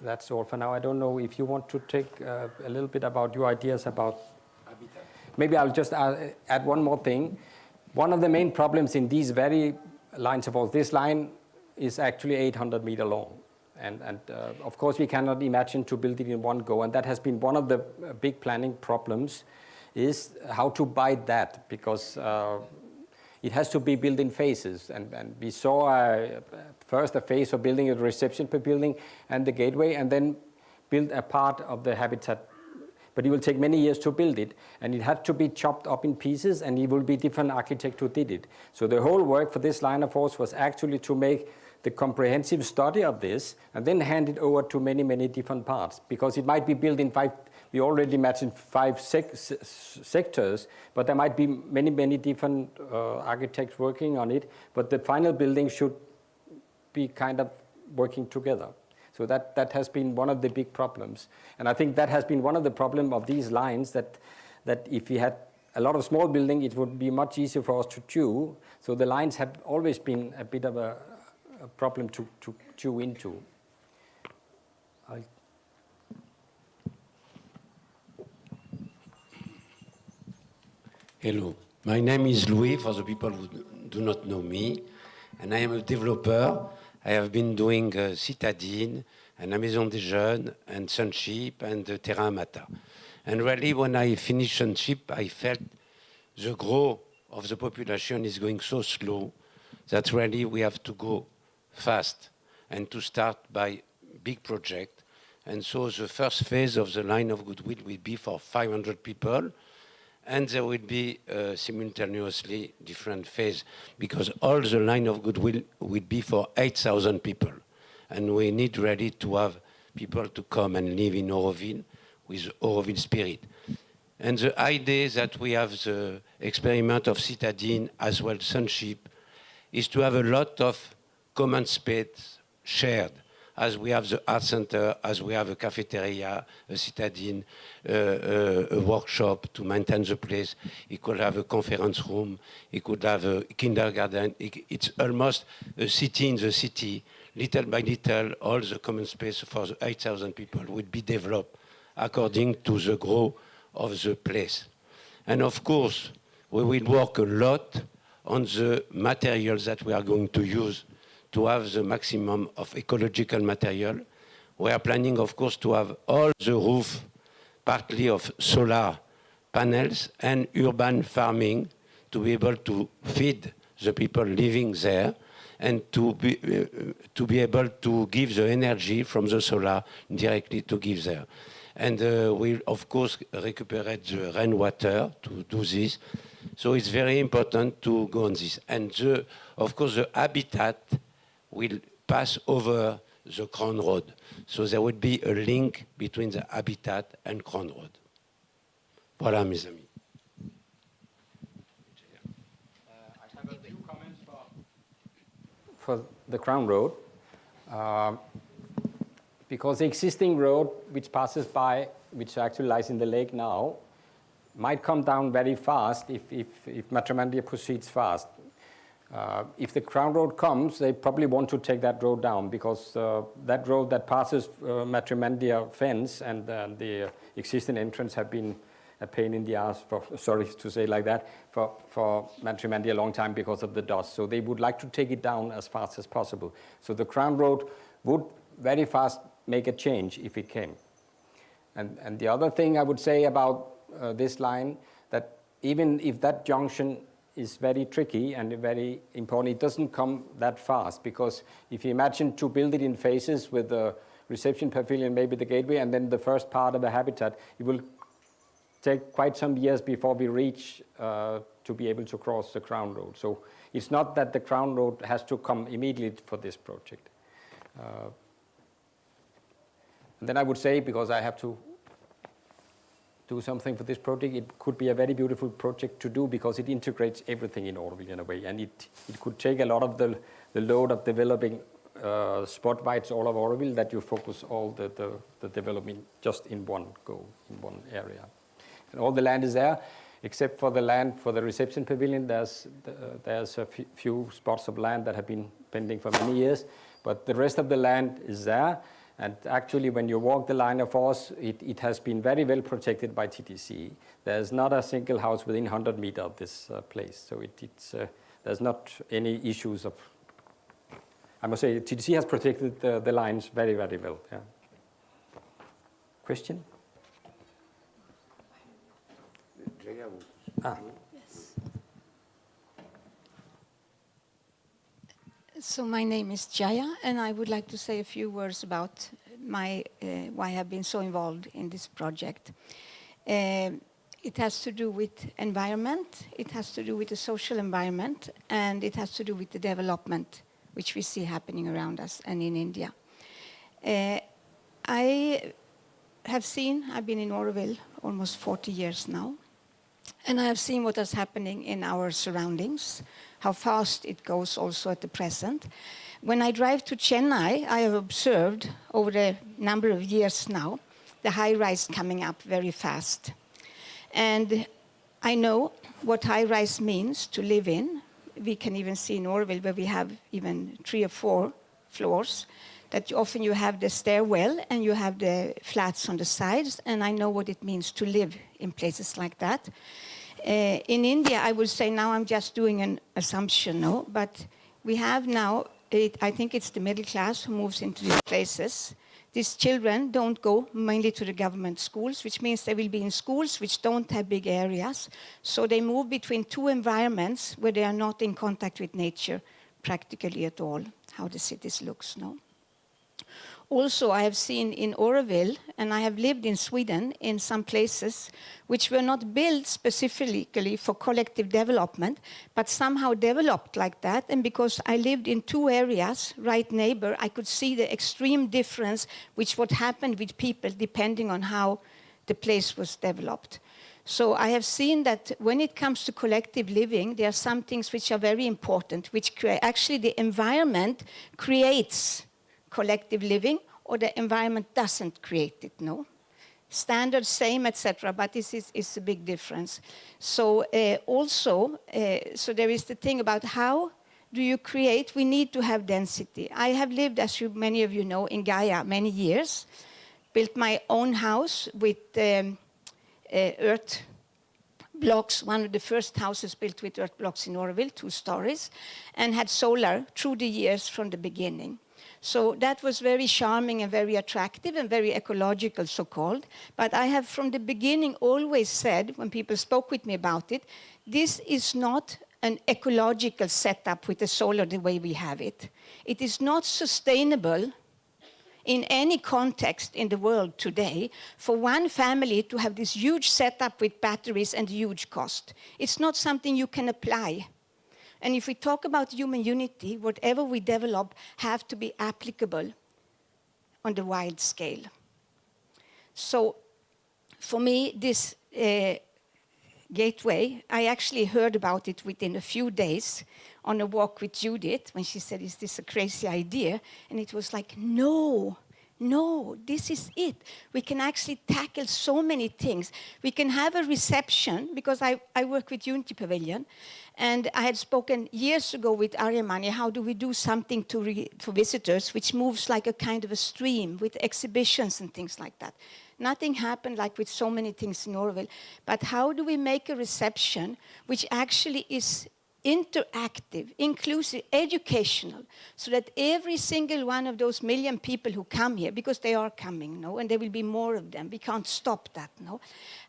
that's all for now. I don't know if you want to take a little bit about your ideas about... Maybe I'll just add one more thing. one of the main problems in these very lines, suppose this line is actually 800 meter long. And of course, we cannot imagine to build it in one go. And that has been one of the big planning problems, is how to bite that, because it has to be built in phases. And we saw first a phase of building a reception pavilion and the gateway, and then build a part of the habitat. But it will take many years to build it, and it had to be chopped up in pieces, and it will be different architect who did it. So the whole work for this line of force was actually to make the comprehensive study of this, and then hand it over to many, many different parts, because it might be built in 5, we already mentioned 5 sectors, but there might be many, many different architects working on it, but the final building should be kind of working together. So that has been one of the big problems. And I think that has been one of the problems of these lines, that if we had a lot of small building, it would be much easier for us to chew. So the lines have always been a bit of a problem to chew into. Hello, my name is Louis, for the people who do not know me, and I am a developer. I have been doing Citadine, and La Maison des Jeunes, and Sunship, and Terrain Mata. And really, when I finished Sunship, I felt the growth of the population is going so slow that really we have to go fast and to start by big project. And so the first phase of the line of goodwill will be for 500 people, and there will be simultaneously different phase, because all the line of goodwill will be for 8,000 people. And we need really to have people to come and live in Auroville with Auroville spirit. And the idea that we have the experiment of Citadine as well Sunship is to have a lot of common space shared, as we have the art center, as we have a cafeteria, a Citadine, a workshop to maintain the place. It could have a conference room, it could have a kindergarten. It's almost a city in the city. Little by little, all the common space for the 8,000 people will be developed according to the growth of the place. And of course, we will work a lot on the materials that we are going to use to have the maximum of ecological material. We are planning, of course, to have all the roof partly of solar panels and urban farming to be able to feed the people living there, and to be able to give the energy from the solar directly to give there. And we'll, of course, recuperate the rainwater to do this. So it's very important to go on this. And of course, the habitat will pass over the Crown Road. So there will be a link between the habitat and Crown Road. Voilà, mes amis. I have a few comments for the Crown Road. Because the existing road which passes by, which actually lies in the lake now, might come down very fast if Matrimandia proceeds fast. If the Crown Road comes, they probably want to take that road down, because that road that passes Matrimandia fence and the existing entrance have been a pain in the ass, sorry to say like that, for Matrimandia a long time because of the dust. So they would like to take it down as fast as possible. So the Crown Road would very fast make a change if it came. And the other thing I would say about this line, that even if that junction is very tricky and very important, it doesn't come that fast, because if you imagine to build it in phases with the reception pavilion, maybe the gateway, and then the first part of the habitat, it will take quite some years before we reach to be able to cross the Crown Road. So it's not that the Crown Road has to come immediately for this project. And then I would say, because I have to do something for this project, it could be a very beautiful project to do, because it integrates everything in Auroville in a way, and it could take a lot of the load of developing spotlights all of Auroville, that you focus all the development just in one go, in one area. And all the land is there, except for the land for the reception pavilion. There's a few spots of land that have been pending for many years, but the rest of the land is there. And actually, when you walk the line of forest, it has been very well protected by TTC. There's not a single house within 100 meters of this place. So there's not any issues of, I must say, TTC has protected the lines very, very well. Yeah. Question? Yes. So my name is Jaya, and I would like to say a few words about why I have been so involved in this project. It has to do with environment, it has to do with the social environment, and it has to do with the development which we see happening around us and in India. I've been in Auroville almost 40 years now, and I have seen what is happening in our surroundings, how fast it goes also at the present. When I drive to Chennai, I have observed over a number of years now, the high-rise coming up very fast. And I know what high-rise means to live in. We can even see in Auroville where we have even 3 or 4 floors, that often you have the stairwell and you have the flats on the sides, and I know what it means to live in places like that. In India, I would say now I'm just doing an assumption, no? But we have now, I think it's the middle class who moves into these places. These children don't go mainly to the government schools, which means they will be in schools which don't have big areas. So they move between 2 environments where they are not in contact with nature practically at all, how the cities looks, no? Also, I have seen in Auroville, and I have lived in Sweden in some places which were not built specifically for collective development, but somehow developed like that. And because I lived in 2 areas, right neighbor, I could see the extreme difference which what happened with people depending on how the place was developed. So I have seen that when it comes to collective living, there are some things which are very important, which actually the environment creates collective living, or the environment doesn't create it, no? Standards, same, etc., but this is a big difference. So so there is the thing about how do you create, we need to have density. I have lived, as many of you know, in Gaia many years, built my own house with earth blocks, one of the first houses built with earth blocks in Auroville, 2 stories, and had solar through the years from the beginning. So that was very charming and very attractive and very ecological, so-called. But I have from the beginning always said, when people spoke with me about it, this is not an ecological setup with the solar the way we have it. It is not sustainable in any context in the world today for one family to have this huge setup with batteries and huge cost. It's not something you can apply. And if we talk about human unity, whatever we develop have to be applicable on the wide scale. So for me, this gateway, I actually heard about it within a few days on a walk with Judith when she said, is this a crazy idea? And it was like, no, this is it. We can actually tackle so many things. We can have a reception, because I work with Unity Pavilion, and I had spoken years ago with Aryamani, how do we do something for visitors which moves like a kind of a stream with exhibitions and things like that. Nothing happened like with so many things in Auroville, but how do we make a reception which actually is interactive, inclusive, educational, so that every single one of those million people who come here, because they are coming, no, and there will be more of them, we can't stop that, no.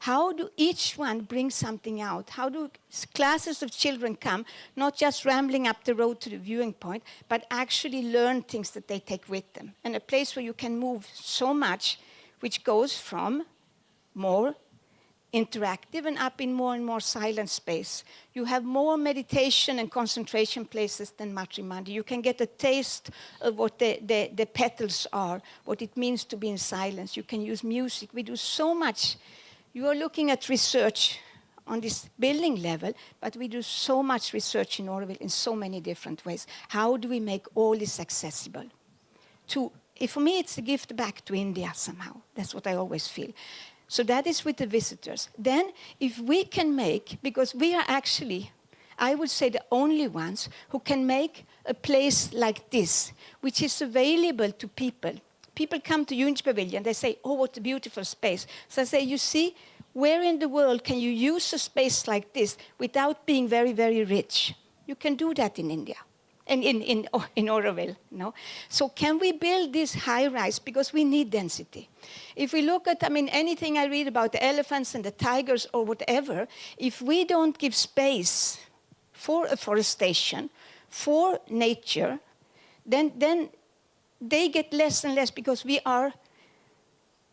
How do each one bring something out? How do classes of children come, not just rambling up the road to the viewing point, but actually learn things that they take with them? And a place where you can move so much, which goes from more interactive and up in more and more silent space. You have more meditation and concentration places than Matrimandi. You can get a taste of what the petals are, what it means to be in silence. You can use music. We do so much. You are looking at research on this building level, but we do so much research in Auroville in so many different ways. How do we make all this accessible? For me, it's a gift back to India somehow. That's what I always feel. So that is with the visitors. Then if we can make, because we are actually, I would say, the only ones who can make a place like this, which is available to people people come to Unity Pavilion, they say, oh, what a beautiful space. So I say, you see, where in the world can you use a space like this without being very, very rich? You can do that in India. And in Auroville, no? So can we build this high-rise? Because we need density. If we look at, anything I read about the elephants and the tigers or whatever, if we don't give space for afforestation, for nature, then they get less and less, because we are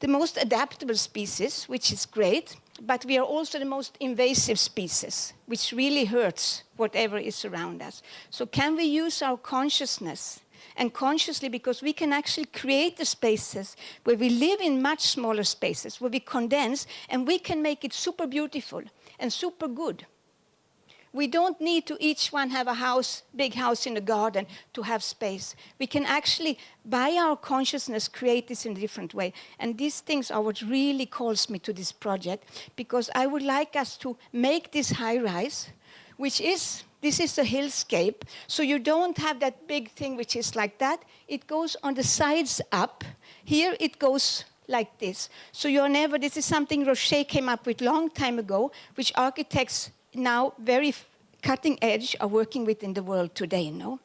the most adaptable species, which is great, but we are also the most invasive species, which really hurts whatever is around us. So can we use our consciousness, and consciously, because we can actually create the spaces where we live in much smaller spaces, where we condense, and we can make it super beautiful and super good. We don't need to each one have a house, big house in the garden to have space. We can actually, by our consciousness, create this in a different way. And these things are what really calls me to this project, because I would like us to make this high-rise, this is a hillscape, so you don't have that big thing which is like that. It goes on the sides up. Here it goes like this. So this is something Rocher came up with a long time ago, which architects now very cutting edge are working with in the world today, no?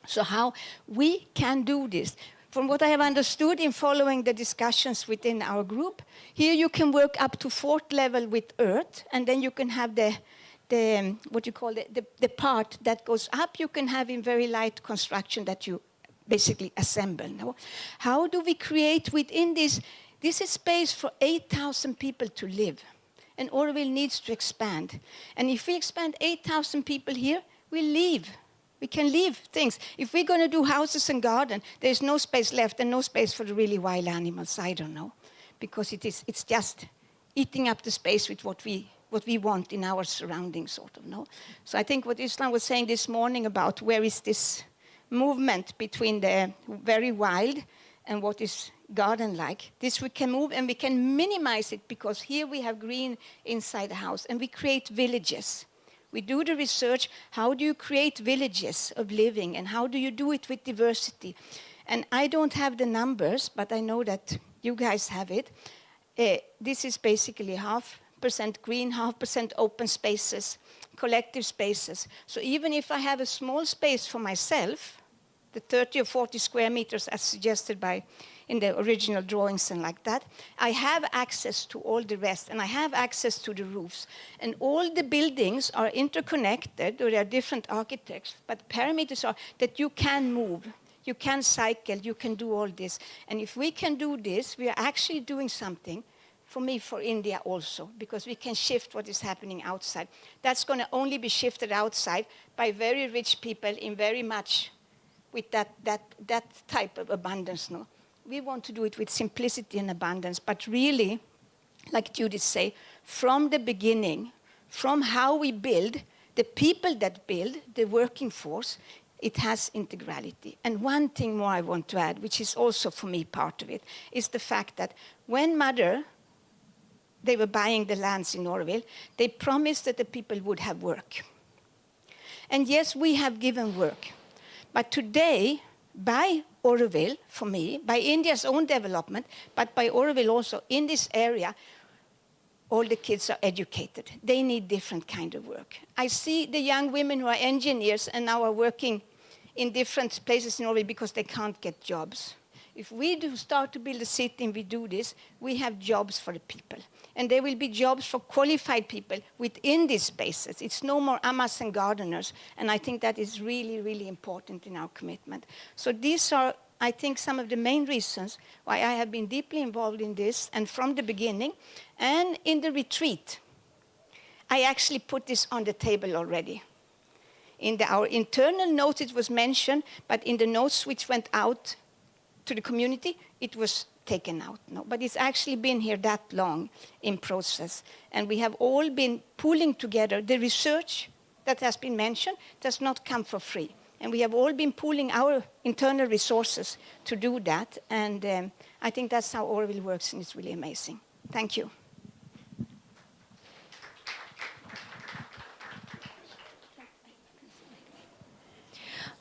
So how we can do this. From what I have understood in following the discussions within our group, here you can work up to 4th level with earth, and then you can have the part that goes up, you can have in very light construction that you basically assemble, no? How do we create within this is space for 8,000 people to live. And Auroville needs to expand. And if we expand 8,000 people here, we leave. We can leave things. If we're going to do houses and garden, there's no space left and no space for the really wild animals. I don't know. Because it's just eating up the space with what we want in our surroundings, sort of, no? So I think what Islam was saying this morning about where is this movement between the very wild and what is garden-like. This we can move and we can minimize it, because here we have green inside the house and we create villages. We do the research, how do you create villages of living, and how do you do it with diversity? And I don't have the numbers, but I know that you guys have it. This is basically 0.5% green, 0.5% open spaces, collective spaces. So even if I have a small space for myself, the 30 or 40 square meters as suggested in the original drawings and like that, I have access to all the rest, and I have access to the roofs. And all the buildings are interconnected, or there are different architects, but parameters are that you can move, you can cycle, you can do all this. And if we can do this, we are actually doing something for India also, because we can shift what is happening outside. That's going to only be shifted outside by very rich people in very much with that type of abundance, no? We want to do it with simplicity and abundance, but really, like Judith say, from the beginning, from how we build, the people that build, the working force, it has integrality. And one thing more I want to add, which is also for me part of it, is the fact that when they were buying the lands in Auroville, they promised that the people would have work. And yes, we have given work. But today, by Auroville, for me, by India's own development, but by Auroville also, in this area, all the kids are educated. They need different kind of work. I see the young women who are engineers and now are working in different places in Auroville because they can't get jobs. If we do start to build a city and we do this, we have jobs for the people. And there will be jobs for qualified people within these spaces. It's no more amas and gardeners. And I think that is really, really important in our commitment. So these are, I think, some of the main reasons why I have been deeply involved in this, and from the beginning. And in the retreat, I actually put this on the table already. In our internal notes, it was mentioned, but in the notes which went out to the community, it was taken out. No, but it's actually been here that long in process. And we have all been pulling together. The research that has been mentioned does not come for free. And we have all been pooling our internal resources to do that. And I think that's how Auroville works, and it's really amazing. Thank you.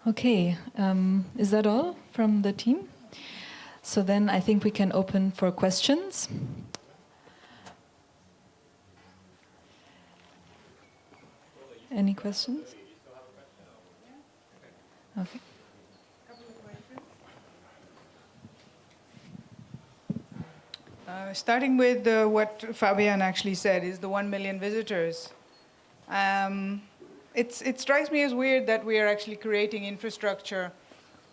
Okay, is that all from the team? So then I think we can open for questions. Any questions? Okay. Starting with what Fabian actually said, is the 1 million visitors. It strikes me as weird that we are actually creating infrastructure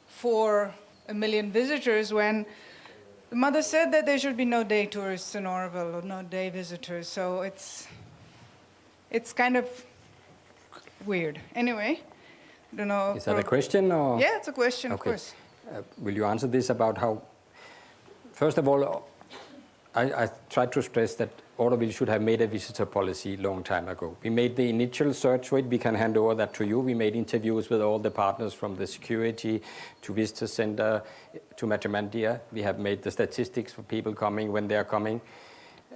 for 1 million visitors when the mother said that there should be no day tourists in Auroville or no day visitors. So it's kind of weird. Anyway, I don't know. Is that a question or? Yeah, it's a question, okay. Of course. Will you answer this about how? First of all, I tried to stress that Auroville should have made a visitor policy long time ago. We made the initial search for it. We can hand over that to you. We made interviews with all the partners from the security to visitor center to Matrimandia. We have made the statistics for people coming when they are coming.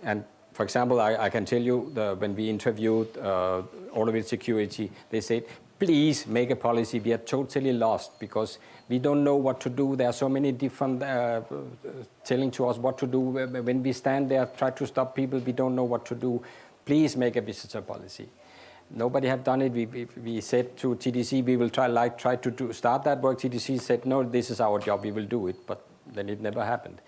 And for example, I can tell you when we interviewed Auroville security, they said, please make a policy. We are totally lost because we don't know what to do. There are so many different telling to us what to do. When we stand there, try to stop people, we don't know what to do. Please make a visitor policy. Nobody have done it. We said to TDC, we will try to start that work. TDC said, no, this is our job, we will do it. But then it never happened.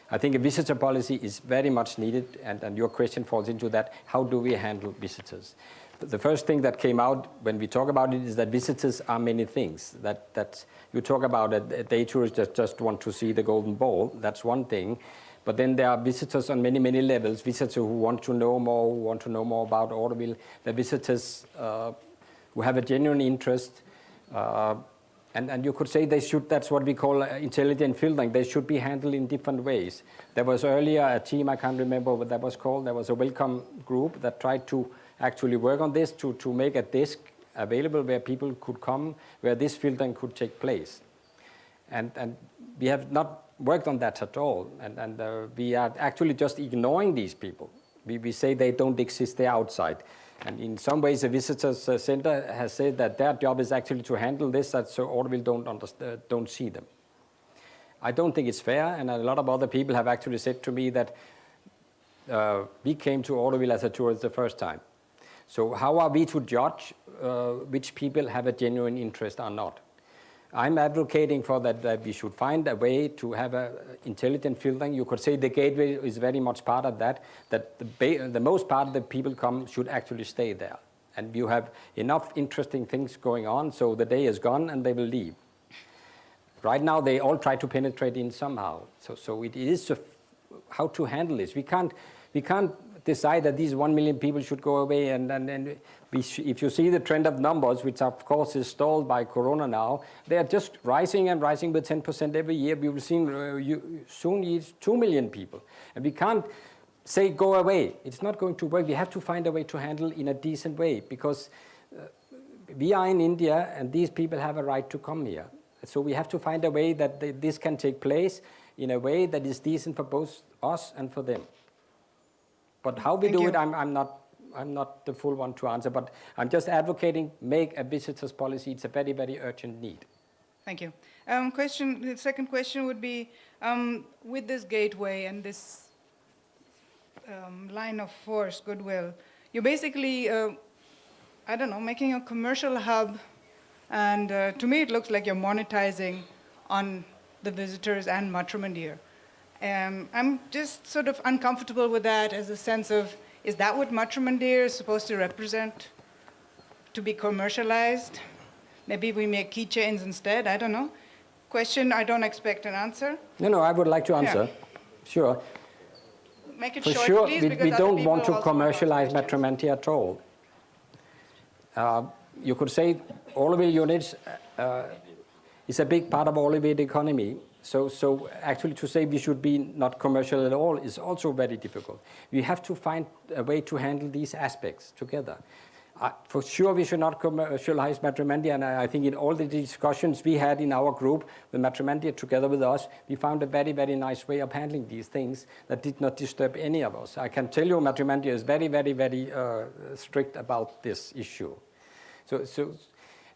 I think a visitor policy is very much needed, and your question falls into that. How do we handle visitors? The first thing that came out when we talk about it is that visitors are many things. That you talk about a day tourist that just want to see the Golden Ball, that's one thing. But then there are visitors on many, many levels, visitors who want to know more, about Auroville, the visitors who have a genuine interest. And you could say they should, that's what we call intelligent filtering. They should be handled in different ways. There was earlier a team, I can't remember what that was called, there was a welcome group that tried to actually work on this to make a desk available where people could come, where this filtering could take place. And we have not worked on that at all. And we are actually just ignoring these people. We say they don't exist, they're outside. And in some ways, the visitors center has said that their job is actually to handle this, so Auroville don't see them. I don't think it's fair, and a lot of other people have actually said to me that we came to Auroville as a tourist the first time. So how are we to judge which people have a genuine interest or not? I'm advocating for that we should find a way to have an intelligent filtering. You could say the gateway is very much part of that the most part of the people come should actually stay there. And you have enough interesting things going on, so the day is gone and they will leave. Right now, they all try to penetrate in somehow. So it is how to handle this. We can't decide that these 1 million people should go away, and if you see the trend of numbers, which of course is stalled by Corona now, they are just rising and rising with 10% every year. We will soon need 2 million people. And we can't say go away. It's not going to work. We have to find a way to handle in a decent way, because we are in India and these people have a right to come here. So we have to find a way that this can take place in a way that is decent for both us and for them. But how we do it, I'm not the full one to answer, but I'm just advocating make a visitors policy. It's a very, very urgent need. Thank you. The second question would be, with this gateway and this line of force, goodwill, you're basically, I don't know, making a commercial hub, and to me it looks like you're monetizing on the visitors and Matrimandia. I'm just sort of uncomfortable with that, as a sense of, is that what Matrimandia is supposed to represent, to be commercialized? Maybe we make keychains instead, I don't know. Question, I don't expect an answer. No, I would like to answer. Yeah. Sure. Make it For short, sure, please, we don't want to commercialize Matrimandia at all. You could say Auroville units is a big part of Auroville economy. So actually to say we should be not commercial at all is also very difficult. We have to find a way to handle these aspects together. For sure we should not commercialize Matrimandia, and I think in all the discussions we had in our group with Matrimandia together with us, we found a very, very nice way of handling these things that did not disturb any of us. I can tell you Matrimandia is very, very, very strict about this issue. So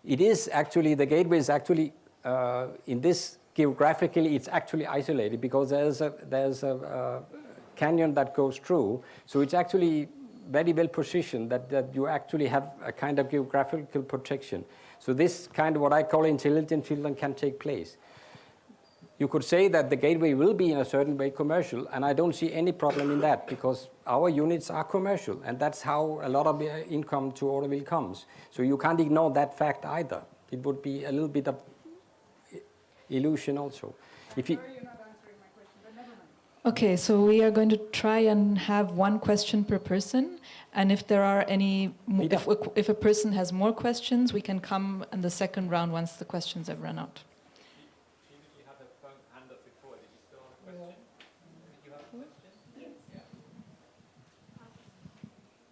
it is actually, the gateway is actually, in this geographically it's actually isolated because there's a canyon that goes through, so it's actually very well positioned that you actually have a kind of geographical protection. So this kind of what I call intelligent filtering can take place. You could say that the gateway will be in a certain way commercial, and I don't see any problem in that because our units are commercial, and that's how a lot of income to Auroville comes. So you can't ignore that fact either. It would be a little bit of illusion also. If you, Okay, so we are going to try and have one question per person, and if there are any, if a person has more questions, we can come in the second round once the questions have run out.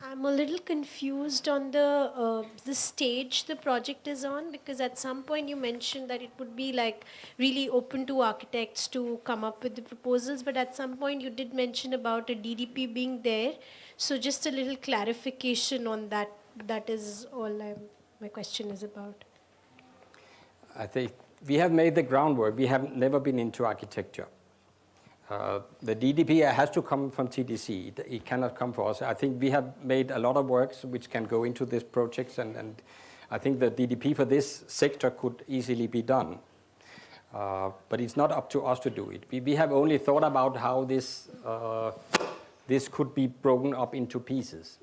I'm a little confused on the stage the project is on, because at some point you mentioned that it would be like really open to architects to come up with the proposals, but at some point you did mention about a DDP being there. So just a little clarification on that. That is all my question is about. I think we have made the groundwork. We have never been into architecture. The DDP has to come from TDC. It cannot come from us. I think we have made a lot of works which can go into these projects, and I think the DDP for this sector could easily be done. But it's not up to us to do it. We have only thought about how this could be broken up into pieces.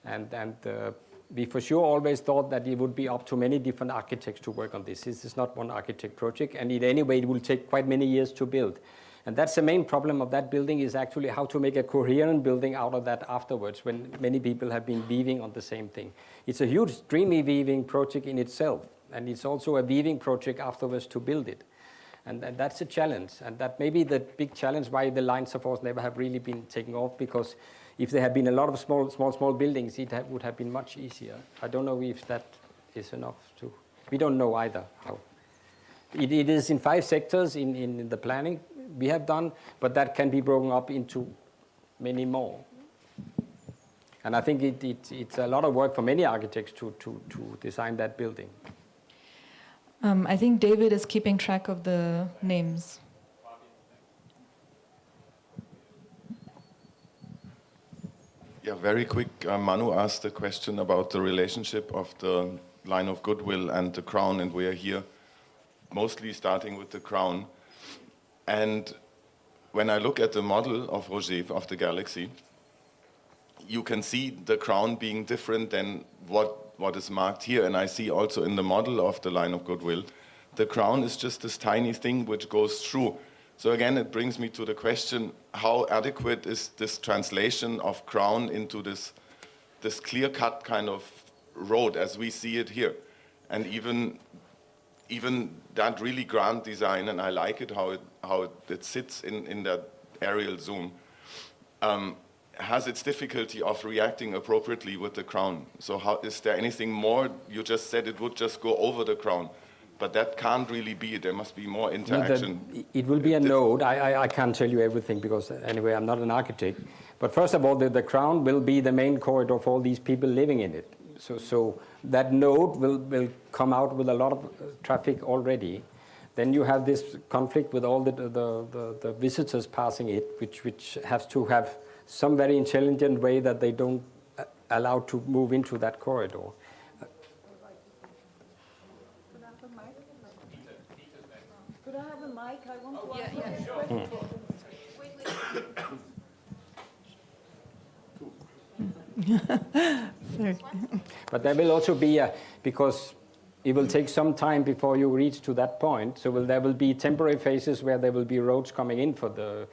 And we for sure always thought that it would be up to many different architects to work on this. This is not one architect project, and in any way it will take quite many years to build. And that's the main problem of that building, is actually how to make a coherent building out of that afterwards, when many people have been weaving on the same thing. It's a huge DREAMWEAVING project in itself, and it's also a weaving project afterwards to build it. And that's a challenge, and that may be the big challenge why the lines of force never have really been taken off, because if there had been a lot of small buildings, it would have been much easier. I don't know if that is enough to... We don't know either how. It is in 5 sectors in the planning we have done, but that can be broken up into many more. And I think it's a lot of work for many architects to design that building. I think David is keeping track of the names. Yeah, very quick. Manu asked a question about the relationship of the line of goodwill and the crown, and we are here mostly starting with the crown. And when I look at the model of Roger, of the galaxy, you can see the crown being different than what is marked here. And I see also in the model of the line of goodwill, the crown is just this tiny thing which goes through. So again, it brings me to the question, how adequate is this translation of crown into this clear-cut kind of road as we see it here? And even that really grand design, and I like it how it sits in that aerial zoom, has its difficulty of reacting appropriately with the crown. So is there anything more? You just said it would just go over the crown, but that can't really be it. There must be more interaction. No, it will be a node. I can't tell you everything because anyway, I'm not an architect. But first of all, the crown will be the main corridor for all these people living in it. So that node will come out with a lot of traffic already. Then you have this conflict with all the visitors passing it, which has to have some very intelligent way that they don't allow to move into that corridor. Could I have a mic? I want to ask a question. Sorry. But there will also be because it will take some time before you reach to that point. So there will be temporary phases where there will be roads coming in for the,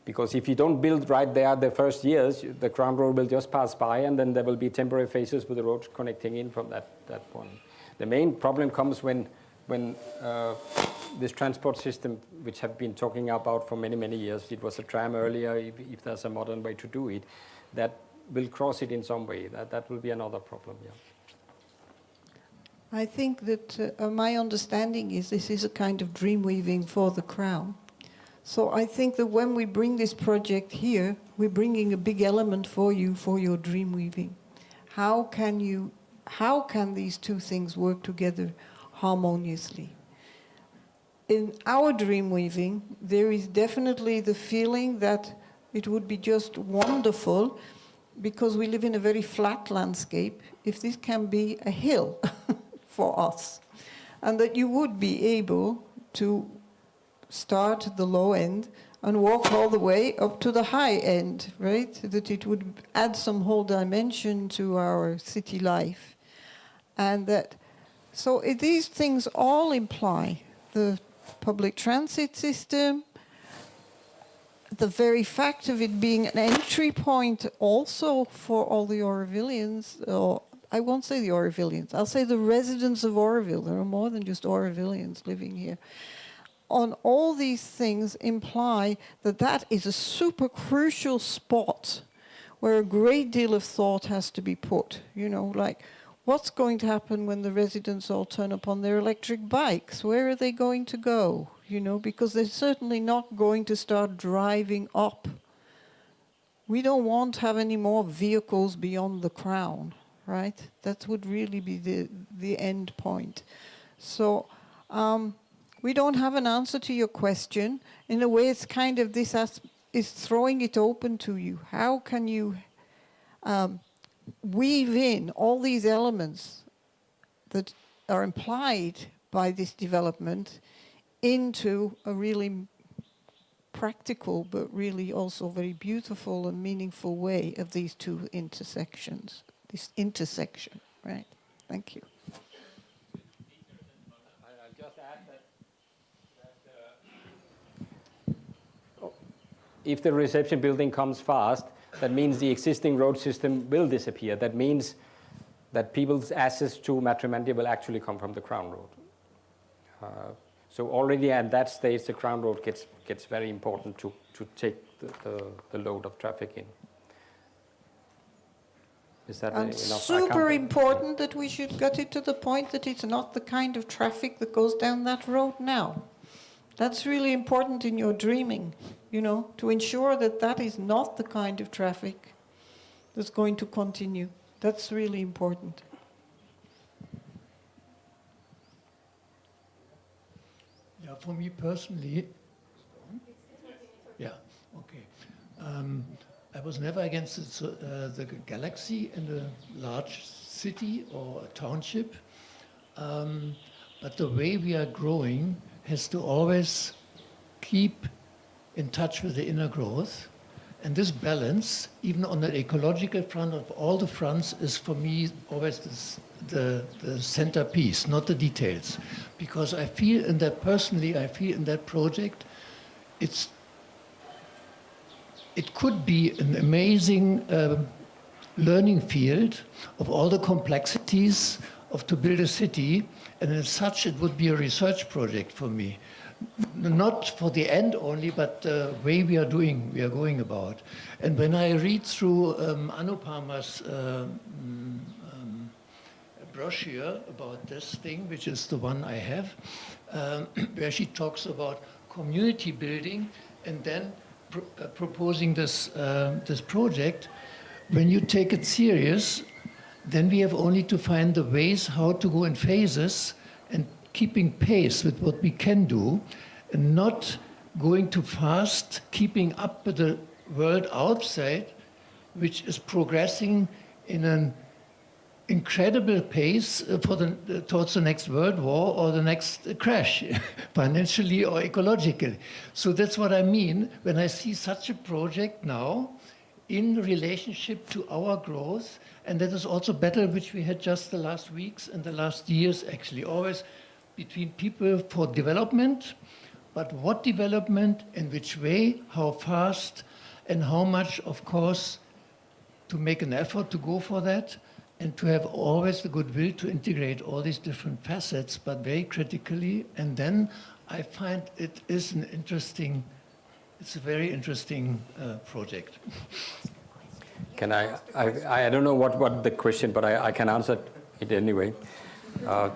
because if you don't build right there the first years, the ground road will just pass by, and then there will be temporary phases with the roads connecting in from that point. The main problem comes when this transport system, which have been talking about for many, many years, it was a tram earlier, if there's a modern way to do it, that will cross it in some way. That will be another problem, yeah. I think that my understanding is this is a kind of dream weaving for the crown. So I think that when we bring this project here, we're bringing a big element for you for your dream weaving. How can these two things work together harmoniously? in our dream weaving, there is definitely the feeling that it would be just wonderful, because we live in a very flat landscape, if this can be a hill for us. And that you would be able to start at the low end and walk all the way up to the high end, right? That it would add some whole dimension to our city life. And that, so these things all imply the public transit system, the very fact of it being an entry point also for all the Aurovillians, or I won't say the Aurovillians, I'll say the residents of Auroville. There are more than just Aurovillians living here. On all these things imply that that is a super crucial spot where a great deal of thought has to be put. You know, like, what's going to happen when the residents all turn up on their electric bikes? Where are they going to go? You know, because they're certainly not going to start driving up. We don't want to have any more vehicles beyond the crown, right? That would really be the end point. So we don't have an answer to your question. In a way, it's kind of this is throwing it open to you. How can you weave in all these elements that are implied by this development into a really practical but really also very beautiful and meaningful way of these two intersections, this intersection, right? Thank you. I'll just add that if the reception building comes fast, that means the existing road system will disappear. That means that people's access to Matrimandia will actually come from the Crown Road. So already at that stage, the Crown Road gets very important to take the load of traffic in. Is that and enough? Super important that we should get it to the point that it's not the kind of traffic that goes down that road now. That's really important in your dreaming, you know, to ensure that that is not the kind of traffic that's going to continue. That's really important. Yeah, for me personally, yeah, okay. I was never against the galaxy in a large city or a township, but the way we are growing has to always keep in touch with the inner growth. And this balance, even on the ecological front of all the fronts, is for me always the centerpiece, not the details. Because I feel in that, personally, I feel in that project, it could be an amazing learning field of all the complexities of to build a city, and as such it would be a research project for me. Not for the end only, but the way we are going about. And when I read through Anupama's brochure about this thing, which is the one I have, where she talks about community building and then proposing this, this project, when you take it serious, then we have only to find the ways how to go in phases and keeping pace with what we can do, and not going too fast, keeping up with the world outside, which is progressing in an incredible pace towards the next world war or the next crash, financially or ecologically. So that's what I mean when I see such a project now in relationship to our growth, and that is also battle which we had just the last weeks and the last years, actually, always between people for development, but what development, in which way, how fast, and how much, of course, to make an effort to go for that, and to have always the goodwill to integrate all these different facets, but very critically. And then I find it is an interesting, it's a very interesting project. Can I don't know what the question, but I can answer it anyway. I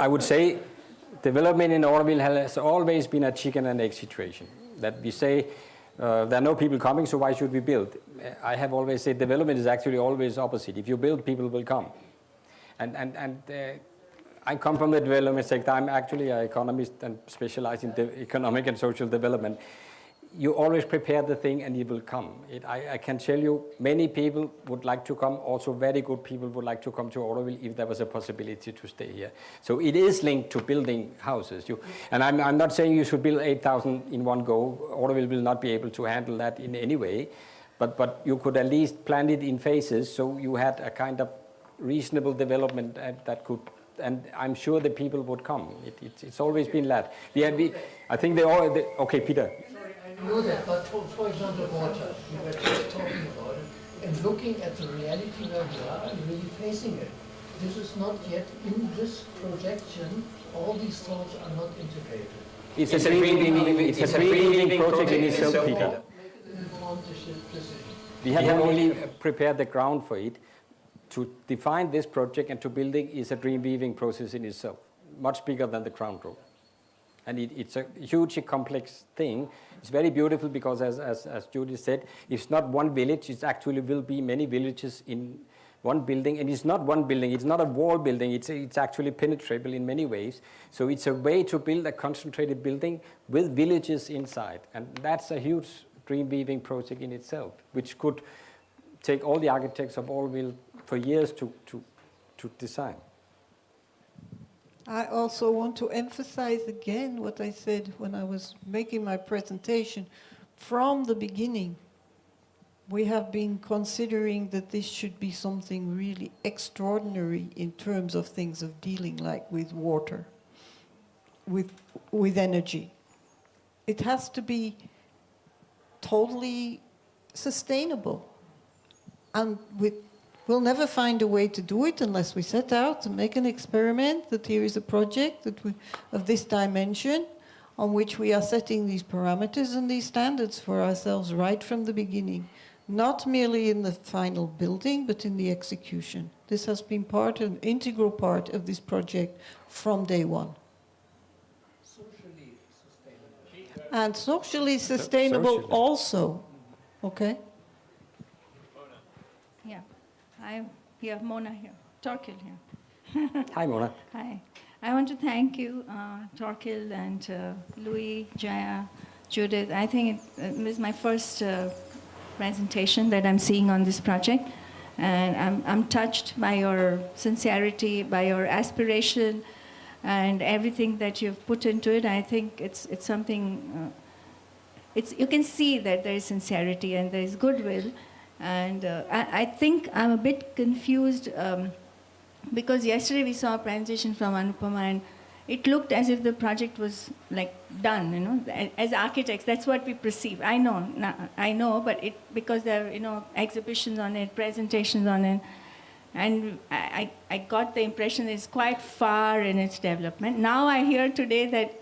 would say development in Auroville has always been a chicken and egg situation. That we say There are no people coming, so why should we build? I have always said development is actually always opposite. If you build, people will come. And I come from the development sector. I'm actually an economist and specialize in economic and social development. You always prepare the thing and it will come. I can tell you many people would like to come. Also very good people would like to come to Auroville if there was a possibility to stay here. So it is linked to building houses. And I'm not saying you should build 8,000 in one go. Auroville will not be able to handle that in any way. But you could at least plan it in phases so you had a kind of reasonable development that could, and I'm sure the people would come. It's always been that. I think they all, okay, Peter. I know that, but for example, water, we were just talking about it, and looking at the reality where we are and really facing it. This is not yet in this projection, all these thoughts are not integrated. It's a dream-weaving project in itself, Peter. We have only prepared the ground for it. To define this project and to building is a dream-weaving process in itself, much bigger than the crown road. And it's a hugely complex thing. It's very beautiful because, as Judy said, it's not one village. It actually will be many villages in one building. And it's not one building. It's not a wall building. It's actually penetrable in many ways. So it's a way to build a concentrated building with villages inside. And that's a huge dream-weaving project in itself, which could take all the architects of Auroville for years to design. I also want to emphasize again what I said when I was making my presentation. From the beginning, we have been considering that this should be something really extraordinary in terms of things of dealing like with water, with energy. It has to be totally sustainable. And we'll never find a way to do it unless we set out and make an experiment that here is a project of this dimension on which we are setting these parameters and these standards for ourselves right from the beginning, not merely in the final building, but in the execution. This has been an integral part of this project from day one. Socially sustainable. And socially sustainable also, okay? Yeah, I'm here, Mona here, Torkil here. Hi, Mona. Hi. I want to thank you, Torkil and Louis, Jaya, Judith. I think it was my first presentation that I'm seeing on this project. And I'm touched by your sincerity, by your aspiration, and everything that you've put into it. I think it's something, you can see that there is sincerity and there is goodwill. And I think I'm a bit confused because yesterday we saw a presentation from Anupama and it looked as if the project was like done, you know. As architects, that's what we perceive. I know, but because there are, exhibitions on it, presentations on it, and I got the impression that it's quite far in its development. Now I hear today that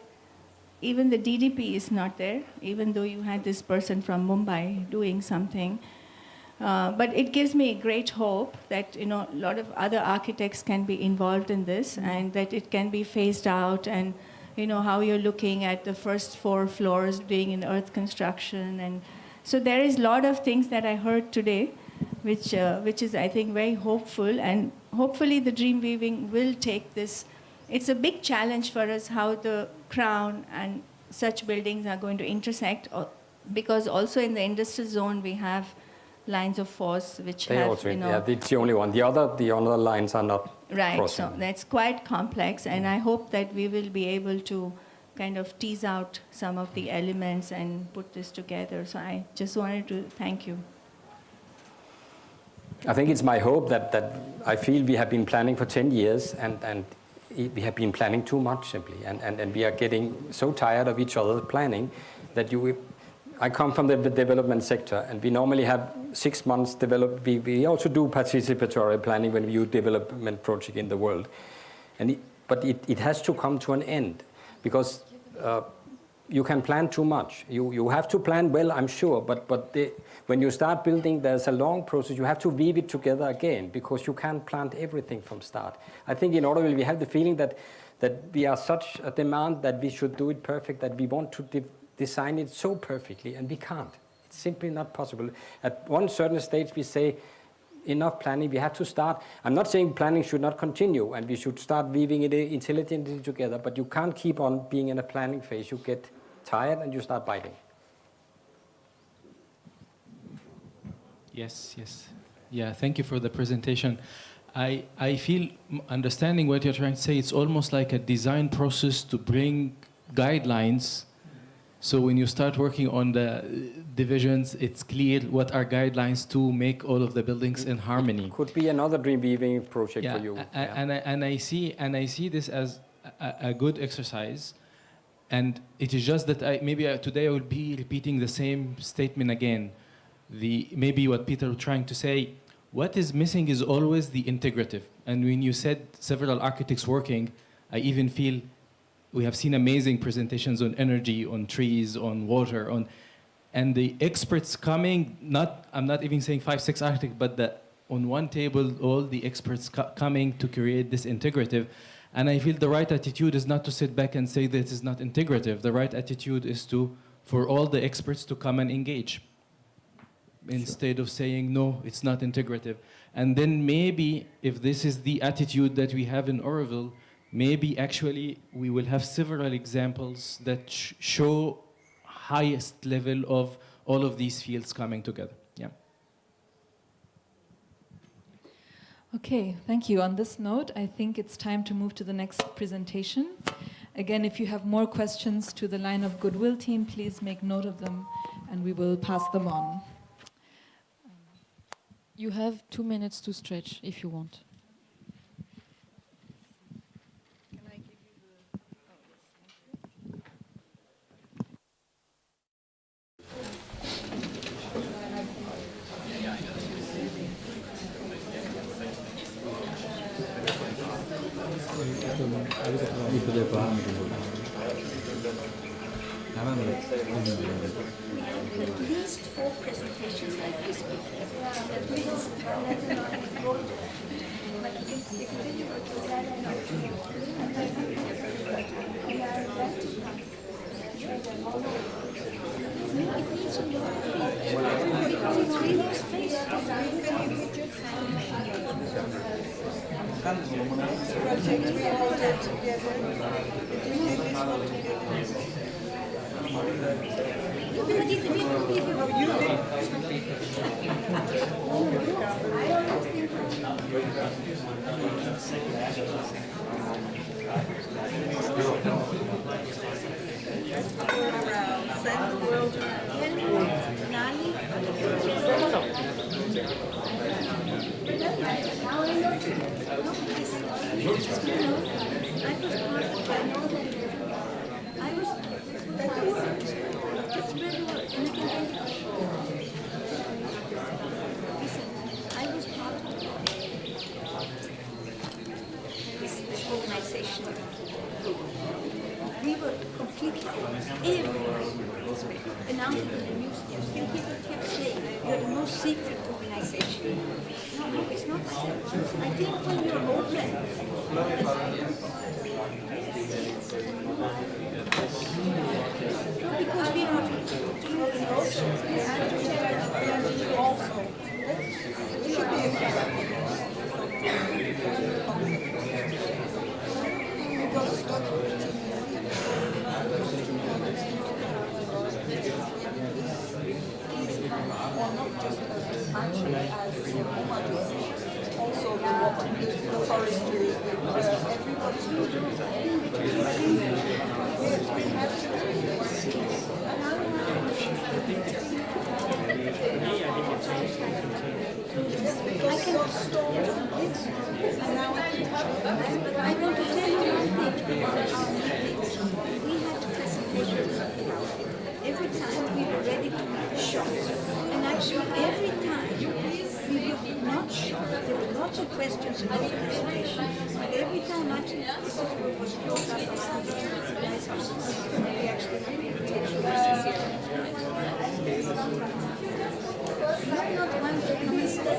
even the DDP is not there, even though you had this person from Mumbai doing something. But it gives me great hope that a lot of other architects can be involved in this and that it can be phased out, and how you're looking at the first 4 floors being in earth construction. And so there is a lot of things that I heard today which is, I think, very hopeful, and hopefully the dream weaving will take this. It's a big challenge for us how the crown and such buildings are going to intersect, because also in the industrial zone we have lines of force which they have, also, yeah, it's the only one. The other lines are not right, crossing. so that's quite complex, and I hope that we will be able to kind of tease out some of the elements and put this together. So I just wanted to thank you. I think it's my hope that I feel we have been planning for 10 years and we have been planning too much simply, and we are getting so tired of each other planning that I come from the development sector, and we normally have 6 months develop. We also do participatory planning when we do development project in the world, but it has to come to an end, because you can plan too much. You have to plan well, I'm sure, but when you start building, there's a long process. You have to weave it together again, because you can't plan everything from start. I think in Auroville we have the feeling that we are such a demand that we should do it perfect, that we want to design it so perfectly, and we can't. simply not possible. At one certain stage, we say, enough planning, we have to start. I'm not saying planning should not continue and we should start weaving it intelligently together, but you can't keep on being in a planning phase. You get tired and you start biting. Yes, yes. Yeah, thank you for the presentation. I feel, understanding what you're trying to say, it's almost like a design process to bring guidelines. So when you start working on the divisions, it's clear what are guidelines to make all of the buildings in harmony. Could be another dream weaving project for you. And I see this as a good exercise. And it is just that today I will be repeating the same statement again. Maybe what Peter was trying to say, what is missing is always the integrative. And when you said several architects working, I even feel we have seen amazing presentations on energy, on trees, on water, and the experts coming, I'm not even saying 5, 6 architects, but on one table, all the experts coming to create this integrative. And I feel the right attitude is not to sit back and say that it is not integrative. The right attitude is for all the experts to come and engage, instead of saying, no, it's not integrative. And then maybe, if this is the attitude that we have in Auroville, maybe actually we will have several examples that show highest level of all of these fields coming together. Yeah. Okay, thank you. On this note, I think it's time to move to the next presentation. Again, if you have more questions to the Line of Goodwill team, please make note of them and we will pass them on. You have 2 minutes to stretch if you want. At least 4 presentations like this before. At least. Project we all did together. Send the world organization. We were completely everywhere announcing in the newspaper, and people kept saying, you're the most secret organization. No, it's not like that. I think when you're open, because we are doing the ocean, we have to tell them we are also. It should be also the forestry, everybody's I cannot stop it. But I want to tell you one thing about our meetings. We had presentations about it. Every time we were ready to be shocked. And actually every time we were not shocked. There were lots of questions about the presentation. But every time actually this was brought up around we actually I'm not one to come and stay.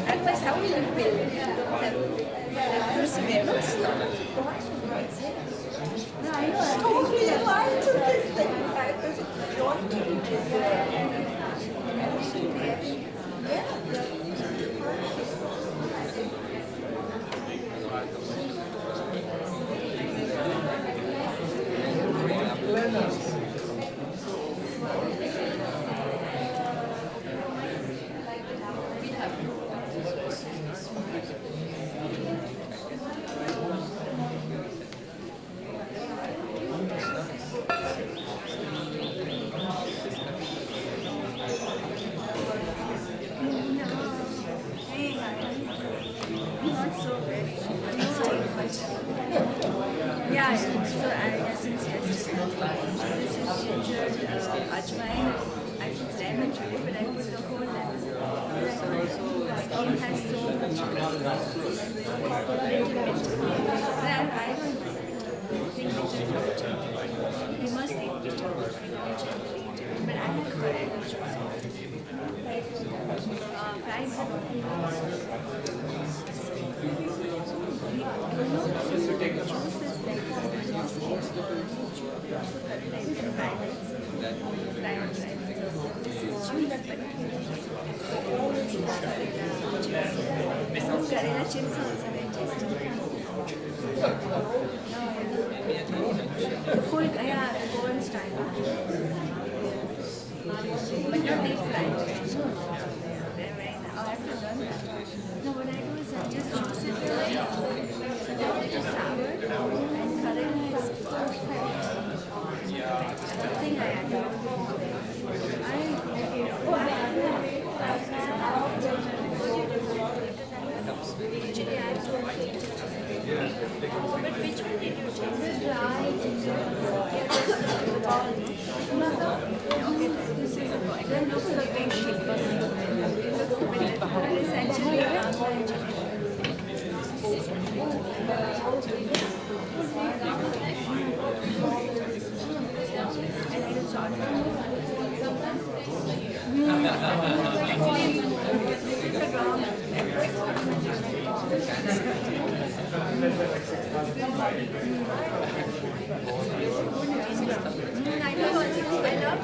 Otherwise, how will you build if you don't have perseverance? No, I know. I'm totally alive to this thing. There's a joy to it. Yeah, so essence yesterday. This is ginger, ajwain. I put lemon today, but I put the whole lemon. The skin has so much. And I don't think it is bitter. You must eat bitter. But I have got allergy. Fried Karela chips also very tasty. The full, yeah, Goan style. But not deep fried. They're very nice. Oh, I have to learn that. No, what I do is I just juice it so that it is sour and Karela is perfect. Another thing I add. Actually, I also but which one did you choose? The dry ginger. Okay, this is a ball. It looks a bit deeper. It looks a bit deeper. It's actually a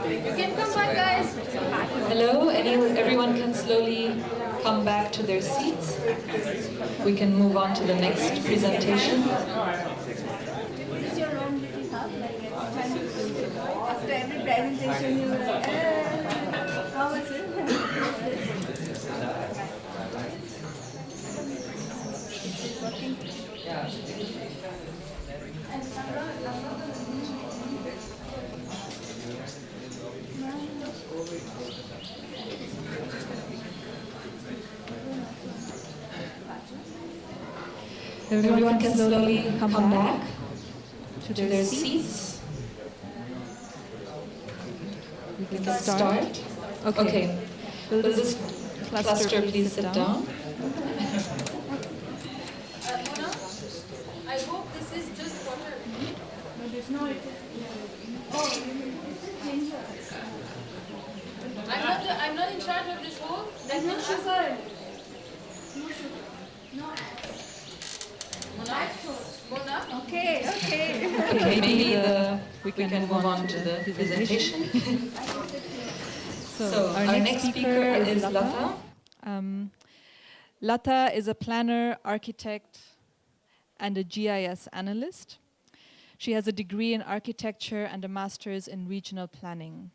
You can come back, guys. Hello, everyone can slowly come back to their seats. We can move on to the next presentation. This is your own little hub, like after every presentation you were like, how was it? Everyone can slowly come back to their seats. We can start. Okay. Will this cluster please sit down? I hope this is just water. No, there's no. I'm not in charge of this whole. There's no sugar. No sugar. No. Mona? Okay. Okay, maybe we can move on to the presentation. So our next speaker is Lata. Lata is a planner, architect, and a GIS analyst. She has a degree in architecture and a master's in regional planning.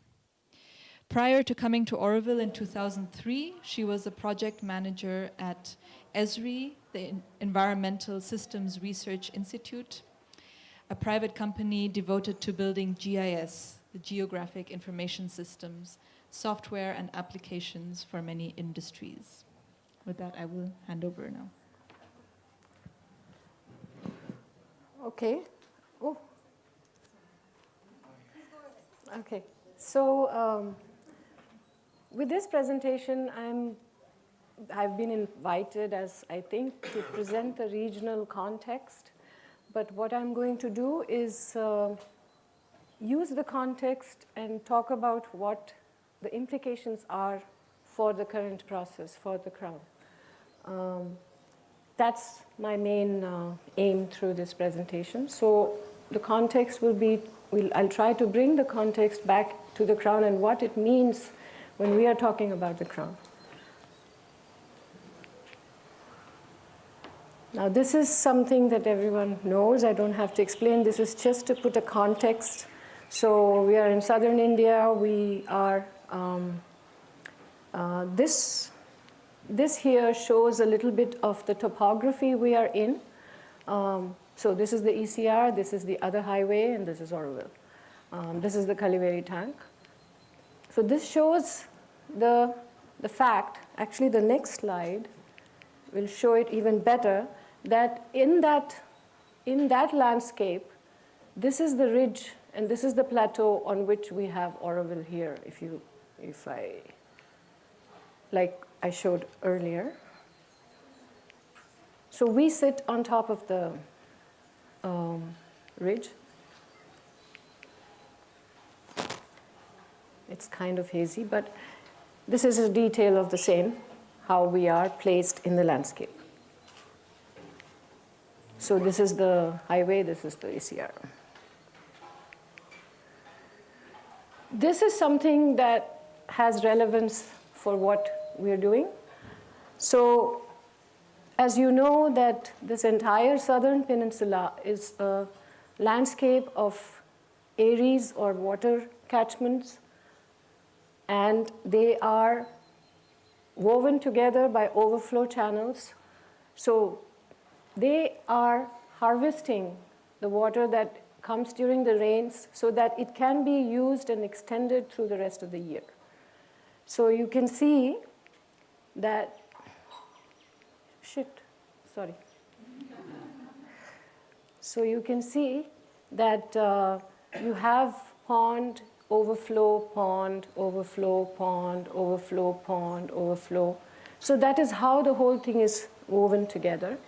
Prior to coming to Auroville in 2003, she was a project manager at ESRI, the Environmental Systems Research Institute, a private company devoted to building GIS, the Geographic Information Systems, software and applications for many industries. With that, I will hand over now. Okay. Oh. Okay. So with this presentation, I've been invited, as I think, to present the regional context. But what I'm going to do is use the context and talk about what the implications are for the current process, for the Crown. That's my main aim through this presentation. So the context will be, I'll try to bring the context back to the Crown and what it means when we are talking about the Crown. Now this is something that everyone knows. I don't have to explain. This is just to put a context. So we are in southern India. We are, this here shows a little bit of the topography we are in. So this is the ECR, this is the other highway, and this is Auroville. This is the Kaliveri tank. So this shows the fact, actually the next slide will show it even better, that in that in that landscape, this is the ridge and this is the plateau on which we have Auroville here, like I showed earlier. So we sit on top of the ridge. It's kind of hazy, but this is a detail of the same, how we are placed in the landscape. So this is the highway, this is the ACR. This is something that has relevance for what we're doing. So as you know that this entire southern peninsula is a landscape of areas or water catchments, and they are woven together by overflow channels. So they are harvesting the water that comes during the rains so that it can be used and extended through the rest of the year. So you can see that, So you can see that you have pond, overflow, pond, overflow, pond, overflow, pond, overflow. So that is how the whole thing is woven together.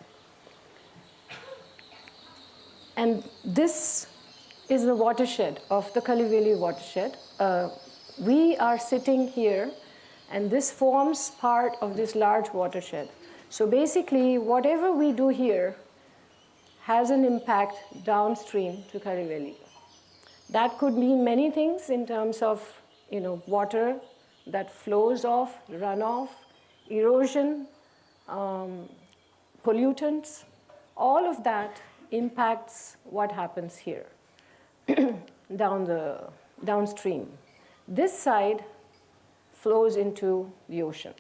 And this is the watershed of the Kaliveli watershed. We are sitting here, and this forms part of this large watershed. So basically, whatever we do here has an impact downstream to Kaliveli. That could mean many things in terms of water that flows off, runoff, erosion, pollutants. All of that impacts what happens here downstream. This side flows into the ocean.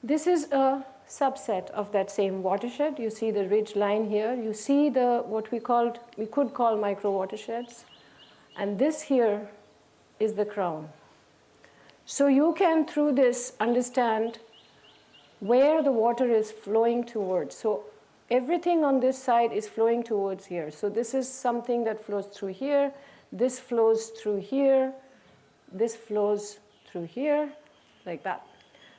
This is a subset of that same watershed. You see the ridge line here. You see what we could call micro watersheds. And this here is the crown. So you can, through this, understand where the water is flowing towards. So everything on this side is flowing towards here. So this is something that flows through here. This flows through here. This flows through here, like that.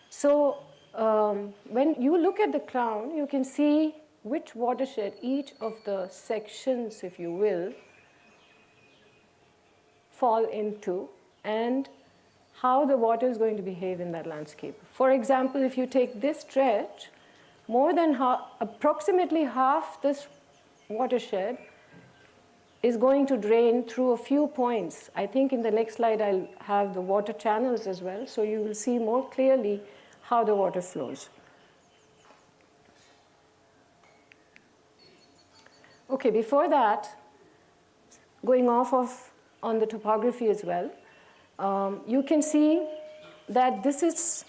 So when you look at the crown, you can see which watershed each of the sections, if you will, fall into, and how the water is going to behave in that landscape. For example, if you take this stretch, approximately half this watershed is going to drain through a few points. I think in the next slide I'll have the water channels as well, so you will see more clearly how the water flows. Okay, before that, going on the topography as well, you can see that this is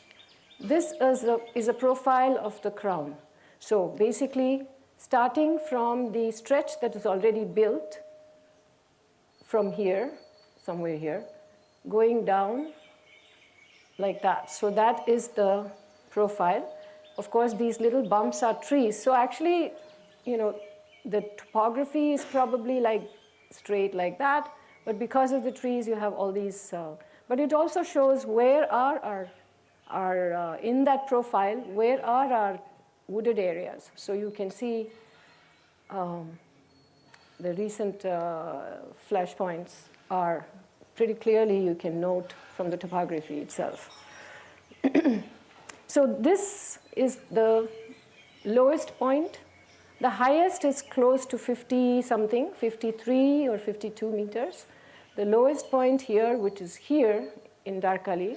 a profile of the crown. So basically, starting from the stretch that is already built from here, somewhere here, going down like that. So that is the profile. Of course, these little bumps are trees. So actually, the topography is probably like straight like that, but because of the trees, you have all these. But it also shows where are our in that profile, where are our wooded areas. So you can see the recent flashpoints are pretty clearly, you can note from the topography itself. So this is the lowest point. The highest is close to 50-something, 53 or 52 meters. The lowest point here, which is here in Darkali,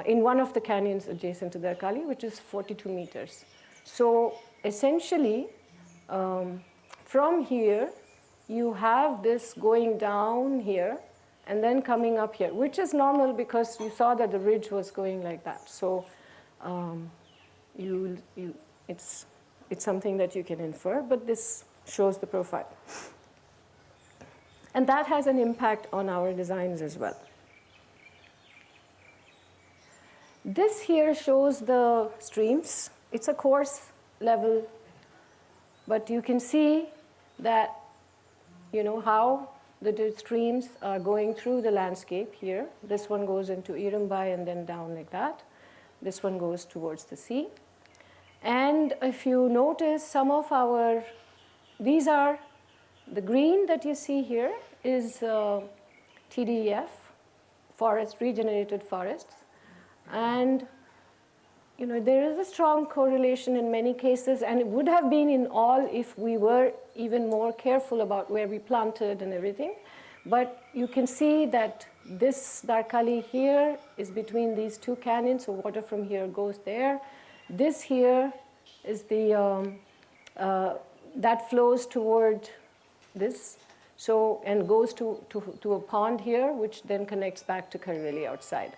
in one of the canyons adjacent to Darkali, which is 42 meters. So essentially, from here, you have this going down here and then coming up here, which is normal because you saw that the ridge was going like that. So it's something that you can infer, but this shows the profile. And that has an impact on our designs as well. This here shows the streams. It's a coarse level, but you can see that, how the streams are going through the landscape here. This one goes into Irumbai and then down like that. This one goes towards the sea. And if you notice, some of these are, the green that you see here is TDEF, forest, regenerated forests. And there is a strong correlation in many cases, and it would have been in all if we were even more careful about where we planted and everything. But you can see that this Darkali here is between these two canyons, so water from here goes there. This here is the, that flows toward this, and goes to a pond here, which then connects back to Kariveli outside.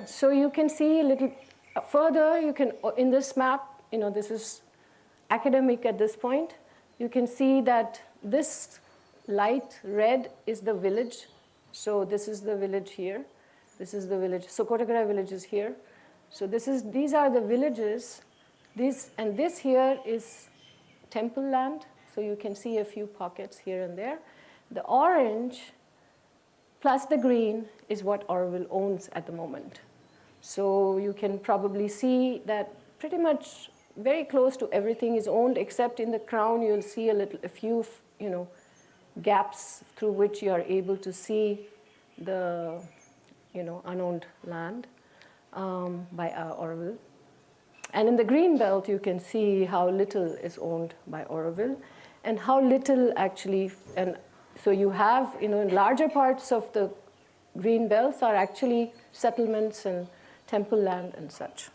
So you can see a little further, in this map, this is academic at this point, you can see that this light red is the village. So this is the village here. This is the village. So Kotagara village is here. So these are the villages. This here is temple land. So you can see a few pockets here and there. The orange plus the green is what Auroville owns at the moment. So you can probably see that pretty much very close to everything is owned, except in the crown you'll see a few, gaps through which you are able to see the, unowned land by Auroville. And in the green belt, you can see how little is owned by Auroville, and how little actually, and so you have, in larger parts of the green belts are actually settlements and temple land and such.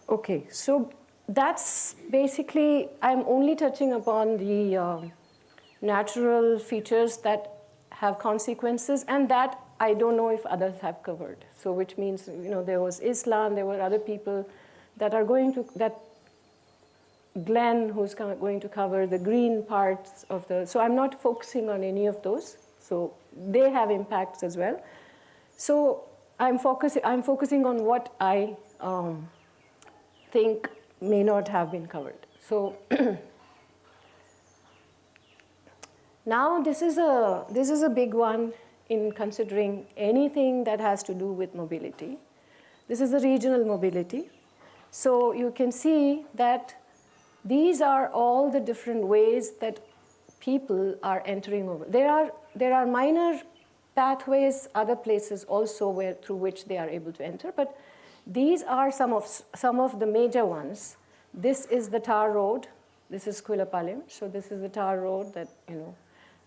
Okay, so that's basically, I'm only touching upon the natural features that have consequences, and that I don't know if others have covered. So which means, there was Islam, there were other people that are going to, that Glenn, who's going to cover the green parts of so I'm not focusing on any of those. So they have impacts as well. So I'm focusing on what I think may not have been covered. So now this is a big one in considering anything that has to do with mobility. This is the regional mobility. So you can see that these are all the different ways that people are entering over. There are minor pathways, other places also through which they are able to enter, but these are some of the major ones. This is the tar road. This is Kuilapalim. So this is the tar road that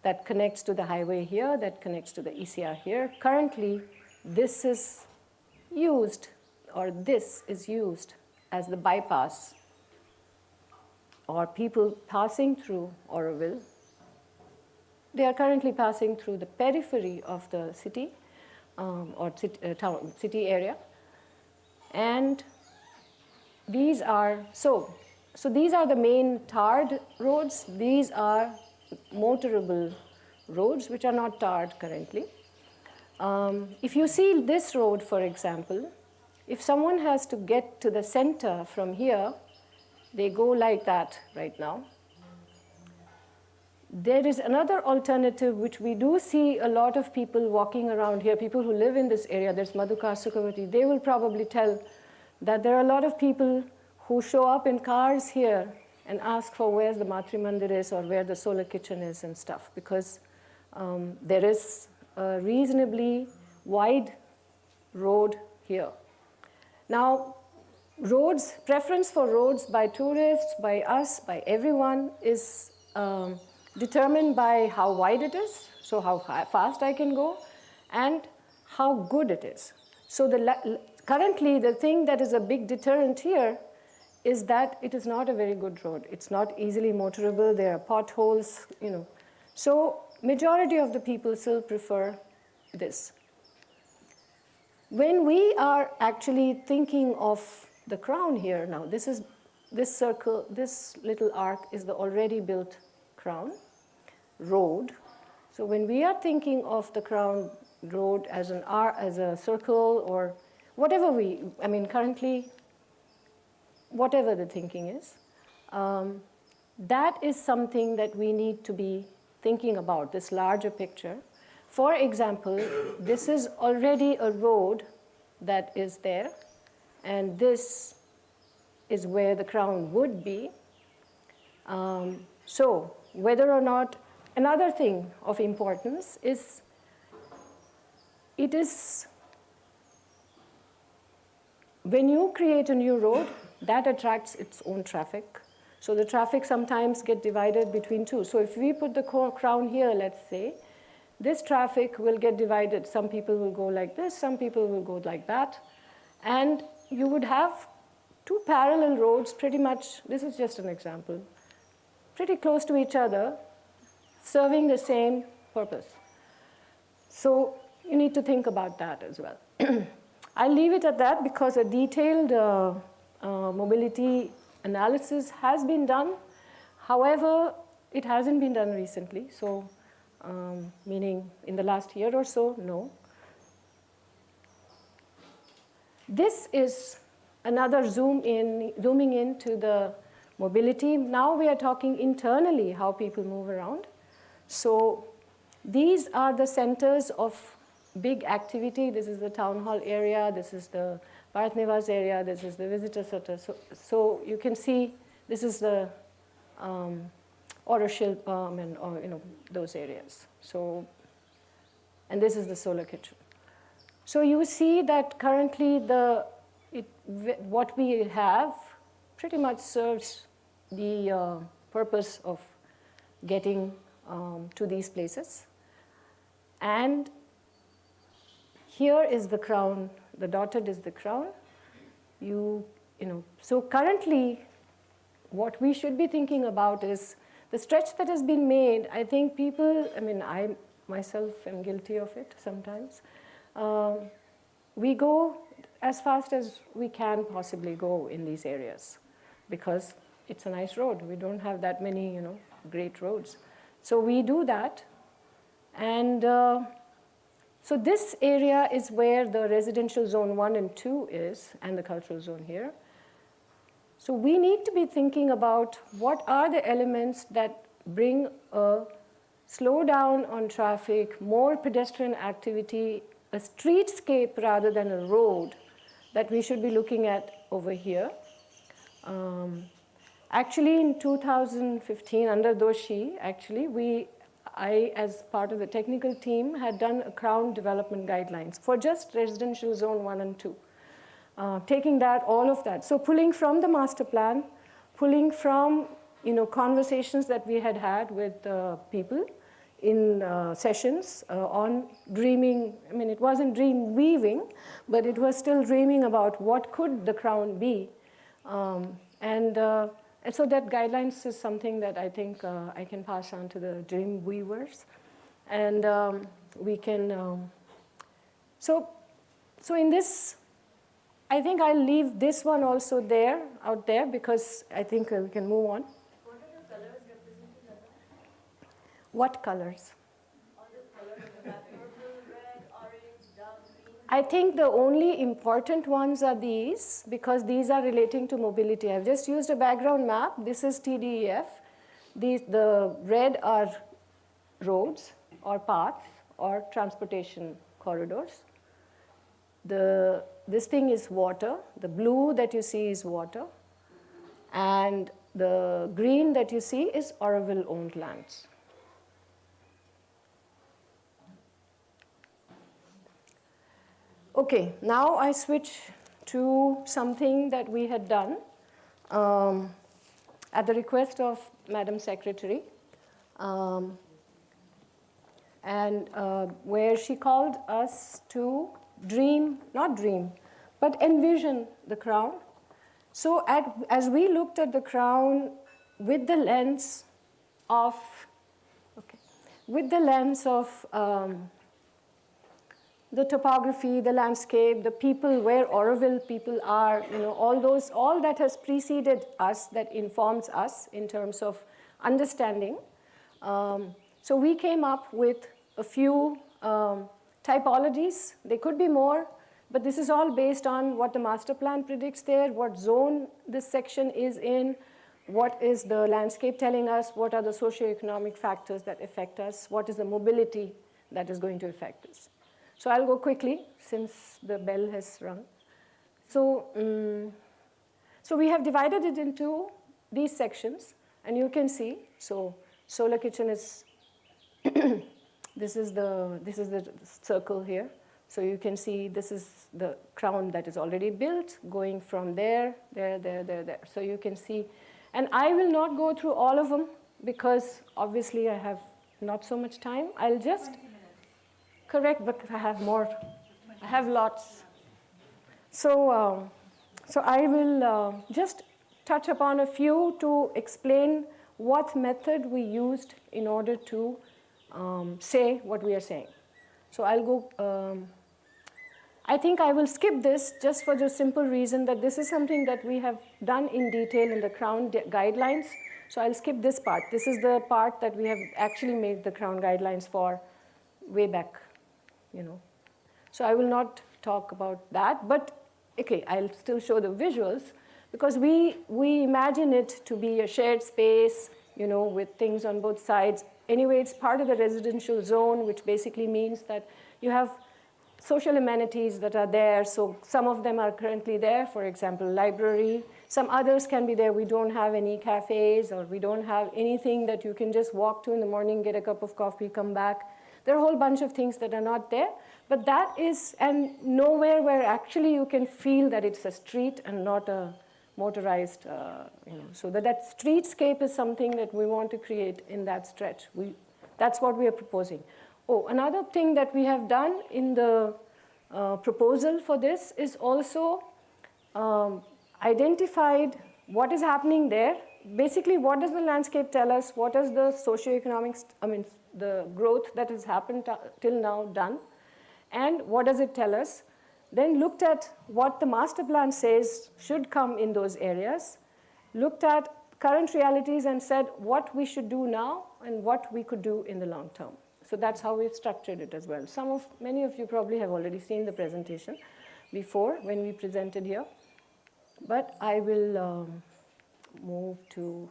that connects to the highway here, that connects to the ECR here. Currently, this is used as the bypass, or people passing through Auroville. They are currently passing through the periphery of the city, or city area. And these are, so these are the main tarred roads. These are motorable roads, which are not tarred currently. If you see this road, for example, if someone has to get to the center from here, they go like that right now. There is another alternative, which we do see a lot of people walking around here, people who live in this area. There's Madhukar Sukhavati. They will probably tell that there are a lot of people who show up in cars here and ask for where the Matri Mandir is or where the solar kitchen is and stuff, because there is a reasonably wide road here. Now, preference for roads by tourists, by us, by everyone is determined by how wide it is, so how fast I can go, and how good it is. So currently, the thing that is a big deterrent here is that it is not a very good road. It's not easily motorable. There are potholes, So majority of the people still prefer this. When we are actually thinking of the crown here now, this circle, this little arc is the already built crown road. So when we are thinking of the crown road as an R, as a circle, or whatever I mean, currently, whatever the thinking is, that is something that we need to be thinking about, this larger picture. For example, this is already a road that is there, and this is where the crown would be. So whether or not, another thing of importance is, it is, when you create a new road, that attracts its own traffic. So the traffic sometimes get divided between two. So if we put the crown here, let's say, this traffic will get divided. Some people will go like this, some people will go like that. And you would have two parallel roads pretty much, this is just an example, pretty close to each other, serving the same purpose. So you need to think about that as well. I'll leave it at that because a detailed mobility analysis has been done. However, it hasn't been done recently, so meaning in the last year or so, no. This is another zooming into the mobility. Now we are talking internally how people move around. So these are the centers of big activity. This is the town hall area, this is the Bharat Niwas area, this is the visitor center. So you can see this is the Auroville Shilpa and those areas. So, and this is the solar kitchen. So you see that currently what we have pretty much serves the purpose of getting to these places. And here is the crown, the dotted is the crown. So currently, what we should be thinking about is the stretch that has been made. I think people, I mean, I myself am guilty of it sometimes. We go as fast as we can possibly go in these areas because it's a nice road. We don't have that many, great roads. So we do that. And so this area is where the residential zone 1 and 2 is, and the cultural zone here. So we need to be thinking about what are the elements that bring a slowdown on traffic, more pedestrian activity, a streetscape rather than a road that we should be looking at over here. Actually, in 2015, under Doshi, I, as part of the technical team, had done a Crown development guidelines for just residential zone 1 and 2. Taking that, all of that. So pulling from the master plan, pulling from conversations that we had with people in sessions on dreaming. I mean, it wasn't dream weaving, but it was still dreaming about what could the crown be. And so that guidelines is something that I think I can pass on to the dream weavers. And we can, so in this, I think I'll leave this one also out there, because I think we can move on. What are the colors represented at that? What colors? All the colors of the map, purple, red, orange, dark green. I think the only important ones are these, because these are relating to mobility. I've just used a background map. This is TDEF. The red are roads or paths or transportation corridors. This thing is water. The blue that you see is water. And the green that you see is Auroville-owned lands. Okay, now I switch to something that we had done at the request of Madam Secretary, and where she called us to not dream, but envision the crown. So as we looked at the crown with the lens of, the topography, the landscape, the people, where Auroville people are, all that has preceded us, that informs us in terms of understanding. So we came up with a few typologies. There could be more, but this is all based on what the master plan predicts there, what zone this section is in, what is the landscape telling us, what are the socioeconomic factors that affect us, what is the mobility that is going to affect us. So I'll go quickly since the bell has rung. So, so we have divided it into these sections, and you can see, so solar kitchen is, this is the circle here. So you can see this is the crown that is already built, going from there. So you can see, and I will not go through all of them because obviously I have not so much time. I'll just correct, but I have more. I have lots. So, so I will just touch upon a few to explain what method we used in order to say what we are saying. So I'll go, I think I will skip this just for the simple reason that this is something that we have done in detail in the Crown guidelines. So I'll skip this part. This is the part that we have actually made the Crown guidelines for way back, you know. So I will not talk about that, but okay, I'll still show the visuals because we imagine it to be a shared space, you know, with things on both sides. Anyway, it's part of the residential zone, which basically means that you have social amenities that are there. So some of them are currently there, for example, library. Some others can be there. We don't have any cafes, or we don't have anything that you can just walk to in the morning, get a cup of coffee, come back. There are a whole bunch of things that are not there. But that is, and nowhere where actually you can feel that it's a street and not a motorized, you know. So that streetscape is something that we want to create in that stretch. That's what we are proposing. Oh, another thing that we have done in the proposal for this is also identified what is happening there. Basically, what does the landscape tell us? What is the socioeconomic, the growth that has happened till now done? And what does it tell us? Then looked at what the master plan says should come in those areas, looked at current realities and said what we should do now and what we could do in the long term. So that's how we've structured it as well. Many of you probably have already seen the presentation before when we presented here. But I will move to,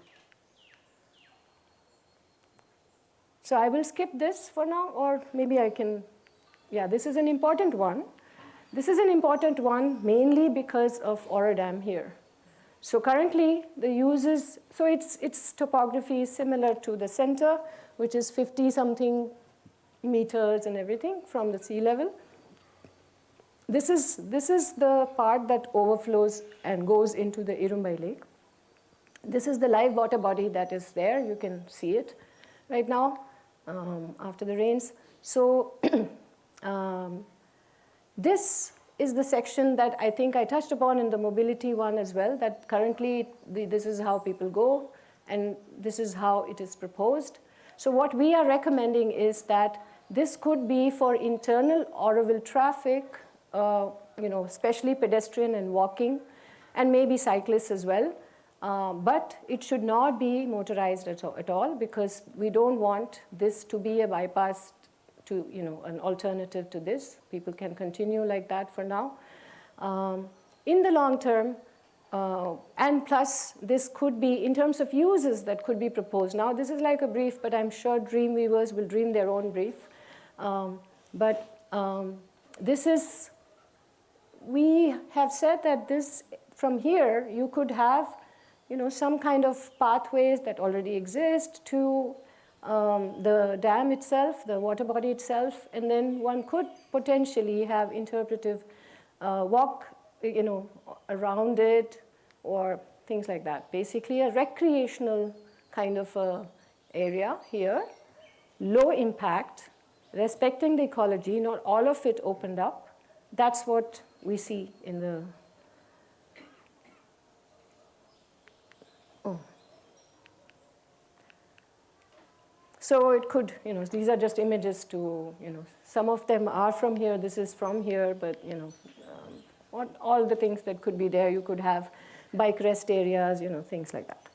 so I will skip this for now, or maybe I can, yeah, this is an important one. This is an important one mainly because of Aurodam here. So currently the uses, so its topography is similar to the center, which is 50-something meters and everything from the sea level. This is the part that overflows and goes into the Irumbai Lake. This is the live water body that is there. You can see it right now after the rains. So this is the section that I think I touched upon in the mobility one as well, that currently this is how people go and this is how it is proposed. So what we are recommending is that this could be for internal Auroville traffic, you know, especially pedestrian and walking, and maybe cyclists as well. But it should not be motorized at all because we don't want this to be a bypass to, you know, an alternative to this. People can continue like that for now. In the long term, and plus this could be, in terms of uses that could be proposed. Now this is like a brief, but I'm sure Dreamweavers will dream their own brief. This is, we have said that this, from here, you could have, you know, some kind of pathways that already exist to the dam itself, the water body itself, and then one could potentially have interpretive walk, you know, around it or things like that. Basically a recreational kind of area here, low impact, respecting the ecology, not all of it opened up. That's what we see in the, So it could, you know, these are just images to, you know, some of them are from here, this is from here, but, you know, all the things that could be there. You could have bike rest areas, you know, things like that.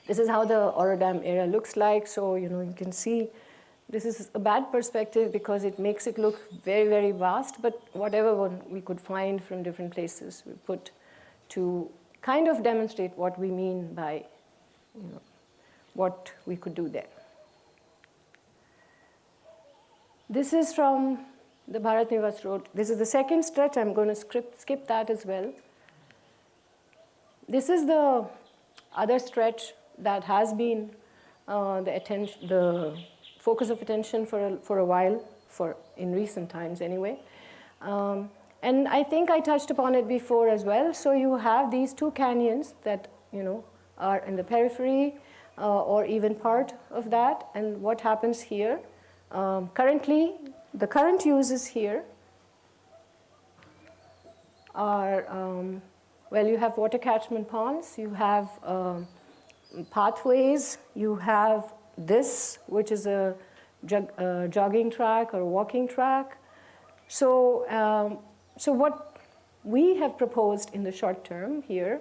This is how the Aurodam area looks like. So, you know, you can see this is a bad perspective because it makes it look very, very vast, but whatever one we could find from different places, we put to kind of demonstrate what we mean by, what we could do there. This is from the Bharat Nivas Road. This is the second stretch. I'm going to skip that as well. This is the other stretch that has been the focus of attention for a while, in recent times anyway. And I think I touched upon it before as well. So you have these two canyons that are in the periphery or even part of that. And what happens here? Currently, the current uses here are, well, you have water catchment ponds, you have pathways, you have this, which is a jogging track or a walking track. So, so what we have proposed in the short term here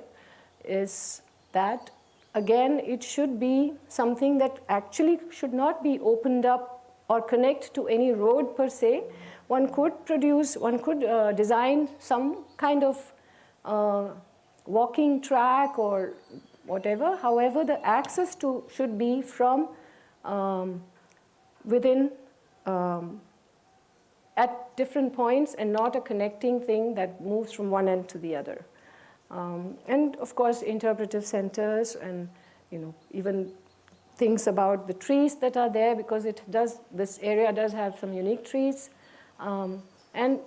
is that, again, it should be something that actually should not be opened up or connect to any road per se. One could design some kind of walking track or whatever. However, the access should be from within at different points and not a connecting thing that moves from one end to the other. And of course, interpretive centers and even things about the trees that are there, because this area does have some unique trees. And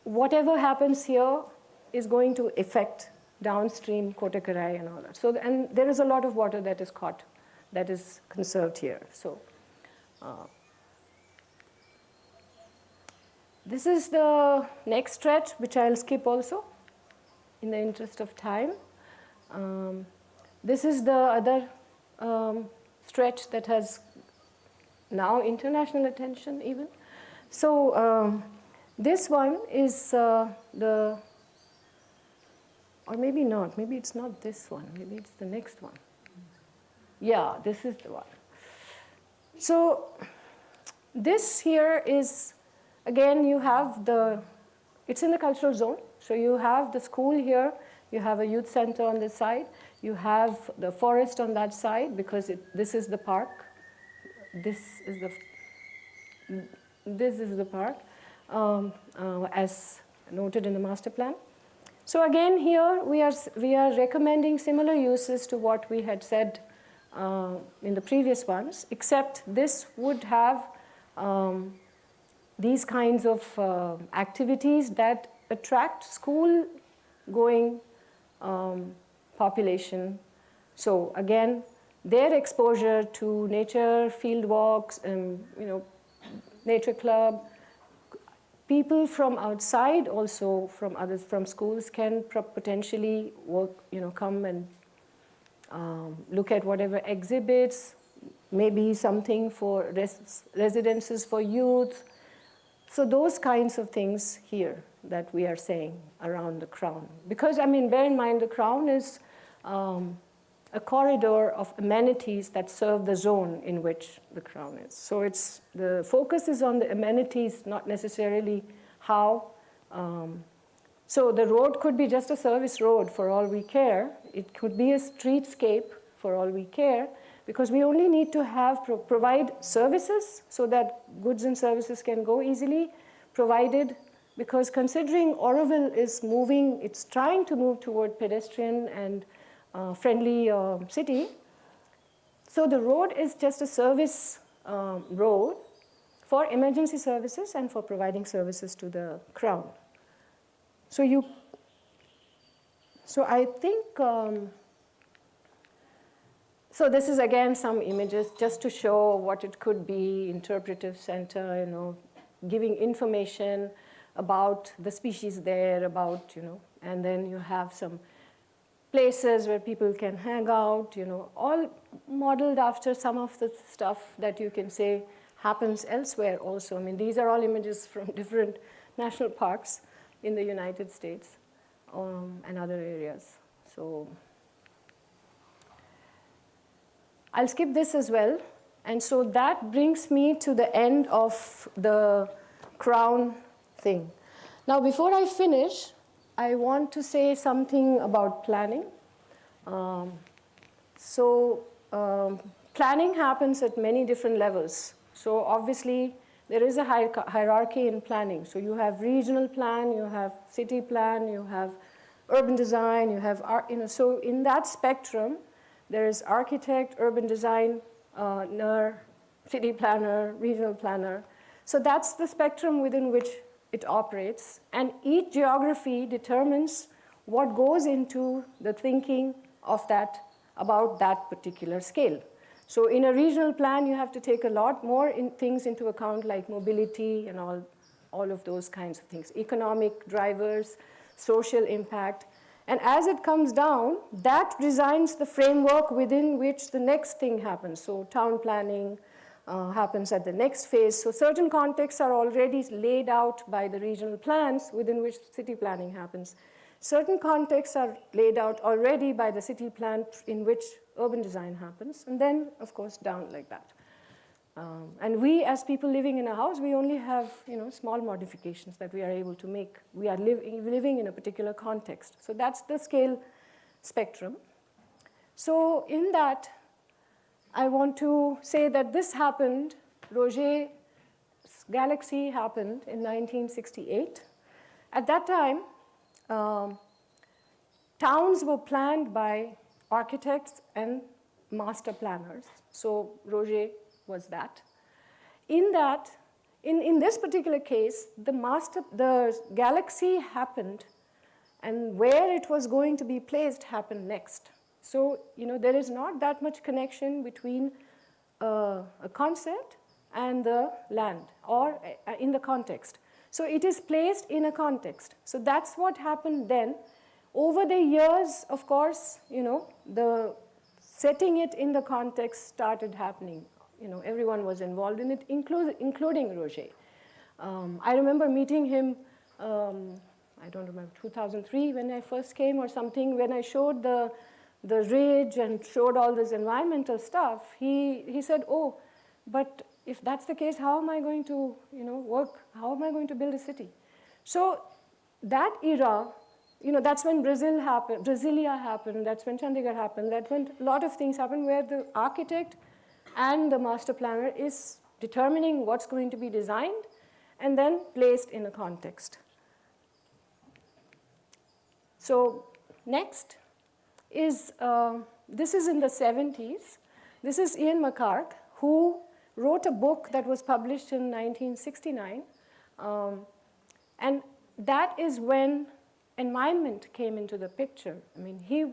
whatever happens here is going to affect downstream Kotakarai and all that. So, and there is a lot of water that is caught, that is conserved here. So, this is the next stretch, which I'll skip also, in the interest of time. This is the other stretch that has now international attention even. So this one is or maybe not, maybe it's not this one, maybe it's the next one. Yeah, this is the one. So this here is, again, you have it's in the cultural zone. So you have the school here, you have a youth center on this side, you have the forest on that side because this is the park. This is the park, as noted in the master plan. So again, here we are recommending similar uses to what we had said in the previous ones, except this would have these kinds of activities that attract school-going population. So again, their exposure to nature, field walks, and nature club. People from outside, also from schools, can potentially work, come and look at whatever exhibits, maybe something for residences for youth. So those kinds of things here that we are saying around the crown. Because, bear in mind, the crown is a corridor of amenities that serve the zone in which the crown is. So the focus is on the amenities, not necessarily how. So the road could be just a service road for all we care. It could be a streetscape for all we care, because we only need to provide services so that goods and services can go easily, provided, because considering Auroville is moving, it's trying to move toward pedestrian and friendly city. So the road is just a service road for emergency services and for providing services to the crown. So I think, so this is again some images just to show what it could be, interpretive center, giving information about the species there, and then you have some places where people can hang out, all modeled after some of the stuff that you can say happens elsewhere also. These are all images from different national parks in the United States and other areas. So I'll skip this as well And so that brings me to the end of the crown thing. Now, before I finish, I want to say something about planning. Planning happens at many different levels. So obviously, there is a hierarchy in planning. So you have regional plan, you have city plan, you have urban design, you have art, so in that spectrum, there is architect, urban designer, city planner, regional planner. So that's the spectrum within which it operates. And each geography determines what goes into the thinking of that, about that particular scale. So in a regional plan, you have to take a lot more things into account, like mobility and all of those kinds of things, economic drivers, social impact. And as it comes down, that designs the framework within which the next thing happens. So town planning happens at the next phase. So certain contexts are already laid out by the regional plans within which city planning happens. Certain contexts are laid out already by the city plan in which urban design happens, and then, of course, down like that. And we, as people living in a house, we only have small modifications that we are able to make. We are living in a particular context. So that's the scale spectrum. So in that, I want to say that this happened, Roget's galaxy happened in 1968. At that time, towns were planned by architects and master planners. So Roget was that. In this particular case, the galaxy happened, and where it was going to be placed happened next. So there is not that much connection between a concept and the land, or in the context. So it is placed in a context. So that's what happened then. Over the years, of course, the setting it in the context started happening. Everyone was involved in it, including Roget. I remember meeting him, I don't remember, 2003 when I first came or something, when I showed the ridge and showed all this environmental stuff. He said, oh, but if that's the case, how am I going to work? How am I going to build a city? So that era, that's when Brasilia happened, that's when Chandigarh happened, that's when a lot of things happened where the architect and the master planner is determining what's going to be designed and then placed in a context. So next is, this is in the 70s. This is Ian McCarthy, who wrote a book that was published in 1969. And that is when environment came into the picture. I mean, he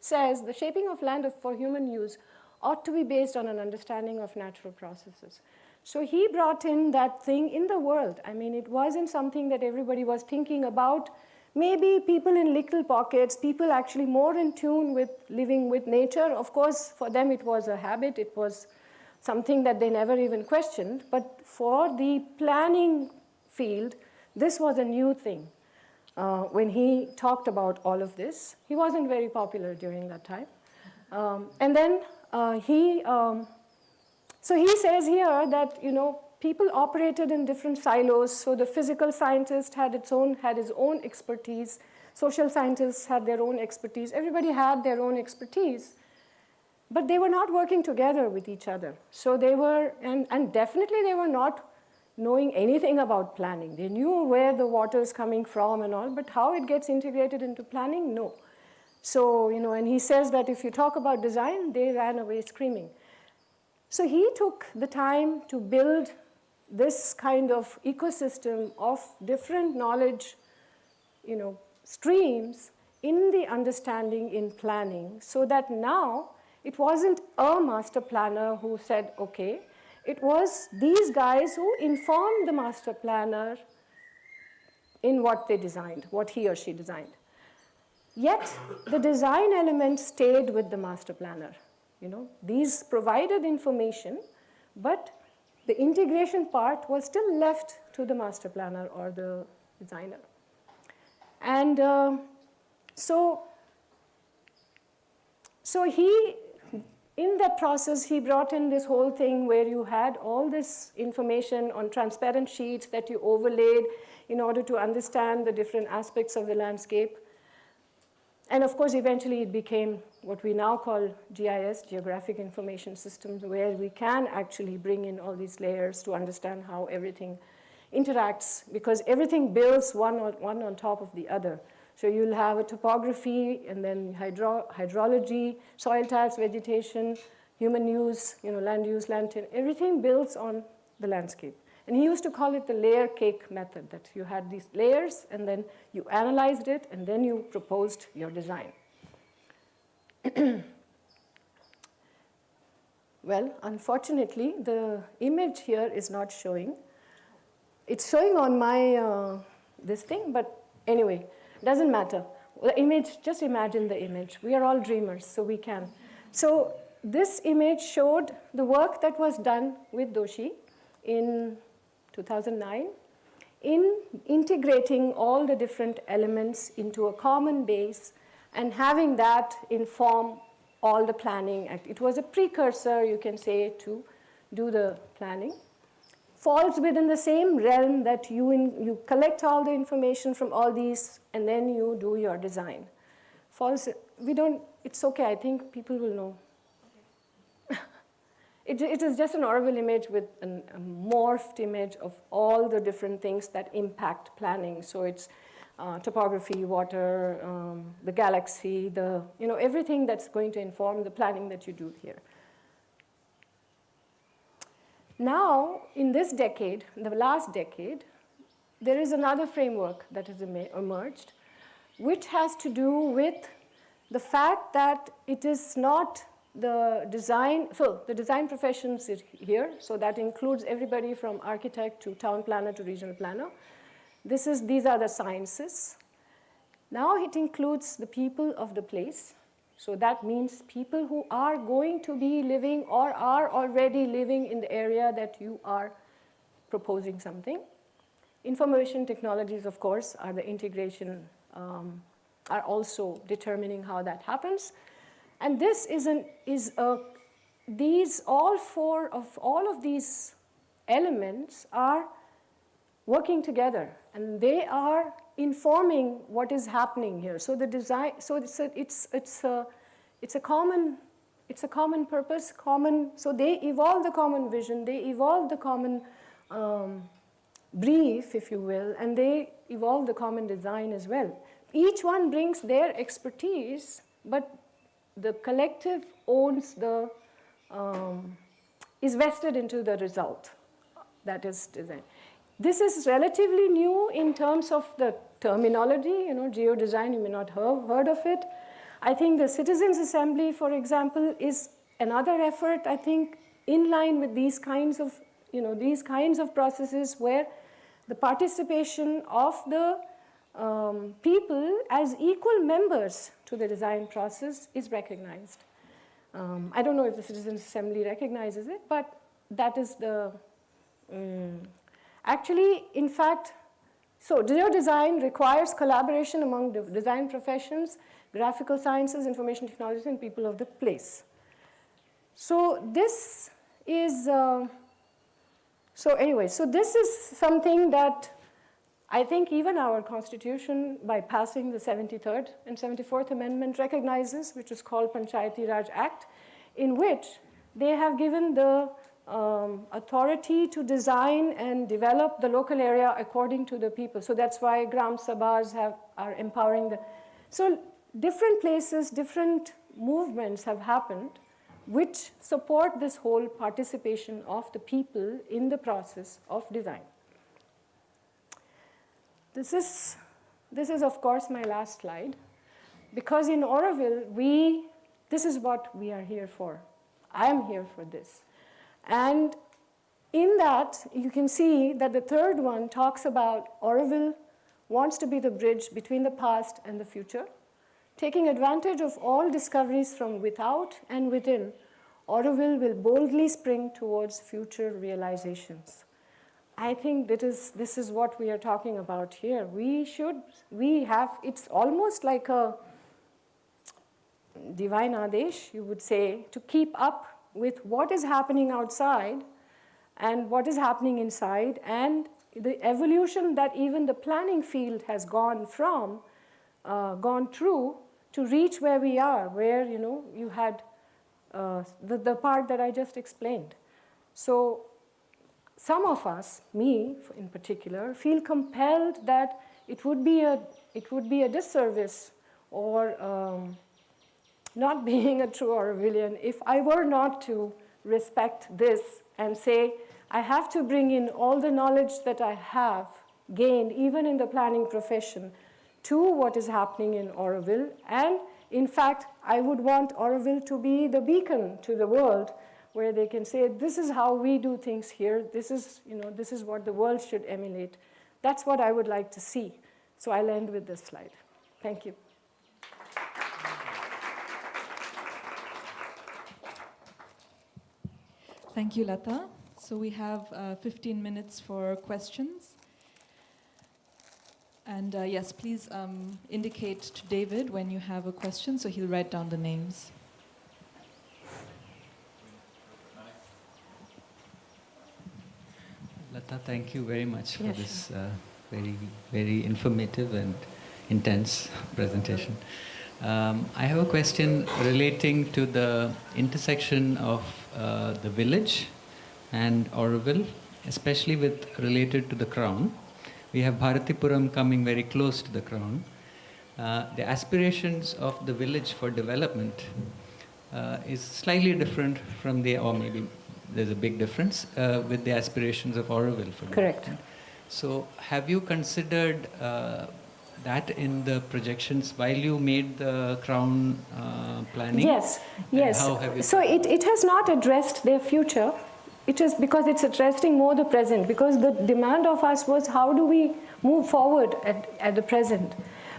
says the shaping of land for human use ought to be based on an understanding of natural processes. So he brought in that thing in the world. I mean, it wasn't something that everybody was thinking about. Maybe people in little pockets, people actually more in tune with living with nature. Of course, for them it was a habit. It was something that they never even questioned. But for the planning field, this was a new thing. When he talked about all of this, he wasn't very popular during that time. And then so he says here that people operated in different silos. So the physical scientist had his own expertise. Social scientists had their own expertise. Everybody had their own expertise, but they were not working together with each other. So they were, and definitely they were not knowing anything about planning. They knew where the water is coming from and all, but how it gets integrated into planning, no. So, and he says that if you talk about design, they ran away screaming. So he took the time to build this kind of ecosystem of different knowledge, streams in the understanding in planning, so that now it wasn't a master planner who said, okay, it was these guys who informed the master planner in what they designed, what he or she designed. Yet the design element stayed with the master planner. These provided information, but the integration part was still left to the master planner or the designer. And so he in that process, he brought in this whole thing where you had all this information on transparent sheets that you overlaid in order to understand the different aspects of the landscape. And of course, eventually it became what we now call GIS, Geographic Information Systems, where we can actually bring in all these layers to understand how everything interacts, because everything builds one on top of the other. So you'll have a topography, and then hydrology, soil types, vegetation, human use, land use, everything builds on the landscape. And he used to call it the layer cake method, that you had these layers, and then you analyzed it, and then you proposed your design. Well, unfortunately, the image here is not showing. It's showing on my this thing, but anyway, doesn't matter. The image, just imagine the image. We are all dreamers, so we can. So this image showed the work that was done with Doshi in 2009 in integrating all the different elements into a common base and having that inform all the planning. It was a precursor, you can say, to do the planning. Falls within the same realm that you collect all the information from all these and then you do your design. It's okay, I think people will know. It is just an Auroville image with a morphed image of all the different things that impact planning. So it's topography, water, the galaxy, everything that's going to inform the planning that you do here. Now, in this decade, the last decade, there is another framework that has emerged, which has to do with the fact that it is not the design, so the design professions is here, so that includes everybody from architect to town planner to regional planner. These are the sciences. Now it includes the people of the place. So that means people who are going to be living or are already living in the area that you are proposing something. Information technologies, of course, are the integration, are also determining how that happens. And this all of these elements are working together, and they are informing what is happening here. So the design, so it's a common purpose, so they evolve the common vision, they evolve the common brief, if you will, and they evolve the common design as well. Each one brings their expertise, but the collective owns is vested into the result that is designed. This is relatively new in terms of the terminology, geodesign, you may not have heard of it. I think the Citizens Assembly, for example, is another effort, I think, in line with these kinds of processes where the participation of the people as equal members to the design process is recognized. I don't know if the Citizens Assembly recognizes it, but that is the... Actually, in fact, so geodesign requires collaboration among the design professions, graphical sciences, information technology, and people of the place. So this is, this is something that I think even our Constitution, by passing the 73rd and 74th Amendment, recognizes, which is called Panchayati Raj Act, in which they have given the authority to design and develop the local area according to the people. So that's why Gram Sabhas are empowering the... So different places, different movements have happened which support this whole participation of the people in the process of design. This is of course my last slide, because in Auroville, this is what we are here for. I am here for this. And in that, you can see that the third one talks about Auroville wants to be the bridge between the past and the future, taking advantage of all discoveries from without and within. Auroville will boldly spring towards future realizations. I think this is what we are talking about here. It's almost like divine Adesh, you would say, to keep up with what is happening outside and what is happening inside, and the evolution that even the planning field has gone through to reach where we are, where, you know, you had the part that I just explained. So some of us, me in particular, feel compelled that it would be a disservice or not being a true Aurovillian if I were not to respect this and say, I have to bring in all the knowledge that I have gained, even in the planning profession, to what is happening in Auroville. And in fact, I would want Auroville to be the beacon to the world, where they can say, this is how we do things here. This is, you know, this is what the world should emulate. That's what I would like to see. So I'll end with this slide. Thank you. Thank you, Lata. So we have 15 minutes for questions. And yes, please indicate to David when you have a question, so he'll write down the names. Lata, thank you very much for this very, very informative and intense presentation. I have a question relating to the intersection of the village and Auroville, especially related to the crown. We have Bharatipuram coming very close to the crown. The aspirations of the village for development is slightly different from or maybe there's a big difference with the aspirations of Auroville for development. Correct. So have you considered that in the projections while you made the crown planning? Yes, yes. How have you so it has not addressed their future. It is because it's addressing more the present, because the demand of us was how do we move forward at the present.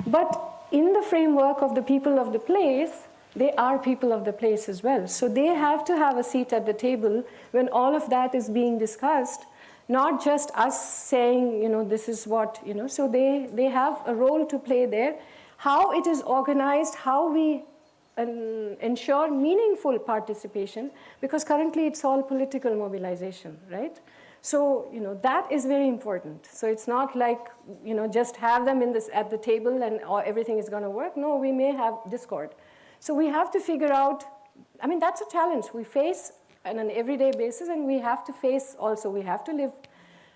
But in the framework of the people of the place, they are people of the place as well. So they have to have a seat at the table when all of that is being discussed, not just us saying, you know, this is what, you know, so they have a role to play there. How it is organized, how we ensure meaningful participation, because currently it's all political mobilization, right? So, you know, that is very important. So it's not like, you know, just have them at the table and everything is going to work. No, we may have discord. So we have to figure out, I mean, that's a challenge we face on an everyday basis, and we have to face also, we have to live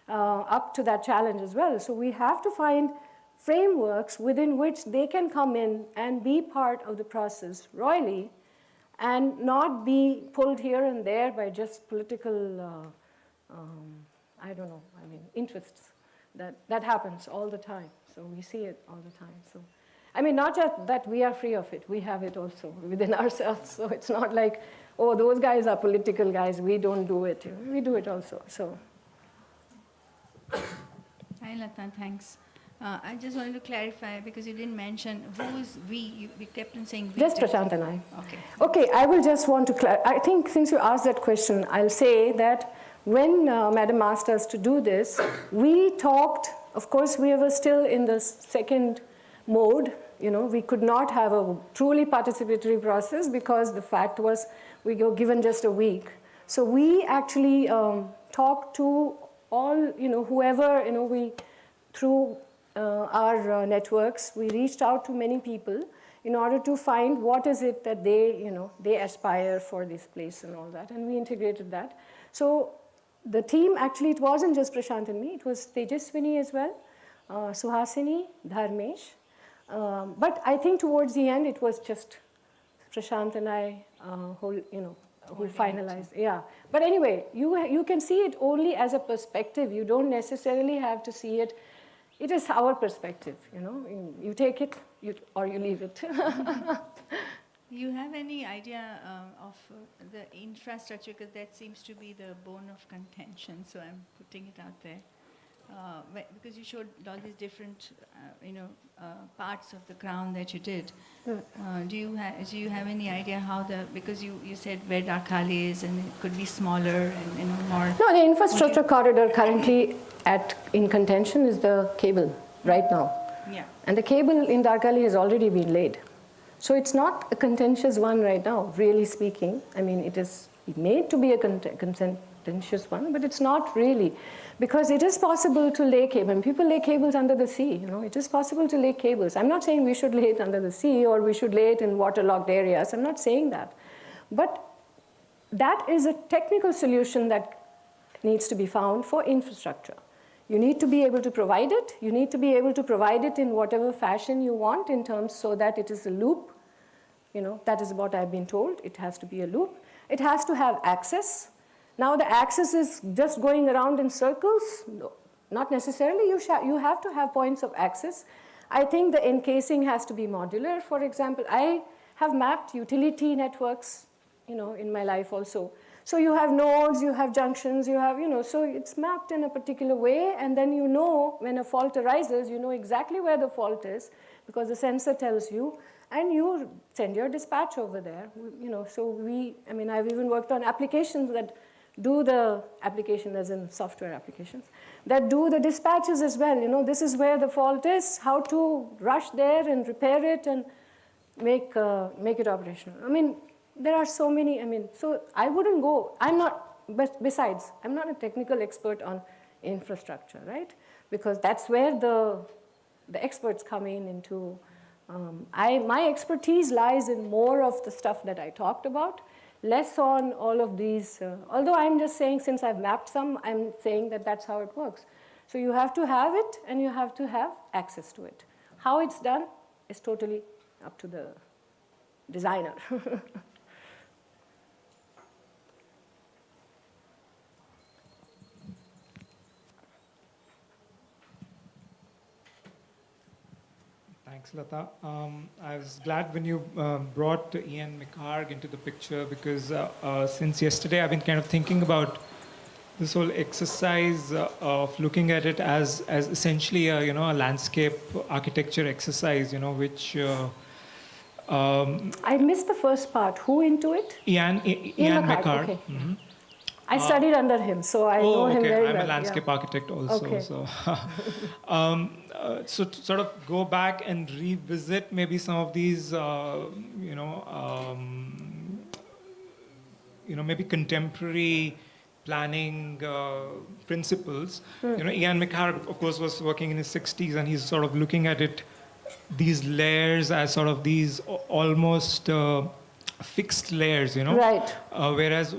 up to that challenge as well. So we have to find frameworks within which they can come in and be part of the process royally and not be pulled here and there by just political, I don't know, I mean, interests. That happens all the time. So we see it all the time. So, I mean, not just that we are free of it, we have it also within ourselves. So it's not like, oh, those guys are political guys, we don't do it. We do it also. So. Hi, Lata, thanks. I just wanted to clarify, because you didn't mention who is we. You kept on saying we. Just Prashant and I. Okay. Okay, I will just want to clarify. I think since you asked that question, I'll say that when Madam asked us to do this, we talked, of course, we were still in the second mode. You know, we could not have a truly participatory process because the fact was we were given just a week. So we actually talked to all, you know, whoever, you know, we, through our networks, we reached out to many people in order to find what is it that they, you know, they aspire for this place and all that, and we integrated that. So the team, actually, it wasn't just Prashant and me, it was Tejaswini as well, Suhasini, Dharmesh. But I think towards the end, it was just Prashant and I who, you know, who finalized. Yeah. But anyway, you can see it only as a perspective. You don't necessarily have to see it. It is our perspective, you know. You take it or you leave it. Do you have any idea of the infrastructure? Because that seems to be the bone of contention, so I'm putting it out there. Because you showed all these different, parts of the crown that you did. Do you have any idea how because you said where Darkhali is and it could be smaller and more. No, the infrastructure corridor currently in contention is the cable right now. Yeah. And the cable in Darkhali has already been laid. So it's not a contentious one right now, really speaking. I mean, it is made to be a contentious one, but it's not really. Because it is possible to lay cables. And people lay cables under the sea, you know. It is possible to lay cables. I'm not saying we should lay it under the sea or we should lay it in waterlogged areas. I'm not saying that. But that is a technical solution that needs to be found for infrastructure. You need to be able to provide it. You need to be able to provide it in whatever fashion you want in terms so that it is a loop. You know, that is what I've been told. It has to be a loop. It has to have access. Now the access is just going around in circles. No, not necessarily. You have to have points of access. I think the encasing has to be modular. For example, I have mapped utility networks, you know, in my life also. So you have nodes, you have junctions, you have, you know, so it's mapped in a particular way, and then you know when a fault arises, you know exactly where the fault is because the sensor tells you, and you send your dispatch over there. You know, so I mean, I've even worked on applications that do the application, as in software applications, that do the dispatches as well. You know, this is where the fault is, how to rush there and repair it and make it operational. I mean, there are so many, I mean, so I wouldn't go, I'm not, besides, I'm not a technical expert on infrastructure, right? Because that's where the experts come into, my expertise lies in more of the stuff that I talked about, less on all of these, although I'm just saying, since I've mapped some, I'm saying that that's how it works. So you have to have it, and you have to have access to it. How it's done is totally up to the designer. Thanks, Lata. I was glad when you brought Ian McHarg into the picture because since yesterday I've been kind of thinking about this whole exercise of looking at it as essentially a, you know, a landscape architecture exercise, you know, which I missed the first part. Who into it? Ian McHarg. Okay. Mm-hmm. I studied under him, so I know him very well. I'm a landscape architect also. Okay. So, so to sort of go back and revisit maybe some of these, maybe contemporary planning principles. You know, Ian McHarg, of course, was working in his 60s, and he's sort of looking at it, these layers as sort of these almost fixed layers, you know. Right. Whereas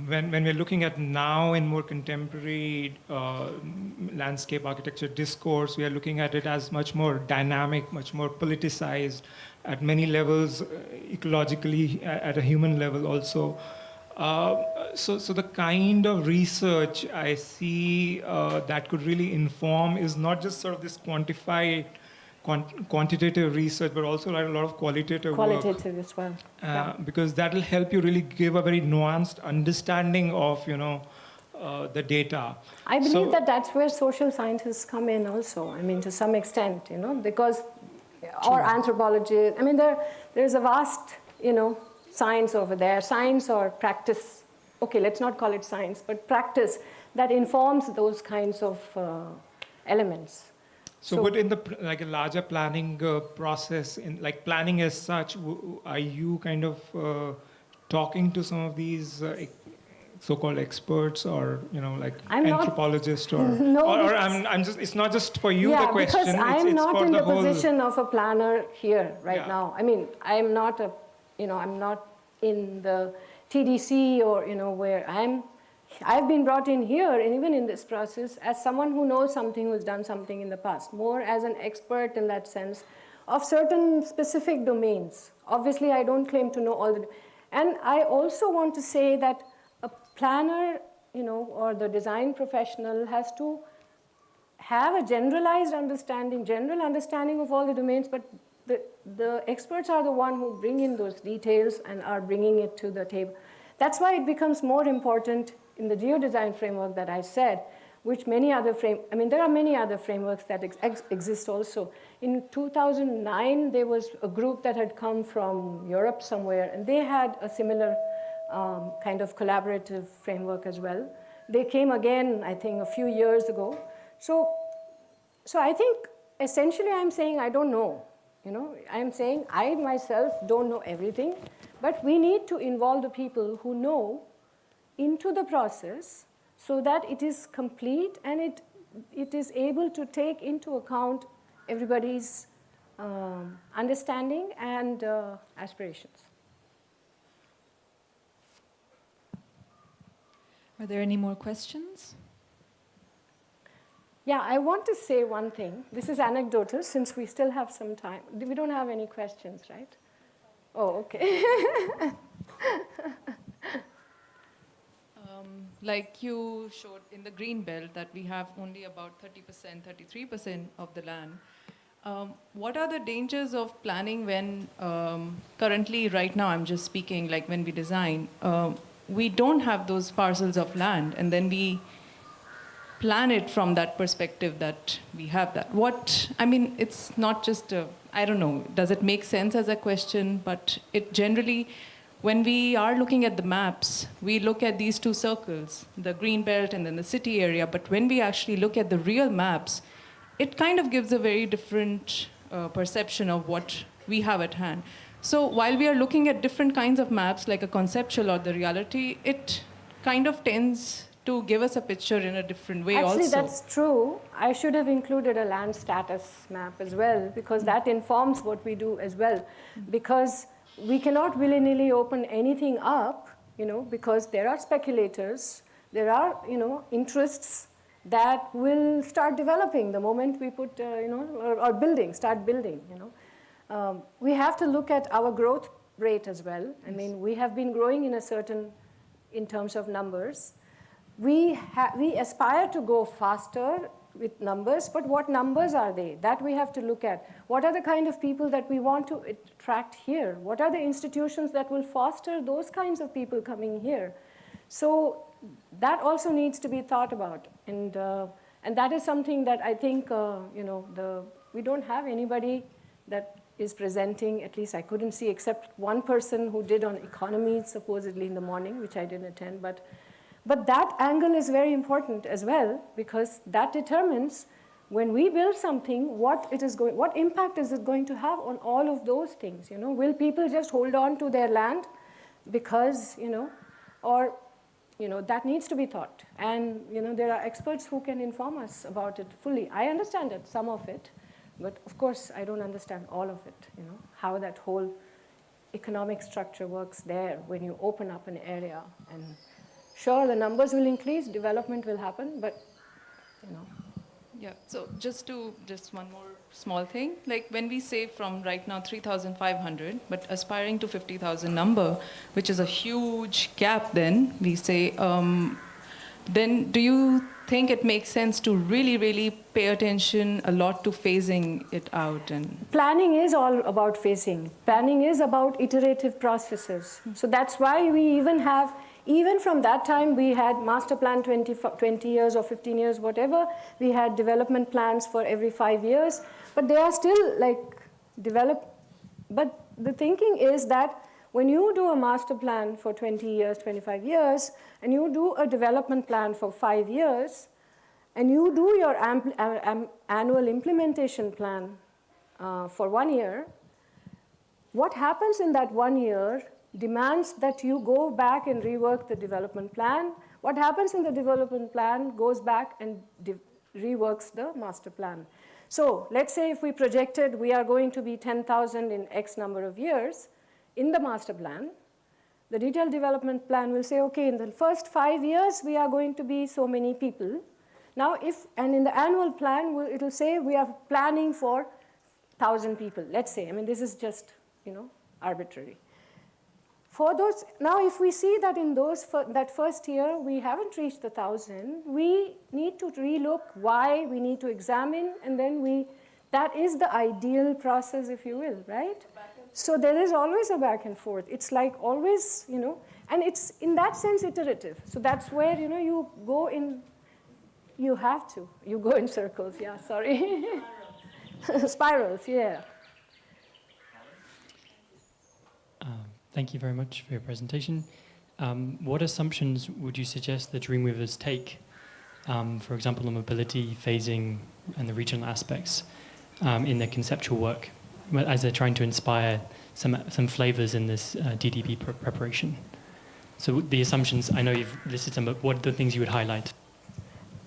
when we're looking at now in more contemporary landscape architecture discourse, we are looking at it as much more dynamic, much more politicized at many levels, ecologically, at a human level also. So the kind of research I see that could really inform is not just sort of this quantitative research, but also a lot of qualitative work. Qualitative as well. Because that will help you really give a very nuanced understanding of, you know, the data. I believe that that's where social scientists come in also. I mean, to some extent, you know, because, or anthropology. I mean, there's a vast, you know, science over there, science or practice. Okay, let's not call it science, but practice that informs those kinds of elements. So would in the like a larger planning process, in like planning as such, are you kind of talking to some of these so-called experts, or you know, like anthropologists, or no, or I'm just, it's not just for you, yeah, the question. Because I'm it's not for in the whole position of a planner here right now. I mean, I'm not a, you know, I'm not in the TDC or, you know, where I've been brought in here, and even in this process, as someone who knows something, who's done something in the past, more as an expert in that sense of certain specific domains. Obviously, I don't claim to know all the, and I also want to say that a planner, you know, or the design professional has to have a generalized understanding, general understanding of all the domains, but the experts are the one who bring in those details and are bringing it to the table. That's why it becomes more important in the geodesign framework that I said, which many other there are many other frameworks that exist also. In 2009, there was a group that had come from Europe somewhere, and they had a similar kind of collaborative framework as well. They came again, I think, a few years ago. So I think essentially I'm saying I don't know. You know, I'm saying I myself don't know everything, but we need to involve the people who know into the process so that it is complete and it is able to take into account everybody's understanding and aspirations. Are there any more questions? Yeah, I want to say one thing. This is anecdotal since we still have some time. We don't have any questions, right? Oh, okay. Like you showed in the green belt that we have only about 30%, 33% of the land. What are the dangers of planning when currently, right now, I'm just speaking like when we design, we don't have those parcels of land and then we plan it from that perspective that we have that. I mean, it's not just I don't know, does it make sense as a question, but it generally, when we are looking at the maps, we look at these two circles, the green belt and then the city area, but when we actually look at the real maps, it kind of gives a very different perception of what we have at hand. So while we are looking at different kinds of maps, like a conceptual or the reality, it kind of tends to give us a picture in a different way also. Actually, that's true. I should have included a land status map as well, because that informs what we do as well. Because we cannot willy-nilly open anything up, you know, because there are speculators, there are, you know, interests that will start developing the moment we put, you know, or start building, you know. We have to look at our growth rate as well. I mean, we have been growing in terms of numbers. We aspire to go faster with numbers, but what numbers are they? That we have to look at. What are the kind of people that we want to attract here? What are the institutions that will foster those kinds of people coming here? So that also needs to be thought about. And that is something that I think, you know, we don't have anybody that is presenting, at least I couldn't see, except one person who did on economy, supposedly in the morning, which I didn't attend. But that angle is very important as well, because that determines when we build something, what impact is it going to have on all of those things? You know, will people just hold on to their land because, you know, or, you know, that needs to be thought. And, you know, there are experts who can inform us about it fully. I understand it, some of it, but of course I don't understand all of it, you know, how that whole economic structure works there when you open up an area. And sure, the numbers will increase, development will happen, but, you know. Yeah, so just one more small thing. Like when we say from right now 3,500, but aspiring to 50,000 number, which is a huge gap then, we say, then do you think it makes sense to really, really pay attention a lot to phasing it out? And planning is all about phasing. Planning is about iterative processes. So that's why we even from that time, we had master plan 20 years or 15 years, whatever. We had development plans for every 5 years, but they are still like developed. But the thinking is that when you do a master plan for 20 years, 25 years, and you do a development plan for 5 years, and you do your annual implementation plan for 1 year, what happens in that 1 year demands that you go back and rework the development plan. What happens in the development plan goes back and reworks the master plan. So let's say if we projected we are going to be 10,000 in X number of years in the master plan, the detailed development plan will say, okay, in the first 5 years, we are going to be so many people. Now, and in the annual plan, it will say we are planning for 1,000 people, let's say. I mean, this is just, you know, arbitrary. For those, now if we see that in that first year we haven't reached the 1,000, we need to relook why, we need to examine, and then that is the ideal process, if you will, right? So there is always a back and forth. It's like always, you know, and it's in that sense iterative. So that's where, you know, you go in circles, yeah, sorry. Spirals, yeah. Thank you very much for your presentation. What assumptions would you suggest the Dreamweavers take, for example, on mobility, phasing, and the regional aspects in their conceptual work? as they're trying to inspire some flavors in this DDB preparation. So the assumptions, I know you've listed some, but what are the things you would highlight?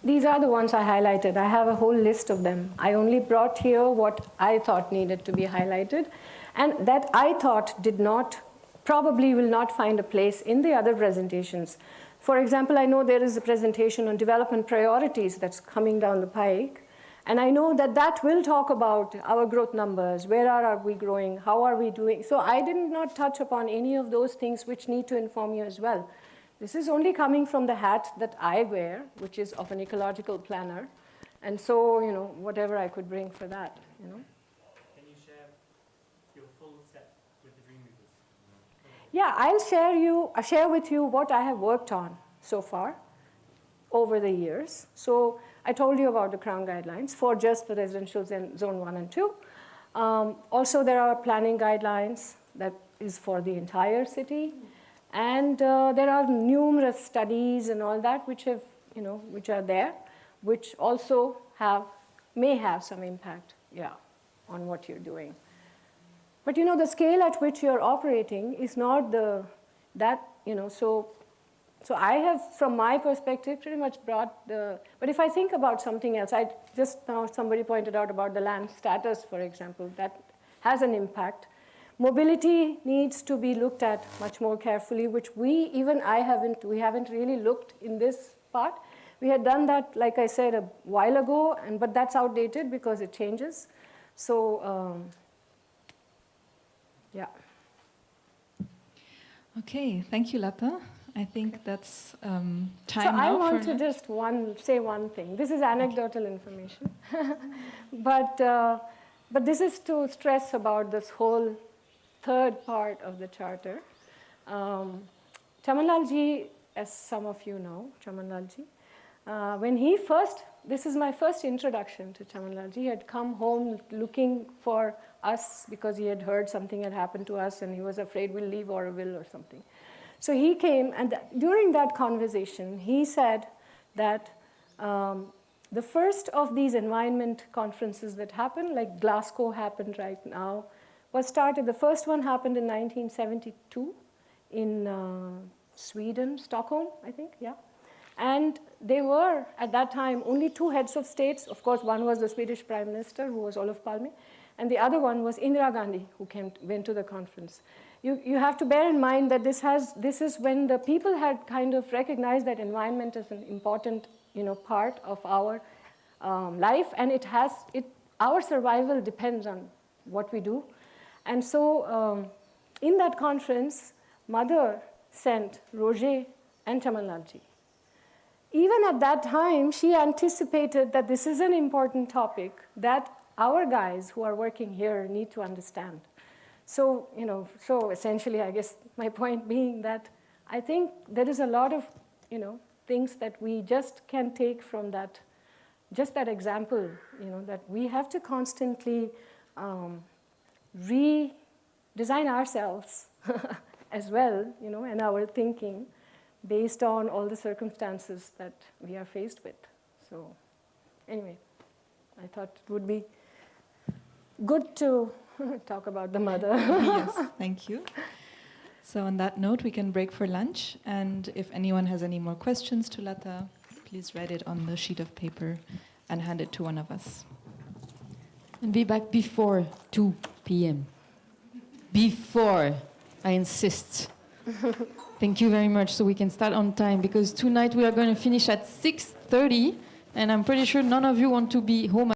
These are the ones I highlighted. I have a whole list of them. I only brought here what I thought needed to be highlighted, and that I thought probably will not find a place in the other presentations. For example, I know there is a presentation on development priorities that's coming down the pike, and I know that that will talk about our growth numbers, where are we growing, how are we doing. So I did not touch upon any of those things which need to inform you as well. This is only coming from the hat that I wear, which is of an ecological planner. And so, whatever I could bring for that, Can you share your full set with the DREAMWEAVers? Yeah, I'll share with you what I have worked on so far over the years. So I told you about the Crown guidelines for just the residential zone 1 and 2. Also, there are planning guidelines that is for the entire city. And there are numerous studies and all that which have, which are there, which also may have some impact, on what you're doing. But the scale at which you're operating is not so I have, from my perspective, pretty much brought but if I think about something else, somebody pointed out about the land status, for example, that has an impact. Mobility needs to be looked at much more carefully, which we haven't really looked in this part. We had done that, like I said, a while ago, but that's outdated because it changes. So, yeah. Okay, thank you, Lata. I think that's time so now. I want to just say one thing. This is anecdotal information, but this is to stress about this whole third part of the charter. Chamanlalji, as some of you know, Chamanlalji, when this is my first introduction to Chamanlalji. He had come home looking for us because he had heard something had happened to us and he was afraid we'll leave Auroville or something. So he came, and during that conversation, he said that the first of these environment conferences that happened, like Glasgow happened right now, the first one happened in 1972 in Sweden, Stockholm, I think, yeah. And they were, at that time, only 2 heads of states. Of course, one was the Swedish Prime Minister, who was Olof Palme, and the other one was Indira Gandhi, who went to the conference. You have to bear in mind that this is when the people had kind of recognized that environment is an important, part of our life, and our survival depends on what we do. And so, in that conference, Mother sent Roger and Chamanlalji. Even at that time, she anticipated that this is an important topic that our guys who are working here need to understand. So, so essentially, I guess my point being that I think there is a lot of, things that we just can take from that, just that example, that we have to constantly redesign ourselves as well, and our thinking based on all the circumstances that we are faced with. So anyway, I thought it would be good to talk about the mother. Yes, thank you. So on that note, we can break for lunch. And if anyone has any more questions to Lata, please write it on the sheet of paper and hand it to one of us. And be back before 2 p.m. Before, I insist. Thank you very much, so we can start on time, because tonight we are going to finish at 6:30, and I'm pretty sure none of you want to be home